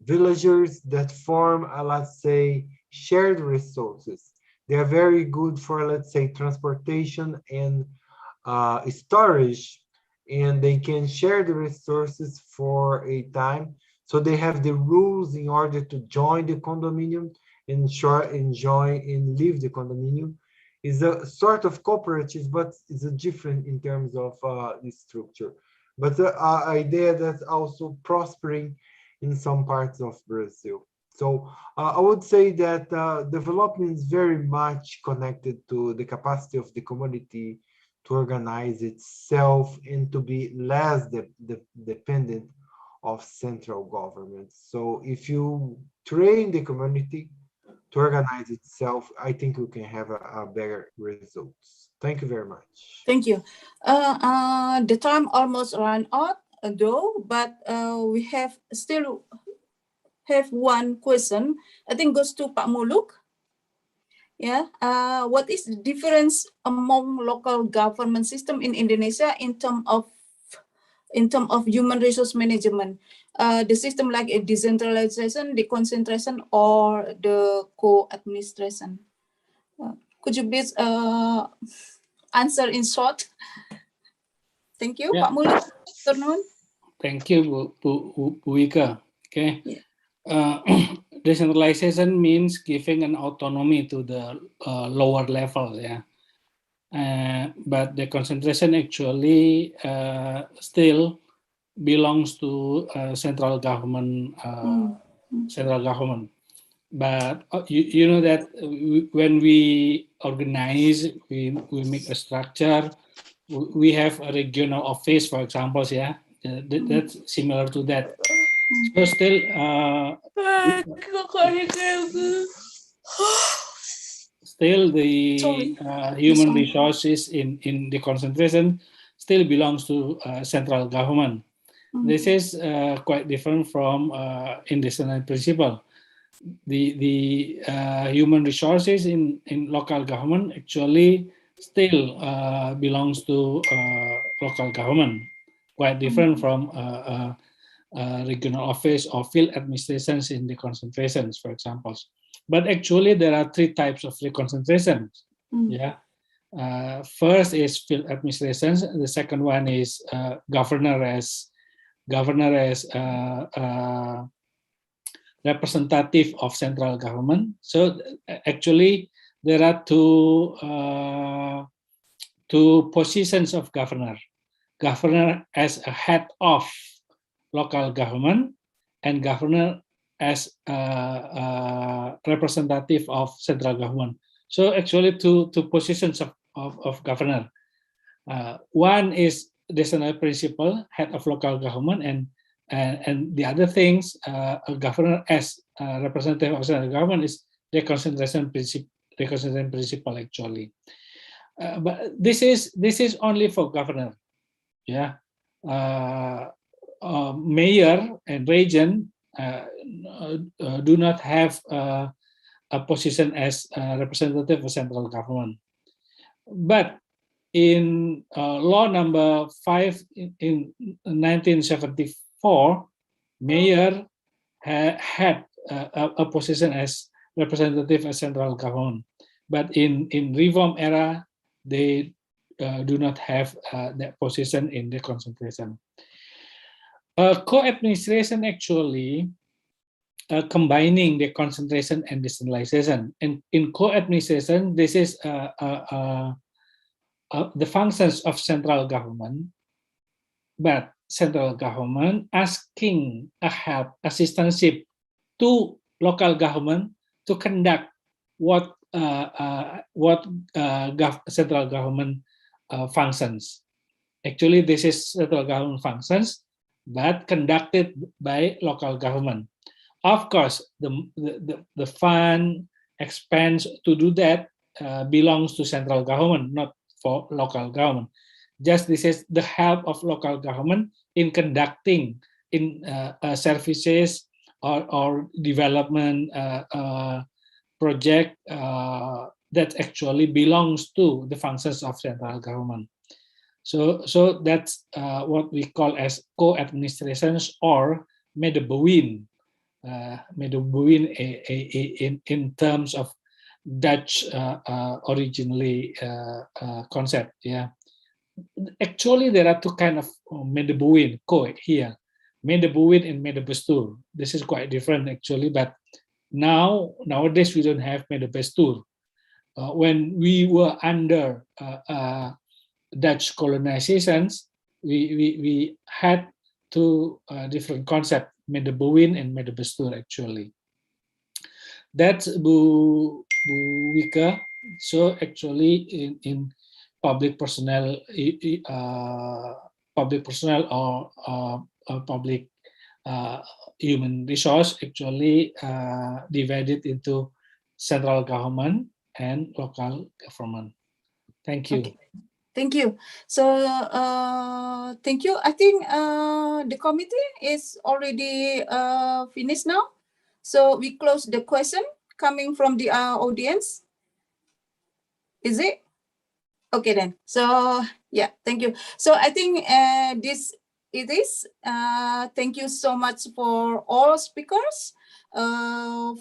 villagers that form, let's say, shared resources. They are very good for, let's say, transportation and storage, and they can share the resources for a time. So they have the rules in order to join the condominium and enjoy and leave the condominium. Is a sort of cooperative, but it's different in terms of the structure. But the idea that's also prospering in some parts of Brazil. So I would say that development is very much connected to the capacity of the community to organize itself and to be less dependent of central government. So if you train the community to organize itself, I think we can have a better results. Thank you very much.
Thank you. The time almost ran out though, but we still have one question. I think goes to Pak Muluk. Yeah. What is the difference among local government system in Indonesia in terms of human resource management? The system like a decentralization, the concentration, or the co-administration? Could you please answer in short? Thank you,
Yeah.
Pak Muluk. Good afternoon.
Thank you, Bu Wika. Okay.
Yeah.
Decentralization means giving an autonomy to the lower level. Yeah. But the concentration actually still belongs to central government. Central government. But you know that when we organize, we make a structure. We have a regional office, for example. Yeah, that's similar to that. So still, still the human resources in the concentration still belongs to central government. This is quite different from indecentralized principle. The human resources in local government actually still belongs to local government, quite different from regional office or field administrations in the concentrations, for example. But actually, there are three types of reconcentrations. Yeah. First is field administrations. The second one is governor as representative of central government. So actually, there are two positions of governor. Governor as a head of local government, and governor as representative of central government. So actually, two positions of governor. One is decentralized principle, head of local government, and the other things, a governor as representative of central government is deconcentration principle actually. But this is only for governor. Yeah. Mayor and region do not have a position as representative of central government. But in law number 5 in 1974, mayor had a position as representative of central government. But in reform era, they do not have that position in the concentration. Co-administration actually combining the concentration and decentralization. And in co-administration, this is the functions of central government, but central government asking a help, assistantship to local government to conduct what central government functions. Actually, this is central government functions, but conducted by local government. Of course, the fund expense to do that belongs to central government, not for local government. Just this is the help of local government in conducting in services or development project that actually belongs to the functions of central government. So that's what we call as co-administrations or medebewin. Medebewin in terms of Dutch originally concept. Yeah, actually there are two kind of medebewin here, medebewin and medebestur. This is quite different actually, but nowadays we don't have medebestur. When we were under Dutch colonizations, we had two different concepts, medebewin and medebestur actually. That's Bu Wika. So actually in public personnel or public human resource actually divided into central government and local government. Thank you.
Okay. Thank you. So thank you. I think the committee is already finished now. So we close the question coming from the audience. Is it? Okay then. So yeah, thank you. So I think this it is. Thank you so much for all speakers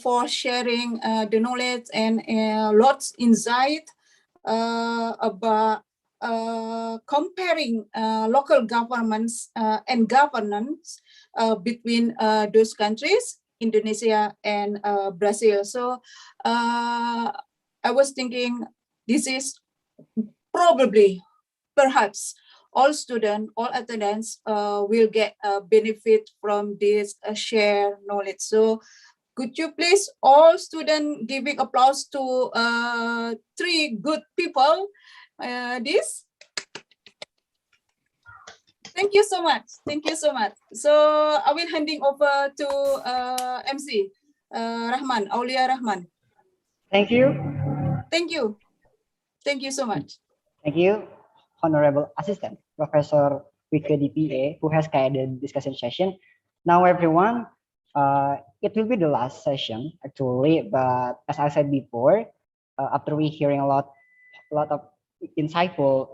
for sharing the knowledge and lots insight about comparing local governments and governance between those countries, Indonesia and Brazil. So I was thinking this is probably, perhaps, all students, all attendants will get a benefit from this shared knowledge. So could you please, all students, giving applause to 3 good people, this? Thank you so much. Thank you so much. So I will handing over to MC Rahman, Aulia Rahman.
Thank you.
Thank you. Thank you so much.
Thank you, Honorable Assistant Professor Wike DPA, who has guided the discussion session. Now, everyone, it will be the last session actually, but as I said before, after we hearing a lot of insightful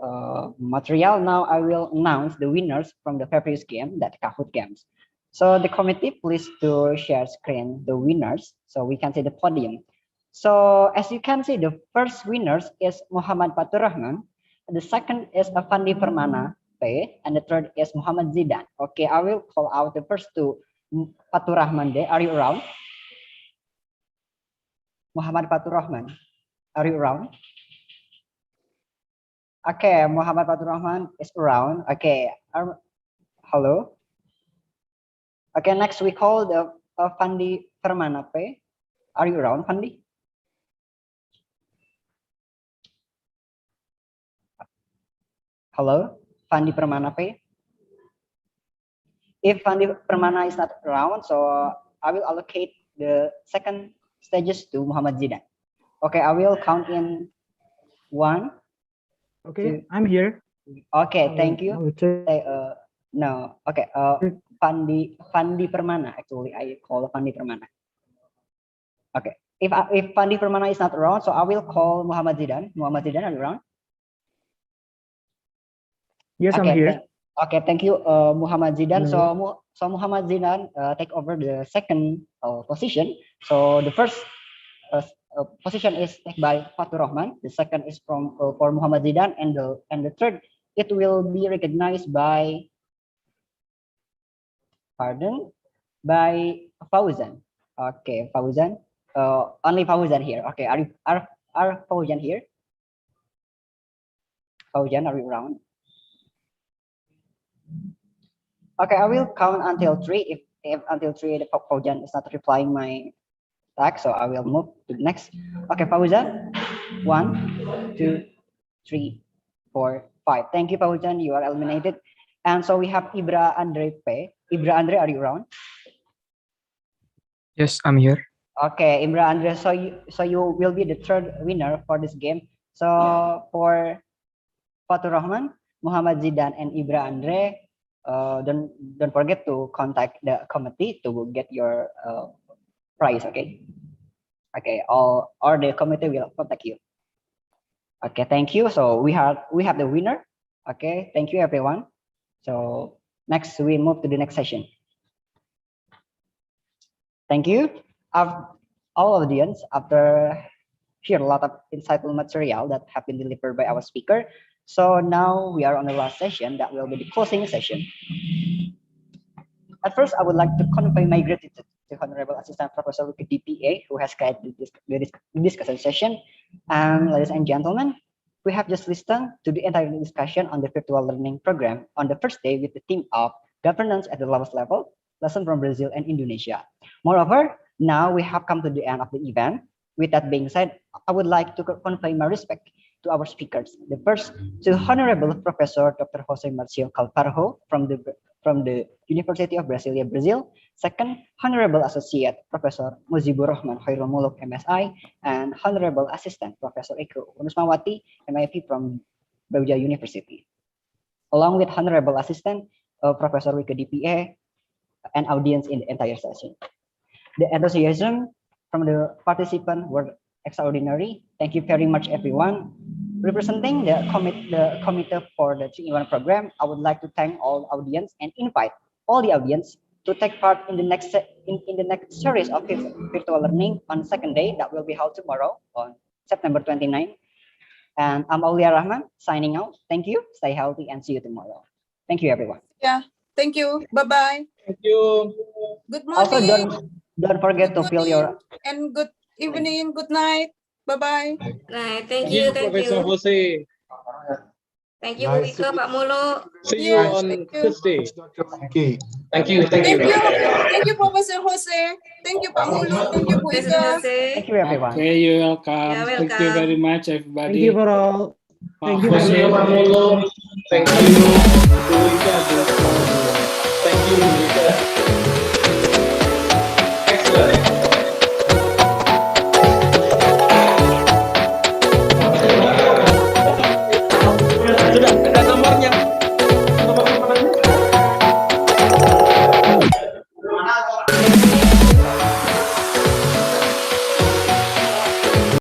material, now I will announce the winners from the previous game, that Kahoot games. So the committee, please to share screen the winners so we can see the podium. So as you can see, the first winners is Muhammad Fatur Rahman, the second is Afandi Permana P, and the third is Muhammad Zidan. Okay, I will call out the first two. Fatur Rahman, are you around? Muhammad Fatur Rahman, are you around? Okay, Muhammad Fatur Rahman is around. Okay, hello. Okay, next we call the Fandi Permana P. Are you around, Fandi? Hello, Fandi Permana P. If Fandi Permana is not around, so I will allocate the second stages to Muhammad Zidan. Okay, I will count in 1.
Okay, 2. I'm here.
Okay, thank you. No, okay. Fandi Permana. Actually, I call Fandi Permana. Okay, if Fandi Permana is not around, so I will call Muhammad Zidan. Muhammad Zidan, are you around?
Yes, I'm
Okay,
here.
okay, thank you, Muhammad Zidan. So Muhammad Zidan take over the second position. So the first position is taken by Fatur Rahman. The second is from for Muhammad Zidan, and the third it will be recognized by by Fauzan. Okay, Fauzan. Only Fauzan here. Okay, are Fauzan here? Fauzan, are you around? Okay, I will count until three. If until three the Fauzan is not replying my tag, so I will move to the next. Okay, Fauzan. 1, 2, 3, 4, 5. Thank you, Fauzan. You are eliminated. And so we have Ibra Andre P. Ibra Andre, are you around?
Yes, I'm here.
Okay, Ibra Andre. So you will be the third winner for this game. So for Fatur Rahman, Muhammad Zidan, and Ibra Andre, don't forget to contact the committee to get your prize. Okay. Okay. Or the committee will contact you. Okay. Thank you. So we have the winner. Okay. Thank you, everyone. So next we move to the next session. Thank you. All audience, after hear a lot of insightful material that have been delivered by our speaker. So now we are on the last session that will be the closing session. At first, I would like to convey my gratitude to Honorable Assistant Professor Wiki DPA, who has guided the discussion session. And ladies and gentlemen, we have just listened to the entire discussion on the virtual learning program on the first day with the theme of governance at the lowest level, lesson from Brazil and Indonesia. Moreover, now we have come to the end of the event. With that being said, I would like to convey my respect to our speakers. The first, to Honorable Professor Dr. Jose Marcio Calparjo from the University of Brasilia, Brazil. Second, Honorable Associate Professor Muzibur Rahman Khairul Muluk, MSI, and Honorable Assistant Professor Eko Unusmawati, MIP from Brawijaya University. Along with Honorable Assistant Professor Wika DPA and audience in the entire session. The enthusiasm from the participants were extraordinary. Thank you very much, everyone. Representing the committee for the 3-in-1 program, I would like to thank all audience and invite all the audience to take part in the next series of virtual learning on second day that will be held tomorrow on September 29. And I'm Aulia Rahman signing out. Thank you. Stay healthy and see you tomorrow. Thank you, everyone.
Yeah. Thank you. Bye-bye.
Thank you.
Good morning.
Also, don't forget to fill your
and good evening. Good night. Bye-bye.
Right. Thank you. Thank
Professor
you.
Jose.
Thank you, Bu Wika, Pak Mulu.
See you on Tuesday.
Thank you.
Thank you, Professor Jose. Thank you, Pak Mulu. Thank you, Bu
Professor
Ika.
Jose.
Thank you, everyone.
Okay, you're welcome.
Yeah,
Thank you very
welcome.
much, everybody.
Thank you for all. Thank you,
Jose.
Thank you, Pak Mulu. Thank you, Bu Wika. Thank you, Bu Wika.